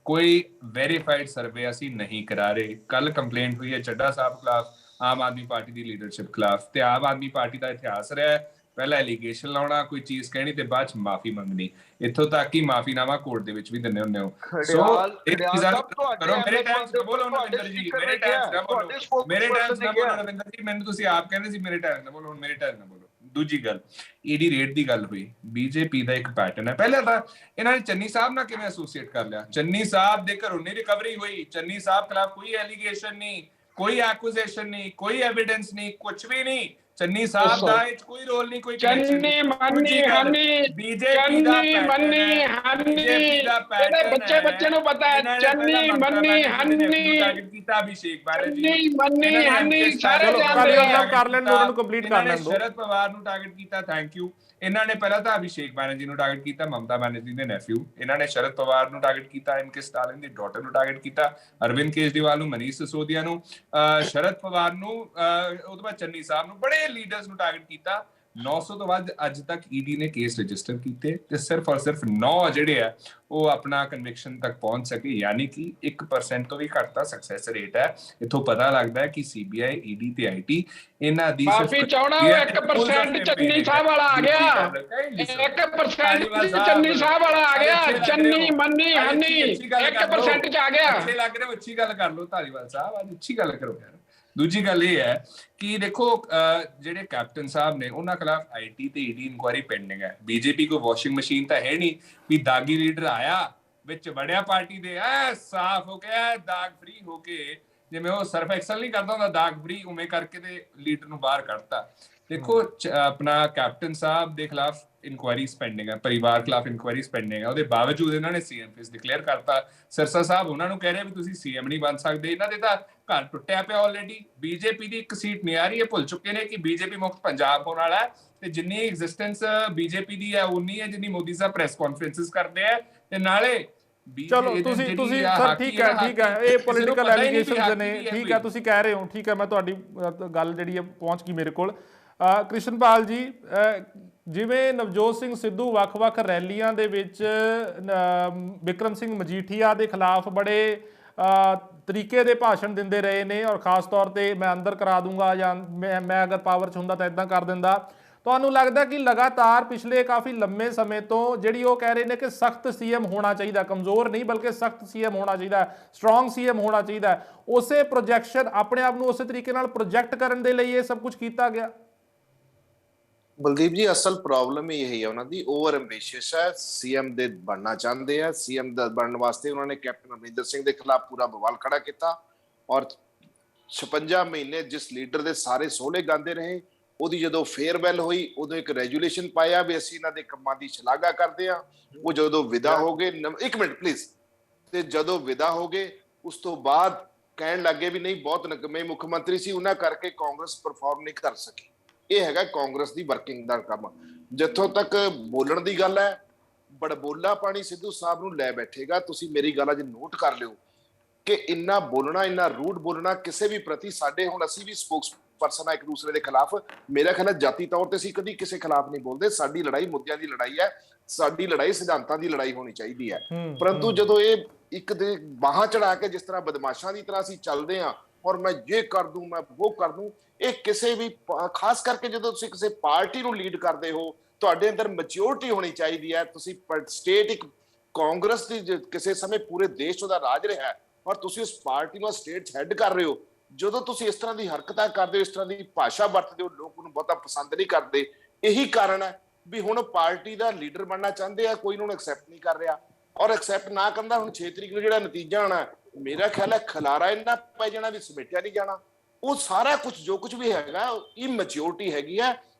कोई वेरीफाइड सर्वे ਅਸੀਂ नहीं करा रहे। कल कंप्लेंट हुई है ਚੱਡਾ ਸਾਹਿਬ खिलाफ, ਆਮ ਆਦਮੀ ਪਾਰਟੀ ਦੀ ਲੀਡਰਸ਼ਿਪ ਖਿਲਾਫ, ਤੇ ਆਮ ਆਦਮੀ ਪਾਰਟੀ ਦਾ ਇਤਿਹਾਸ ਰਿਹਾ ਹੈ ਪਹਿਲਾਂ ਐਲੀਗੇਸ਼ਨ ਲਾਉਣਾ, ਕੋਈ ਚੀਜ਼ ਕਹਿਣੀ ਤੇ ਬਾਅਦ ਚ ਮਾਫੀ ਮੰਗਣੀ। ਇੱਥੋਂ ਤੱਕ ਕਿ ਮਾਫੀਨਾਮਾ ਕੋਰਟ ਦੇ ਵਿੱਚ ਵੀ ਦਿੰਦੇ ਹੁੰਦੇ ਹੋ। ਸੋ ਇਹ ਚੀਜ਼ਾਂ ਕਰੋ। ਮੇਰੇ ਟਾਈਮ ਚ ਬੋਲੋ ਨਵਿੰਦਰ ਜੀ, ਮੇਰੇ ਟਾਈਮ ਚ ਬੋਲੋ, ਮੇਰੇ ਟਾਈਮ ਚ ਬੋਲੋ ਨਵਿੰਦਰ ਜੀ, ਮੈਨੂੰ ਤੁਸੀਂ ਆਪ ਕਹਿੰਦੇ ਸੀ ਮੇਰੇ ਟਾਈਮ ਨਾ ਬੋਲੋ, ਹੁਣ ਮੇਰੇ ਟਾਈਮ ਨਾ ਬੋਲੋ। ਦੂਜੀ ਗੱਲ, ਈਡੀ ਰੇਟ ਦੀ ਗੱਲ ਹੋਈ, ਬੀਜੇਪੀ ਦਾ ਇੱਕ ਪੈਟਰਨ ਹੈ। ਪਹਿਲਾਂ ਤਾਂ ਇਹਨਾਂ ਨੇ ਚੰਨੀ ਸਾਹਿਬ ਨਾਲ ਕਿਵੇਂ ਐਸੋਸੀਏਟ ਕਰ ਲਿਆ? ਚੰਨੀ ਸਾਹਿਬ ਦੇ ਘਰੋਂ ਨਹੀਂ ਰਿਕਵਰੀ ਹੋਈ, ਚੰਨੀ ਸਾਹਿਬ ਖਿਲਾਫ ਕੋਈ ਐਲੀਗੇਸ਼ਨ ਨਹੀਂ, ਕੋਈ ਐਕੂਜ਼ੇਸ਼ਨ ਨਹੀਂ, ਕੋਈ ਐਵੀਡੈਂਸ ਨਹੀਂ, ਕੁਝ ਵੀ ਨਹੀਂ। ਚੰਨੀ ਸਾਹਿਬ ਦਾ ਇਹ ਕੋਈ ਰੋਲ ਨਹੀਂ, ਕੋਈ ਚੰਨੀ ਮੰਨੀ ਹਾਨੀ, ਬੀਜੇਪੀ ਦਾ ਮੰਨੀ ਹਾਨੀ, ਇਹਦੇ ਬੱਚੇ ਨੂੰ ਪਤਾ ਹੈ। ਚੰਨੀ ਮੰਨੀ ਹਾਨੀ ਟਾਰਗੇਟ ਕੀਤਾ ਅਭਿਸ਼ੇਕ ਬਾਨਰਜੀ, ਚੰਨੀ ਮੰਨੀ ਹਾਨੀ ਸਾਰੇ ਜਾਣਦੇ ਆ। ਕਰ ਲੈਣ ਉਹਨਾਂ ਨੂੰ ਕੰਪਲੀਟ ਕਰ ਲੈਣ ਦਿਓ। ਸ਼ਰਦ ਪਵਾਰ ਨੂੰ ਟਾਰਗੇਟ ਕੀਤਾ, ਥੈਂਕ ਯੂ। ਇਹਨਾਂ ਨੇ ਪਹਿਲਾਂ ਤਾਂ ਅਭਿਸ਼ੇਕ ਬਾਨਰਜੀ ਨੂੰ ਟਾਰਗੇਟ ਕੀਤਾ, ਮਮਤਾ ਬਾਨਰਜੀ ਦੇ ਨੈਫਿਊ। ਇਹਨਾਂ ਨੇ ਸ਼ਰਦ ਪਵਾਰ ਨੂੰ ਟਾਰਗੇਟ ਕੀਤਾ, ਐਮ ਕੇ ਸਟਾਲਿਨ ਦੀ ਡਾਟਰ ਨੂੰ ਟਾਰਗੇਟ ਕੀਤਾ, ਅਰਵਿੰਦ ਕੇਜਰੀਵਾਲ ਨੂੰ, ਮਨੀਸ਼ ਸਿਸੋਦੀਆ ਨੂੰ, ਸ਼ਰਦ ਪਵਾਰ ਨੂੰ, ਉਹ ਤੋਂ ਬਾਅਦ ਚੰਨੀ ਸਾਹਿਬ ਨੂੰ, ਬੜੇ ਲੀਡਰਸ ਨੂੰ ਟਾਰਗੇਟ ਕੀਤਾ। 900 ਤੋਂ ਵੱਧ ਅੱਜ ਤੱਕ ਈਡੀ ਨੇ ਕੇਸ ਰਜਿਸਟਰ ਕੀਤੇ ਤੇ ਸਿਰਫ ਔਰ ਸਿਰਫ 9 ਜਿਹੜੇ ਆ ਉਹ ਆਪਣਾ ਕਨਵਿਕਸ਼ਨ ਤੱਕ ਪਹੁੰਚ ਸਕੇ, ਯਾਨੀ ਕਿ 1% ਤੋਂ ਵੀ ਘੱਟ ਦਾ ਸਕਸੈਸ ਰੇਟ ਹੈ। ਇੱਥੋਂ ਪਤਾ ਲੱਗਦਾ ਹੈ ਕਿ ਸੀਬੀਆਈ, ਈਡੀ ਤੇ ਆਈਟੀ ਇਹਨਾਂ ਦੀ ਕਾਫੀ ਚੌੜਾ 1% ਚੰਨੀ ਸਾਹਿਬ ਵਾਲਾ ਆ ਗਿਆ, 1% ਚੰਨੀ ਸਾਹਿਬ ਵਾਲਾ ਆ ਗਿਆ, ਚੰਨੀ ਮੰਨੀ ਹਾਨੀ 1% ਚ ਆ ਗਿਆ। ਅੱਛੇ ਲੱਗ ਰਹੇ, ਅੱਛੀ ਗੱਲ ਕਰ ਲਓ ਧਾਲੀਵਾਲ ਸਾਹਿਬ, ਅੱਜ ਅੱਛੀ ਗੱਲ ਕਰੋ ਯਾਰ। ਦੂਜੀ ਗੱਲ ਇਹ ਹੈ ਕਿ ਦੇਖੋ ਜਿਹੜੇ ਕੈਪਟਨ ਸਾਹਿਬ ਨੇ ਉਹਨਾਂ ਖਿਲਾਫ ਆਈਟੀ ਤੇ ਈਡੀ ਇਨਕੁਆਇਰੀ ਪੈਂਡਿੰਗ ਹੈ। ਬੀਜੇਪੀ ਕੋਈ ਵਾਸ਼ਿੰਗ ਮਸ਼ੀਨ ਤਾਂ ਹੈ ਨਹੀਂ ਵੀ ਦਾਗੀ ਲੀਡਰ ਆਇਆ ਵਿੱਚ ਵੜਿਆ ਪਾਰਟੀ ਦੇ ਐ ਸਾਫ਼ ਹੋ ਕੇ ਦਾਗ ਫ੍ਰੀ ਹੋ ਕੇ, ਜਿਵੇਂ ਉਹ ਸਰਫ ਐਕਸਲ ਨਹੀਂ ਕਰਦਾ ਹੁੰਦਾ ਦਾਗ ਫ੍ਰੀ, ਉਵੇਂ ਕਰਕੇ ਤੇ ਲੀਡਰ ਨੂੰ ਬਾਹਰ ਕੱਢਤਾ। ਦੇਖੋ ਆਪਣਾ ਕੈਪਟਨ ਸਾਹਿਬ ਦੇ ਖਿਲਾਫ ਇਨਕੁਆਇਰੀ ਪੈਂਡਿੰਗ ਹੈ, ਪਰਿਵਾਰ ਖਿਲਾਫ ਇਨਕੁਆਇਰੀ ਪੈਂਡਿੰਗ ਹੈ। ਉਹਦੇ ਬਾਵਜੂਦ ਇਹਨਾਂ ਨੇ ਸੀਐਮ ਫੇਸ ਡਿਕਲੇਅਰ ਕਰਤਾ। ਸਿਰਸਾ ਸਾਹਿਬ ਉਹਨਾਂ ਨੂੰ ਕਹਿ ਰਹੇ ਵੀ ਤੁਸੀਂ ਸੀਐਮ ਨਹੀਂ ਬਣ ਸਕਦੇ। ਇਹਨਾਂ ਦੇ ਤਾਂ ਘਰ ਟੁੱਟਿਆ ਪਿਆ ਆਲਰੇਡੀ। ਬੀਜੇਪੀ ਦੀ ਇੱਕ ਸੀਟ ਨਹੀਂ ਆ ਰਹੀ ਹੈ, ਭੁੱਲ ਚੁੱਕੇ ਨੇ ਕਿ ਬੀਜੇਪੀ ਮੁਕਤ ਪੰਜਾਬ ਹੋਣ ਵਾਲਾ ਹੈ ਤੇ ਜਿੰਨੀ ਐਗਜ਼ਿਸਟੈਂਸ ਬੀਜੇਪੀ ਦੀ ਹੈ ਉਨੀ ਹੈ ਜਿੰਨੀ ਮੋਦੀ ਸਾਹਿਬ ਪ੍ਰੈਸ ਕਾਨਫਰੰਸਿਸ ਕਰਦੇ ਆ। ਤੇ ਨਾਲੇ ਚਲੋ ਤੁਸੀਂ ਸਰ ਠੀਕ ਹੈ ਇਹ ਪੋਲੀਟੀਕਲ ਐਲੀਗੇਸ਼ਨਸ ਨੇ, ਠੀਕ ਹੈ ਤੁਸੀਂ ਕਹਿ ਰਹੇ ਹੋ, ਠੀਕ ਹੈ ਮੈਂ ਤੁਹਾਡੀ ਗੱਲ ਜਿਹੜੀ ਹੈ ਪਹੁੰਚ ਗਈ ਮੇਰੇ ਕੋਲ। ਕ੍ਰਿਸ਼ਨਪਾਲ ਜੀ, ਜਿਵੇਂ ਨਵਜੋਤ ਸਿੰਘ ਸਿੱਧੂ ਵੱਖ-ਵੱਖ ਰੈਲੀਆਂ ਦੇ ਵਿੱਚ ਬਿਕਰਮ ਸਿੰਘ ਮਜੀਠੀਆ ਦੇ ਖਿਲਾਫ ਬੜੇ ਤਰੀਕੇ ਦੇ ਭਾਸ਼ਣ ਦਿੰਦੇ ਰਹੇ ਨੇ, ਔਰ ਖਾਸ ਤੌਰ ਤੇ ਮੈਂ ਅੰਦਰ ਕਰਾ ਦੂੰਗਾ ਜਾਂ ਮੈਂ ਅਗਰ ਪਾਵਰ 'ਚ ਹੁੰਦਾ ਤਾਂ ਇਦਾਂ ਕਰ ਦਿੰਦਾ, ਤੁਹਾਨੂੰ ਲੱਗਦਾ ਕਿ ਲਗਾਤਾਰ ਪਿਛਲੇ ਕਾਫੀ ਲੰਮੇ ਸਮੇਂ ਤੋਂ ਜਿਹੜੀ ਉਹ ਕਹਿ ਰਹੇ ਨੇ ਕਿ ਸਖਤ ਸੀਐਮ ਹੋਣਾ ਚਾਹੀਦਾ, ਕਮਜ਼ੋਰ ਨਹੀਂ ਬਲਕਿ ਸਖਤ ਸੀਐਮ ਹੋਣਾ ਚਾਹੀਦਾ, ਸਟਰੋਂਗ ਸੀਐਮ ਹੋਣਾ ਚਾਹੀਦਾ, ਉਸੇ ਪ੍ਰੋਜੈਕਸ਼ਨ ਆਪਣੇ ਆਪ ਨੂੰ ਉਸੇ ਤਰੀਕੇ ਨਾਲ ਪ੍ਰੋਜੈਕਟ ਕਰਨ ਦੇ ਲਈ ਇਹ ਸਭ ਕੁਝ ਕੀਤਾ ਗਿਆ? ਬਲਦੀਪ ਜੀ, ਅਸਲ ਪ੍ਰੋਬਲਮ ਇਹੀ ਹੈ ਉਹਨਾਂ ਦੀ, ਓਵਰ ਐਂਬੀਸ਼ੀਅਸ ਹੈ, ਸੀਐਮ ਦੇ ਬਣਨਾ ਚਾਹੁੰਦੇ ਆ। ਸੀਐਮ ਦਾ ਬਣਨ ਵਾਸਤੇ ਉਹਨਾਂ ਨੇ ਕੈਪਟਨ ਅਮਰਿੰਦਰ ਸਿੰਘ ਦੇ ਖਿਲਾਫ ਪੂਰਾ ਬਵਾਲ ਖੜਾ ਕੀਤਾ ਔਰ 56 ਮਹੀਨੇ ਜਿਸ ਲੀਡਰ ਦੇ ਸਾਰੇ ਸੋਹਲੇ ਗਾਉਂਦੇ ਰਹੇ, ਉਹਦੀ ਜਦੋਂ ਫੇਅਰਵੈਲ ਹੋਈ ਉਦੋਂ ਇੱਕ ਰੈਜੂਲੇਸ਼ਨ ਪਾਇਆ ਵੀ ਅਸੀਂ ਇਹਨਾਂ ਦੇ ਕੰਮਾਂ ਦੀ ਸ਼ਲਾਘਾ ਕਰਦੇ ਆ। ਉਹ ਜਦੋਂ ਵਿਦਾ ਹੋ ਗਏ, ਇੱਕ ਮਿੰਟ ਪਲੀਜ਼, ਤੇ ਜਦੋਂ ਵਿਦਾ ਹੋ ਗਏ ਉਸ ਤੋਂ ਬਾਅਦ ਕਹਿਣ ਲੱਗੇ ਵੀ ਨਹੀਂ ਬਹੁਤ ਨਕਮੇ ਮੁੱਖ ਮੰਤਰੀ ਸੀ, ਉਹਨਾਂ ਕਰਕੇ ਕਾਂਗਰਸ ਪਰਫਾਰਮ ਨਹੀਂ ਕਰ ਸਕੀ। ਇਹ ਹੈਗਾ ਕਾਂਗਰਸ ਦੀ ਵਰਕਿੰਗ ਦਾ ਕੰਮ। ਜਿੱਥੋਂ ਤੱਕ ਬੋਲਣ ਦੀ ਗੱਲ ਹੈ, ਬੜਬੋਲਾ ਪਾਣੀ ਸਿੱਧੂ ਸਾਹਿਬ ਨੂੰ ਲੈ ਬੈਠੇਗਾ। ਤੁਸੀਂ ਮੇਰੀ ਗੱਲ ਅੱਜ ਨੋਟ ਕਰ ਲਿਓ ਕਿ ਇੰਨਾ ਬੋਲਣਾ, ਇੰਨਾ ਰੂਡ ਬੋਲਣਾ ਕਿਸੇ ਵੀ ਪ੍ਰਤੀ, ਸਾਡੇ ਹੁਣ ਅਸੀਂ ਵੀ ਸਪੋਕਸ ਪਰਸਨ ਆ ਇੱਕ ਦੂਸਰੇ ਦੇ ਖਿਲਾਫ, ਮੇਰਾ ਖਿਆਲ ਹੈ ਜਾਤੀ ਤੌਰ ਤੇ ਅਸੀਂ ਕਦੀ ਕਿਸੇ ਖਿਲਾਫ ਨਹੀਂ ਬੋਲਦੇ। ਸਾਡੀ ਲੜਾਈ ਮੁੱਦਿਆਂ ਦੀ ਲੜਾਈ ਹੈ, ਸਾਡੀ ਲੜਾਈ ਸਿਧਾਂਤਾਂ ਦੀ ਲੜਾਈ ਹੋਣੀ ਚਾਹੀਦੀ ਹੈ। ਪਰੰਤੂ ਜਦੋਂ ਇਹ ਇੱਕ ਦੇ ਬਾਹਾਂ ਚੜਾ ਕੇ ਜਿਸ ਤਰ੍ਹਾਂ ਬਦਮਾਸ਼ਾਂ ਦੀ ਤਰ੍ਹਾਂ ਅਸੀਂ ਚੱਲਦੇ ਹਾਂ ਔਰ ਮੈਂ ਇਹ ਕਰ ਦੂੰ, ਮੈਂ ਉਹ ਕਰ ਦੂੰ, ਇਹ ਕਿਸੇ ਵੀ, ਖਾਸ ਕਰਕੇ ਜਦੋਂ ਤੁਸੀਂ ਕਿਸੇ ਪਾਰਟੀ ਨੂੰ ਲੀਡ ਕਰਦੇ ਹੋ, ਤੁਹਾਡੇ ਅੰਦਰ ਮੈਚਿਓਰਿਟੀ ਹੋਣੀ ਚਾਹੀਦੀ ਹੈ। ਤੁਸੀਂ ਸਟੇਟ ਇੱਕ ਕਾਂਗਰਸ ਦੀ ਕਿਸੇ ਸਮੇਂ ਪੂਰੇ ਦੇਸ਼ ਉਹਦਾ ਰਾਜ ਰਿਹਾ ਔਰ ਤੁਸੀਂ ਉਸ ਪਾਰਟੀ ਨੂੰ ਸਟੇਟ ਹੈਡ ਕਰ ਰਹੇ ਹੋ। ਜਦੋਂ ਤੁਸੀਂ ਇਸ ਤਰ੍ਹਾਂ ਦੀ ਹਰਕਤਾਂ ਕਰਦੇ ਹੋ, ਇਸ ਤਰ੍ਹਾਂ ਦੀ ਭਾਸ਼ਾ ਵਰਤਦੇ ਹੋ, ਲੋਕ ਨੂੰ ਬਹੁਤਾ ਪਸੰਦ ਨਹੀਂ ਕਰਦੇ। ਇਹੀ ਕਾਰਨ ਹੈ ਵੀ ਹੁਣ ਪਾਰਟੀ ਦਾ ਲੀਡਰ ਬਣਨਾ ਚਾਹੁੰਦੇ ਆ, ਕੋਈ ਨੂੰ ਐਕਸੈਪਟ ਨਹੀਂ ਕਰ ਰਿਹਾ ਔਰ ਐਕਸੈਪਟ ਨਾ ਕਰਦਾ। ਹੁਣ 6 ਤਰੀਕ ਨੂੰ ਜਿਹੜਾ ਨਤੀਜਾ ਆਉਣਾ, ਮੇਰਾ ਖਿਆਲ ਹੈ ਖਲਾਰਾ ਇੰਨਾ ਪੈ ਜਾਣਾ ਵੀ ਸਮੇਟਿਆ ਨਹੀਂ ਜਾਣਾ। ਉਹ ਸਾਰਾ ਕੁਝ ਜੋ ਕੁਝ ਵੀ ਹੈਗਾ ਇਮੈਚਿਓਰਿਟੀ ਹੈਗੀ ਹੈ,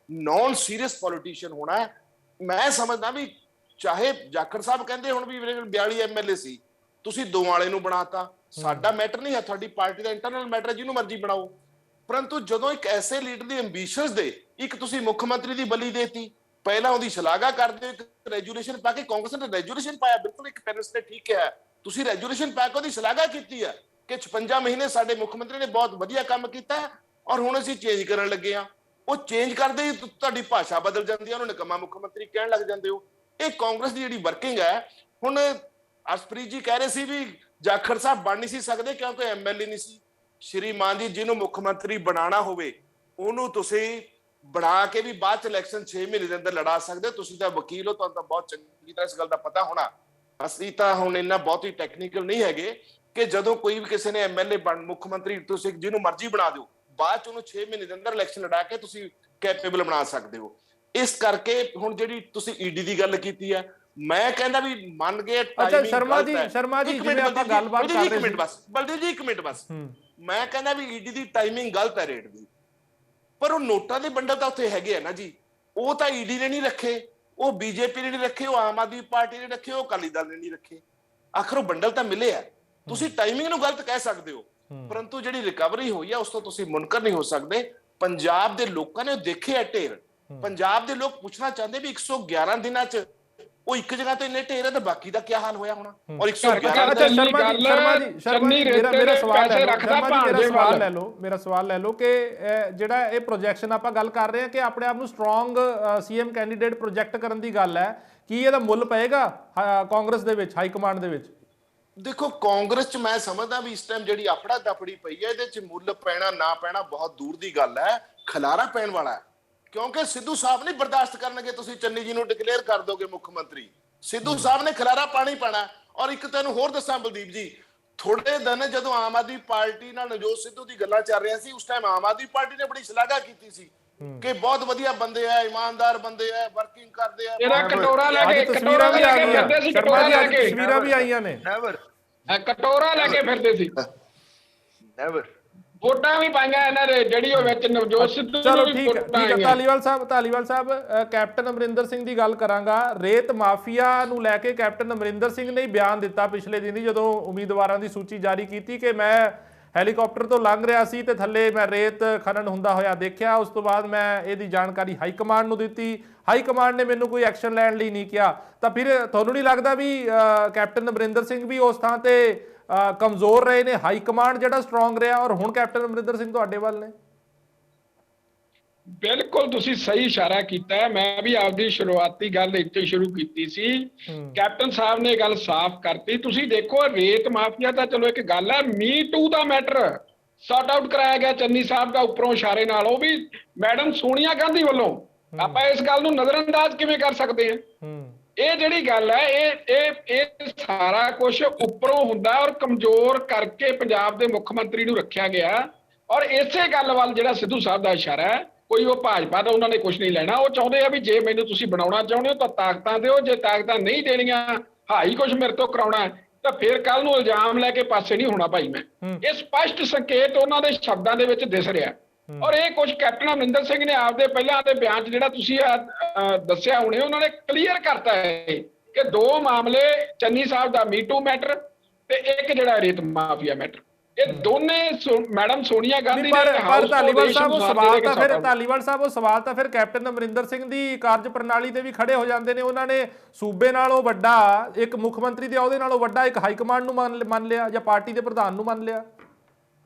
ਨॉन ਸੀਰੀਅਸ ਪੋਲੀਟੀਸ਼ੀਅਨ ਹੋਣਾ ਹੈ। ਮੈਂ ਸਮਝਦਾ ਵੀ ਚਾਹੇ ਜਾਖੜ ਸਾਹਿਬ ਕਹਿੰਦੇ ਹੁਣ ਵੀ 42 ਐਮਐਲਏ ਸੀ, ਤੁਸੀਂ ਦੋ ਵਾਲੇ ਨੂੰ ਬਣਾਤਾ, ਸਾਡਾ ਮੈਟਰ ਨਹੀਂ ਹੈ, ਤੁਹਾਡੀ ਪਾਰਟੀ ਦਾ ਇੰਟਰਨਲ ਮੈਟਰ ਹੈ, ਜਿਹਨੂੰ ਮਰਜ਼ੀ ਬਣਾਓ। ਪਰੰਤੂ ਜਦੋਂ ਇੱਕ ਐਸੇ ਲੀਡਰ ਦੀ ਐਂਬੀਸ਼ਨਸ ਦੇ ਇੱਕ ਤੁਸੀਂ ਮੁੱਖ ਮੰਤਰੀ ਦੀ ਬਲੀ ਦੇਤੀ, ਪਹਿਲਾਂ ਉਹਦੀ ਸ਼ਲਾਘਾ ਕਰਦੇ ਹੋ, ਇੱਕ ਰੈਜੂਲੇਸ਼ਨ ਪਾ ਕੇ, ਕਾਂਗਰਸ ਨੇ ਰੈਜੂਲੇਸ਼ਨ ਪਾਇਆ, ਬਿਲਕੁਲ ਇੱਕ ਪੈਨਸ ਨੇ ਠੀਕ ਹੈ, ਤੁਸੀਂ ਰੈਜੂਲੇਸ਼ਨ ਪਾ ਕੇ ਉਹਦੀ ਸ਼ਲਾਘਾ ਕੀਤੀ ਹੈ ਕਿ 56 ਮਹੀਨੇ ਸਾਡੇ ਮੁੱਖ ਮੰਤਰੀ ਨੇ ਬਹੁਤ ਵਧੀਆ ਕੰਮ ਕੀਤਾ ਔਰ ਹੁਣ ਅਸੀਂ ਚੇਂਜ ਕਰਨ ਲੱਗੇ ਆ। ਉਹ ਚੇਂਜ ਕਰਦੇ ਹੀ ਤੁਹਾਡੀ ਭਾਸ਼ਾ ਬਦਲ ਜਾਂਦੀ ਹੈ, ਉਹਨੂੰ ਨਿਕੰਮਾ ਮੁੱਖ ਮੰਤਰੀ ਕਹਿਣ ਲੱਗ ਜਾਂਦੇ ਹੋ। ਇਹ ਕਾਂਗਰਸ ਦੀ ਜਿਹੜੀ ਵਰਕਿੰਗ ਹੈ। ਹੁਣ ਅਰਸ਼ਪ੍ਰੀਤ ਜੀ ਕਹਿ ਰਹੇ ਸੀ ਵੀ ਜਾਖੜ ਸਾਹਿਬ ਬਣ ਨਹੀਂ ਸੀ ਸਕਦੇ ਕਿਉਂਕਿ ਐਮਐਲਏ ਨਹੀਂ ਸੀ। ਸ਼੍ਰੀਮਾਨ ਜੀ, ਜਿਹਨੂੰ ਮੁੱਖ ਮੰਤਰੀ ਬਣਾਉਣਾ ਹੋਵੇ ਉਹਨੂੰ ਤੁਸੀਂ ਬਣਾ ਕੇ ਵੀ ਬਾਅਦ ਚ ਇਲੈਕਸ਼ਨ 6 ਮਹੀਨੇ ਦੇ ਅੰਦਰ ਲੜਾ ਸਕਦੇ ਹੋ। ਤੁਸੀਂ ਤਾਂ ਵਕੀਲ ਹੋ, ਤੁਹਾਨੂੰ ਤਾਂ ਬਹੁਤ ਚੰਗੀ ਤਰ੍ਹਾਂ ਇਸ ਗੱਲ ਦਾ ਪਤਾ ਹੋਣਾ। ਅਸੀਂ ਤਾਂ ਹੁਣ ਇੰਨਾ ਬਹੁਤ ਹੀ ਟੈਕਨੀਕਲ ਨਹੀਂ ਹੈਗੇ ਕਿ ਜਦੋਂ ਕੋਈ ਵੀ ਕਿਸੇ ਨੇ ਐਮਐਲਏ ਬਣ ਮੁੱਖ ਮੰਤਰੀ ਤੁਸੀਂ ਜਿਹਨੂੰ ਮਰਜ਼ੀ ਬਣਾ ਦਿਓ, ਬਾਅਦ ਚ ਉਹਨੂੰ 6 ਮਹੀਨੇ ਦੇ ਅੰਦਰ ਇਲੈਕਸ਼ਨ ਲੜਾ ਕੇ ਤੁਸੀਂ ਕੈਪੇਬਲ ਬਣਾ ਸਕਦੇ ਹੋ। ਇਸ ਕਰਕੇ ਹੁਣ ਜਿਹੜੀ ਤੁਸੀਂ ਈਡੀ ਦੀ ਗੱਲ ਕੀਤੀ ਹੈ, ਮੈਂ ਕਹਿੰਦਾ ਵੀ ਮੰਨ ਗਏ ਟਾਈਮਿੰਗ ਸ਼ਰਮਾ ਜੀ ਜਿਵੇਂ ਆਪਾਂ ਗੱਲਬਾਤ ਕਰ ਰਹੇ ਸੀ, ਇੱਕ ਮਿੰਟ ਬਸ ਬਲਦੇਵ ਜੀ, ਇੱਕ ਮਿੰਟ ਬਸ। ਮੈਂ ਕਹਿੰਦਾ ਵੀ ਈਡੀ ਦੀ ਟਾਈਮਿੰਗ ਗਲਤ ਹੈ ਰੇਟ ਦੀ, ਪਰ ਉਹ ਨੋਟਾਂ ਦੇ ਬੰਡਲ ਤਾਂ ਉੱਥੇ ਹੈਗੇ ਆ ਨਾ ਜੀ। ਉਹ ਤਾਂ ਈਡੀ ਨੇ ਨਹੀਂ ਰੱਖੇ, ਉਹ ਬੀਜੇਪੀ ਨੇ ਨਹੀਂ ਰੱਖੇ, ਉਹ ਆਮ ਆਦਮੀ ਪਾਰਟੀ ਨੇ ਰੱਖੇ, ਉਹ ਅਕਾਲੀ ਦਲ ਨੇ ਨਹੀਂ ਰੱਖੇ। ਆਖਰ ਉਹ ਬੰਡਲ ਤਾਂ ਮਿਲੇ ਆ। ਤੁਸੀਂ ਟਾਈਮਿੰਗ ਨੂੰ ਗਲਤ ਕਹਿ ਸਕਦੇ ਹੋ, ਪਰੰਤੂ ਜਿਹੜੀ ਰਿਕਵਰੀ ਹੋਈ ਆ ਉਸ ਤੋਂ ਤੁਸੀਂ ਮੁਨਕਰ ਨਹੀਂ ਹੋ ਸਕਦੇ। ਪੰਜਾਬ ਦੇ ਲੋਕਾਂ ਨੇ ਦੇਖੇ ਆ ਢੇਰ। ਪੰਜਾਬ ਦੇ ਲੋਕ ਪੁੱਛਣਾ ਚਾਹੁੰਦੇ ਵੀ 111 ਦਿਨਾਂ ਚ ਉਹ ਇੱਕ ਜਗ੍ਹਾ ਤੇ ਇੰਨੇ ਢੇਰ ਹੈ ਤਾਂ ਬਾਕੀ ਦਾ ਕੀ ਹਾਲ ਹੋਇਆ ਹੋਣਾ। ਔਰ 111 ਅੱਛਾ ਸ਼ਰਮਾ ਜੀ ਮੇਰਾ ਸਵਾਲ ਲੈ ਲਓ ਕਿ ਜਿਹੜਾ ਇਹ ਪ੍ਰੋਜੈਕਸ਼ਨ ਆਪਾਂ ਗੱਲ ਕਰ ਰਹੇ ਹਾਂ ਕਿ ਆਪਣੇ ਆਪ ਨੂੰ ਸਟਰੋਂਗ ਸੀਐਮ ਕੈਂਡੀਡੇਟ ਪ੍ਰੋਜੈਕਟ ਕਰਨ ਦੀ ਗੱਲ ਹੈ, ਕੀ ਇਹਦਾ ਮੁੱਲ ਪਏਗਾ ਕਾਂਗਰਸ ਦੇ ਵਿੱਚ, ਹਾਈ ਕਮਾਂਡ ਦੇ ਵਿੱਚ? ਦੇਖੋ, ਕਾਂਗਰਸ ਚ ਮੈਂ ਸਮਝਦਾ ਵੀ ਇਸ ਟਾਈਮ ਜਿਹੜੀ ਆਪੜਾ ਦਫੜੀ ਪਈ ਹੈ, ਇਹਦੇ ਚ ਮੁੱਲ ਪੈਣਾ ਨਾ ਪੈਣਾ ਬਹੁਤ ਦੂਰ ਦੀ ਗੱਲ ਹੈ। ਖਲਾਰਾ ਪੈਣ ਵਾਲਾ ਹੈ ਕਿਉਂਕਿ ਸਿੱਧੂ ਸਾਹਿਬ ਨਹੀਂ ਬਰਦਾਸ਼ਤ ਕਰਨਗੇ ਤੁਸੀਂ ਚੰਨੀ ਜੀ ਨੂੰ ਡਿਕਲੇਅਰ ਕਰ ਦੋਗੇ ਮੁੱਖ ਮੰਤਰੀ। ਸਿੱਧੂ ਸਾਹਿਬ ਨੇ ਖਲਾਰਾ ਪਾਣੀ ਪੈਣਾ। ਔਰ ਇੱਕ ਤੈਨੂੰ ਹੋਰ ਦੱਸਾਂ ਬਲਦੀਪ ਜੀ, ਥੋੜੇ ਦਿਨ ਜਦੋਂ ਆਮ ਆਦਮੀ ਪਾਰਟੀ ਨਾਲ ਨਵਜੋਤ ਸਿੱਧੂ ਦੀ ਗੱਲਾਂ ਚੱਲ ਰਹੀਆਂ ਸੀ, ਉਸ ਟਾਈਮ ਆਮ ਆਦਮੀ ਪਾਰਟੀ ਨੇ ਬੜੀ ਸ਼ਲਾਘਾ ਕੀਤੀ ਸੀ ਕਿ ਬਹੁਤ ਵਧੀਆ ਬੰਦੇ ਆ, ਇਮਾਨਦਾਰ ਬੰਦੇ ਆ, ਵਰਕਿੰਗ ਕਰਦੇ ਆ। ਇਹਦਾ ਕਟੋਰਾ ਲੈ ਕੇ ਫਿਰਦੇ ਸੀ, ਤਸਵੀਰਾਂ ਵੀ ਆਈਆਂ ਨੇ, ਕਟੋਰਾ ਲੈ ਕੇ ਫਿਰਦੇ ਸੀ। ਵੋਟਾਂ ਵੀ ਪਾਈਆਂ ਇਹਨਾਂ ਦੇ, ਜਿਹੜੀ ਉਹ ਵਿੱਚ ਨਵਜੋਤ ਸਿੱਧੂ। ਚਲੋ ਠੀਕ ਹੈ। ਧਾਲੀਵਾਲ ਸਾਹਿਬ ਕੈਪਟਨ ਅਮਰਿੰਦਰ ਸਿੰਘ ਦੀ ਗੱਲ ਕਰਾਂਗਾ। ਰੇਤ ਮਾਫੀਆ ਨੂੰ ਲੈ ਕੇ ਕੈਪਟਨ ਅਮਰਿੰਦਰ ਸਿੰਘ ਨੇ ਬਿਆਨ ਦਿੱਤਾ ਪਿਛਲੇ ਦਿਨੀ ਜਦੋਂ ਉਮੀਦਵਾਰਾਂ ਦੀ ਸੂਚੀ ਜਾਰੀ ਕੀਤੀ ਕਿ ਮੈਂ ਹੈਲੀਕਾਪਟਰ ਤੋਂ ਲੰਘ ਰਿਹਾ ਸੀ ਤੇ ਥੱਲੇ ਮੈਂ ਰੇਤ ਖਨਨ ਹੁੰਦਾ ਹੋਇਆ ਦੇਖਿਆ। ਉਸ ਤੋਂ ਬਾਅਦ ਮੈਂ ਇਹਦੀ ਜਾਣਕਾਰੀ ਹਾਈ ਕਮਾਂਡ ਨੂੰ ਦਿੱਤੀ, ਹਾਈ ਕਮਾਂਡ ਨੇ ਮੈਨੂੰ ਕੋਈ ਐਕਸ਼ਨ ਲੈਣ ਲਈ ਨਹੀਂ ਕਿਹਾ। ਤਾਂ ਫਿਰ ਤੁਹਾਨੂੰ ਨਹੀਂ ਲੱਗਦਾ ਵੀ ਕੈਪਟਨ ਅਮਰਿੰਦਰ ਸਿੰਘ ਵੀ ਉਸ ਥਾਂ ਤੇ ਕਮਜ਼ੋਰ ਰਹੇ ਨੇ, ਹਾਈ ਕਮਾਂਡ ਜਿਹੜਾ ਸਟਰੋਂਗ ਰਿਹਾ, ਔਰ ਹੁਣ ਕੈਪਟਨ ਅਮਰਿੰਦਰ ਸਿੰਘ ਤੁਹਾਡੇ ਵੱਲ ਨੇ? ਬਿਲਕੁਲ ਤੁਸੀਂ ਸਹੀ ਇਸ਼ਾਰਾ ਕੀਤਾ ਹੈ। ਮੈਂ ਵੀ ਆਪਦੀ ਸ਼ੁਰੂਆਤੀ ਗੱਲ ਇੱਥੇ ਸ਼ੁਰੂ ਕੀਤੀ ਸੀ। ਕੈਪਟਨ ਸਾਹਿਬ ਨੇ ਗੱਲ ਸਾਫ਼ ਕਰਤੀ। ਤੁਸੀਂ ਦੇਖੋ, ਰੇਤ ਮਾਫੀਆ ਤਾਂ ਚਲੋ ਇੱਕ ਗੱਲ ਹੈ, ਮੀ ਟੂ ਦਾ ਮੈਟਰ ਸੌਟ ਆਊਟ ਕਰਾਇਆ ਗਿਆ ਚੰਨੀ ਸਾਹਿਬ ਦਾ ਉੱਪਰੋਂ ਇਸ਼ਾਰੇ ਨਾਲ, ਉਹ ਵੀ ਮੈਡਮ ਸੋਨੀਆ ਗਾਂਧੀ ਵੱਲੋਂ। ਆਪਾਂ ਇਸ ਗੱਲ ਨੂੰ ਨਜ਼ਰਅੰਦਾਜ਼ ਕਿਵੇਂ ਕਰ ਸਕਦੇ ਹਾਂ? ਇਹ ਜਿਹੜੀ ਗੱਲ ਹੈ, ਇਹ ਸਾਰਾ ਕੁਝ ਉੱਪਰੋਂ ਹੁੰਦਾ ਔਰ ਕਮਜ਼ੋਰ ਕਰਕੇ ਪੰਜਾਬ ਦੇ ਮੁੱਖ ਮੰਤਰੀ ਨੂੰ ਰੱਖਿਆ ਗਿਆ। ਔਰ ਇਸੇ ਗੱਲ ਵੱਲ ਜਿਹੜਾ ਸਿੱਧੂ ਸਾਹਿਬ ਦਾ ਇਸ਼ਾਰਾ ਹੈ, ਕੋਈ ਉਹ ਭਾਜਪਾ ਦਾ ਉਹਨਾਂ ਨੇ ਕੁਝ ਨਹੀਂ ਲੈਣਾ। ਉਹ ਚਾਹੁੰਦੇ ਆ ਵੀ ਜੇ ਮੈਨੂੰ ਤੁਸੀਂ ਬਣਾਉਣਾ ਚਾਹੁੰਦੇ ਹੋ ਤਾਂ ਤਾਕਤਾਂ ਦਿਓ, ਜੇ ਤਾਕਤਾਂ ਨਹੀਂ ਦੇਣੀਆਂ, ਹਾਈ ਕੁਝ ਮੇਰੇ ਤੋਂ ਕਰਾਉਣਾ ਤਾਂ ਫਿਰ ਕੱਲ ਨੂੰ ਇਲਜ਼ਾਮ ਲੈ ਕੇ ਪਾਸੇ ਨਹੀਂ ਹੋਣਾ ਭਾਈ ਮੈਂ। ਇਹ ਸਪਸ਼ਟ ਸੰਕੇਤ ਉਹਨਾਂ ਦੇ ਸ਼ਬਦਾਂ ਦੇ ਵਿੱਚ ਦਿਸ ਰਿਹਾ। ਔਰ ਇਹ ਕੁਝ ਕੈਪਟਨ ਅਮਰਿੰਦਰ ਸਿੰਘ ਨੇ ਆਪਦੇ ਪਹਿਲਾਂ ਦੇ ਬਿਆਨ 'ਚ ਜਿਹੜਾ ਤੁਸੀਂ ਦੱਸਿਆ ਹੁਣੇ, ਉਹਨਾਂ ਨੇ ਕਲੀਅਰ ਕਰਤਾ ਹੈ ਕਿ ਦੋ ਮਾਮਲੇ, ਚੰਨੀ ਸਾਹਿਬ ਦਾ ਮੀਟੂ ਮੈਟਰ ਤੇ ਇੱਕ ਜਿਹੜਾ ਰੇਤ ਮਾਫੀਆ ਮੈਟਰ, ਇਹ ਦੋਨੇ ਮੈਡਮ ਸੋਨੀਆ ਗਾਂਧੀ ਨੇ ਧਾਲੀਵਾਲ ਸਾਹਿਬ ਉਹ ਸਵਾਲ ਤਾਂ ਫਿਰ ਕੈਪਟਨ ਅਮਰਿੰਦਰ ਸਿੰਘ ਦੀ ਕਾਰਜ ਪ੍ਰਣਾਲੀ ਤੇ ਵੀ ਖੜੇ ਹੋ ਜਾਂਦੇ ਨੇ। ਉਹਨਾਂ ਨੇ ਸੂਬੇ ਨਾਲੋਂ ਵੱਡਾ, ਇੱਕ ਮੁੱਖ ਮੰਤਰੀ ਦੇ ਅਹੁਦੇ ਨਾਲੋਂ ਵੱਡਾ ਇੱਕ ਹਾਈ ਕਮਾਂਡ ਨੂੰ ਮੰਨ ਲਿਆ ਜਾਂ ਪਾਰਟੀ ਦੇ ਪ੍ਰਧਾਨ ਨੂੰ ਮੰਨ ਲਿਆ।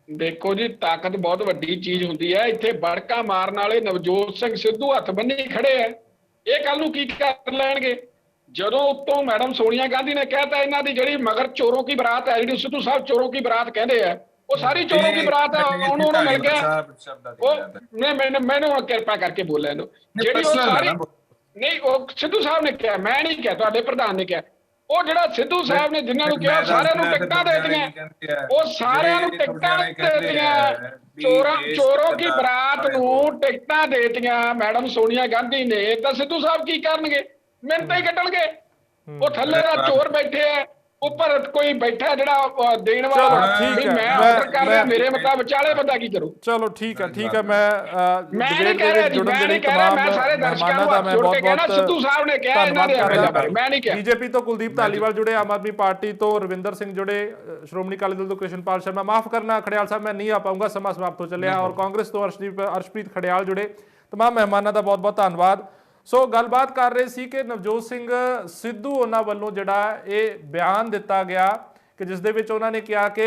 ਦੇਖੋ ਜੀ, ਤਾਕਤ ਬਹੁਤ ਵੱਡੀ ਚੀਜ਼ ਹੁੰਦੀ ਹੈ। ਇੱਥੇ ਬੜਕਾ ਮਾਰਨ ਵਾਲੇ ਨਵਜੋਤ ਸਿੰਘ ਸਿੱਧੂ ਹੱਥ ਬੰਨੀ ਖੜੇ ਹੈ। ਇਹ ਕੱਲ ਨੂੰ ਕੀ ਕਰ ਲੈਣਗੇ? ਜਦੋਂ ਉੱਤੋਂ ਮੈਡਮ ਸੋਨੀਆ ਗਾਂਧੀ ਨੇ ਕਹਿਤਾ ਇਹਨਾਂ ਦੀ ਜਿਹੜੀ ਮਗਰ ਚੋਰੋਂ ਕੀ ਬਰਾਤ ਹੈ, ਜਿਹੜੀ ਸਿੱਧੂ ਸਾਹਿਬ ਚੋਰੋਂ ਕੀ ਬਰਾਤ ਕਹਿੰਦੇ ਆ, ਉਹ ਸਾਰੀ ਚੋਰੋਂ ਕੀ ਬਰਾਤ ਹੈ। ਉਹਨੂੰ ਮਿਲ ਗਿਆ ਉਹ ਮੈਨੂੰ ਕਿਰਪਾ ਕਰਕੇ ਬੋਲਿਆ ਇਹਨੂੰ, ਜਿਹੜੀ ਉਹ ਸਾਰੀ ਨਹੀਂ, ਉਹ ਸਿੱਧੂ ਸਾਹਿਬ ਨੇ ਕਿਹਾ, ਮੈਂ ਨਹੀਂ ਕਿਹਾ, ਤੁਹਾਡੇ ਪ੍ਰਧਾਨ ਨੇ ਕਿਹਾ। ਉਹ ਜਿਹੜਾ ਸਿੱਧੂ ਸਾਹਿਬ ਨੇ ਜਿਨ੍ਹਾਂ ਨੂੰ ਕਿਹਾ ਸਾਰਿਆਂ ਨੂੰ ਟਿਕਟਾਂ ਦੇ ਦਿੱਤੀਆਂ, ਉਹ ਸਾਰਿਆਂ ਨੂੰ ਟਿਕਟਾਂ ਦੇ ਦਿੱਤੀਆਂ। ਚੋਰੋਂ ਕੀ ਬਰਾਤ ਨੂੰ ਟਿਕਟਾਂ ਦੇ ਦਿੱਤੀਆਂ ਮੈਡਮ ਸੋਨੀਆ ਗਾਂਧੀ ਨੇ, ਤਾਂ ਸਿੱਧੂ ਸਾਹਿਬ ਕੀ ਕਰਨਗੇ? ਮਿੰਟਾਂ ਹੀ ਕੱਢਣਗੇ। ਉਹ ਥੱਲੇ ਦਾ ਚੋਰ ਬੈਠੇ ਆ, ਉੱਪਰ ਕੋਈ ਬੈਠਾ ਜਿਹੜਾ ਦੇਣ ਵਾਲਾ, ਮੈਂ ਆਰਡਰ ਕਰ ਰਿਹਾ, ਮੇਰੇ ਮਤਾਂ ਵਿਚਾਲੇ ਬੰਦਾ ਕੀ ਕਰੂ? ਚਲੋ ਠੀਕ ਹੈ। ਮੈਂ ਨਹੀਂ ਕਹਿ ਰਿਹਾ ਜੀ, ਮੈਂ ਨਹੀਂ ਕਹਿ ਰਿਹਾ, ਮੈਂ ਸਾਰੇ ਦਰਸ਼ਕਾਂ ਨੂੰ ਹੱਥ ਜੋੜ ਕੇ ਕਹਿਣਾ ਸਿੱਧੂ ਸਾਹਿਬ ਨੇ ਕਿਹਾ ਇਹਨਾਂ ਦੇ ਐਮਐਲਏ ਬਾਰੇ, ਮੈਂ ਨਹੀਂ ਕਿਹਾ। ਬੀਜੇਪੀ ਤੋਂ ਕੁਲਦੀਪ ਧਾਲੀਵਾਲ ਜੁੜੇ, ਆਮ ਆਦਮੀ ਪਾਰਟੀ ਤੋਂ ਰਵਿੰਦਰ ਸਿੰਘ ਜੁੜੇ, ਸ਼੍ਰੋਮਣੀ ਅਕਾਲੀ ਦਲ ਤੋਂ ਕ੍ਰਿਸ਼ਨਪਾਲ ਸ਼ਰਮਾ, ਮਾਫ ਕਰਨਾ ਖੜਿਆਲ ਸਾਹਿਬ ਮੈਂ ਨਹੀਂ ਆ ਪਾਊਂਗਾ, ਸਮਾਂ ਸਮਾਪਤ ਹੋ ਚੱਲਿਆ, ਔਰ ਕਾਂਗਰਸ ਤੋਂ ਅਰਸ਼ਪ੍ਰੀਤ ਖੜਿਆਲ ਜੁੜੇ। तमाम ਮਹਿਮਾਨਾਂ ਦਾ ਬਹੁਤ ਬਹੁਤ ਧੰਨਵਾਦ। ਸੋ ਗੱਲਬਾਤ ਕਰ ਰਹੇ ਸੀ ਕਿ ਨਵਜੋਤ ਸਿੰਘ ਸਿੱਧੂ ਉਹਨਾਂ ਵੱਲੋਂ ਜਿਹੜਾ ਇਹ ਬਿਆਨ ਦਿੱਤਾ ਗਿਆ ਕਿ ਜਿਸ ਦੇ ਵਿੱਚ ਉਹਨਾਂ ਨੇ ਕਿਹਾ ਕਿ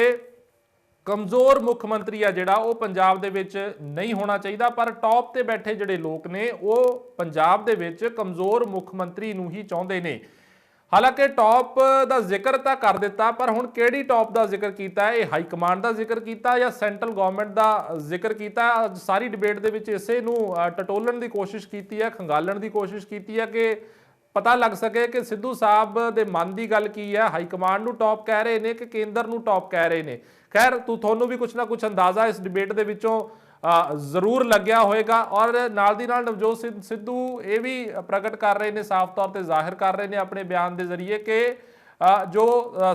ਕਮਜ਼ੋਰ ਮੁੱਖ ਮੰਤਰੀ ਆ ਜਿਹੜਾ ਉਹ ਪੰਜਾਬ ਦੇ ਵਿੱਚ ਨਹੀਂ ਹੋਣਾ ਚਾਹੀਦਾ, ਪਰ ਟੌਪ ਤੇ ਬੈਠੇ ਜਿਹੜੇ ਲੋਕ ਨੇ ਉਹ ਪੰਜਾਬ ਦੇ ਵਿੱਚ ਕਮਜ਼ੋਰ ਮੁੱਖ ਮੰਤਰੀ ਨੂੰ ਹੀ ਚਾਹੁੰਦੇ ਨੇ। ਹਾਲਾਂਕਿ ਟੌਪ ਦਾ ਜ਼ਿਕਰ ਤਾਂ ਕਰ ਦਿੱਤਾ, ਪਰ ਹੁਣ ਕਿਹੜੀ ਟੌਪ ਦਾ ਜ਼ਿਕਰ ਕੀਤਾ ਹੈ? ਇਹ ਹਾਈ ਕਮਾਂਡ ਦਾ ਜ਼ਿਕਰ ਕੀਤਾ ਜਾਂ ਸੈਂਟਰਲ ਗਵਰਨਮੈਂਟ ਦਾ ਜ਼ਿਕਰ ਕੀਤਾ? ਅੱਜ ਸਾਰੀ ਡਿਬੇਟ ਦੇ ਵਿੱਚ ਇਸੇ ਨੂੰ ਟਟੋਲਣ ਦੀ ਕੋਸ਼ਿਸ਼ ਕੀਤੀ ਹੈ, ਖੰਗਾਲਣ ਦੀ ਕੋਸ਼ਿਸ਼ ਕੀਤੀ ਹੈ ਕਿ ਪਤਾ ਲੱਗ ਸਕੇ ਕਿ ਸਿੱਧੂ ਸਾਹਿਬ ਦੇ ਮਨ ਦੀ ਗੱਲ ਕੀ ਹੈ। ਹਾਈ ਕਮਾਂਡ ਨੂੰ ਟੌਪ ਕਹਿ ਰਹੇ ਨੇ ਕਿ ਕੇਂਦਰ ਨੂੰ ਟੌਪ ਕਹਿ ਰਹੇ ਨੇ? ਖੈਰ ਤੁਹਾਨੂੰ ਵੀ ਕੁਛ ਨਾ ਕੁਛ ਅੰਦਾਜ਼ਾ ਇਸ ਡਿਬੇਟ ਦੇ ਵਿੱਚੋਂ ਜ਼ਰੂਰ ਲੱਗਿਆ ਹੋਏਗਾ। ਔਰ ਨਾਲ ਦੀ ਨਾਲ ਨਵਜੋਤ ਸਿੱਧੂ ਇਹ ਵੀ ਪ੍ਰਗਟ ਕਰ ਰਹੇ ਨੇ, ਸਾਫ਼ ਤੌਰ ਤੇ ਜ਼ਾਹਿਰ ਕਰ ਰਹੇ ਨੇ ਆਪਣੇ ਬਿਆਨ ਦੇ ਜ਼ਰੀਏ ਕਿ ਜੋ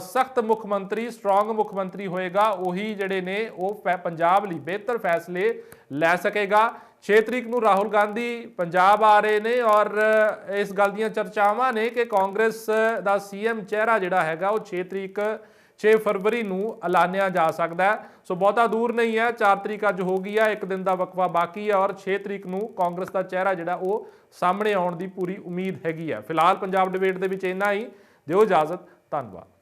ਸਖਤ ਮੁੱਖ ਮੰਤਰੀ, ਸਟਰੋਂਗ ਮੁੱਖ ਮੰਤਰੀ ਹੋਏਗਾ ਉਹੀ ਜਿਹੜੇ ਨੇ ਉਹ ਪੰਜਾਬ ਲਈ ਬਿਹਤਰ ਫੈਸਲੇ ਲੈ ਸਕੇਗਾ। 6 ਤਰੀਕ ਨੂੰ ਰਾਹੁਲ ਗਾਂਧੀ ਪੰਜਾਬ ਆ ਰਹੇ ਨੇ ਔਰ ਇਸ ਗੱਲ ਦੀਆਂ ਚਰਚਾਵਾਂ ਨੇ ਕਿ ਕਾਂਗਰਸ ਦਾ ਸੀਐਮ ਚਿਹਰਾ ਜਿਹੜਾ ਹੈਗਾ ਉਹ 6 ਫਰਵਰੀ ਨੂੰ ਐਲਾਨਿਆ ਜਾ ਸਕਦਾ ਹੈ। ਸੋ ਬਹੁਤਾ ਦੂਰ ਨਹੀਂ ਹੈ, 4 ਤਰੀਕ ਅੱਜ ਹੋ ਗਈ ਹੈ, ਇੱਕ ਦਿਨ ਦਾ ਵਕਫਾ ਬਾਕੀ ਹੈ ਔਰ 6 ਤਰੀਕ ਨੂੰ ਕਾਂਗਰਸ ਦਾ ਚਿਹਰਾ ਜਿਹੜਾ ਉਹ ਸਾਹਮਣੇ ਆਉਣ ਦੀ ਪੂਰੀ ਉਮੀਦ ਹੈਗੀ ਹੈ। ਫਿਲਹਾਲ ਪੰਜਾਬ ਡਿਬੇਟ ਦੇ ਵਿੱਚ ਇੰਨਾ ਹੀ। ਦਿਓ ਇਜਾਜ਼ਤ, ਧੰਨਵਾਦ।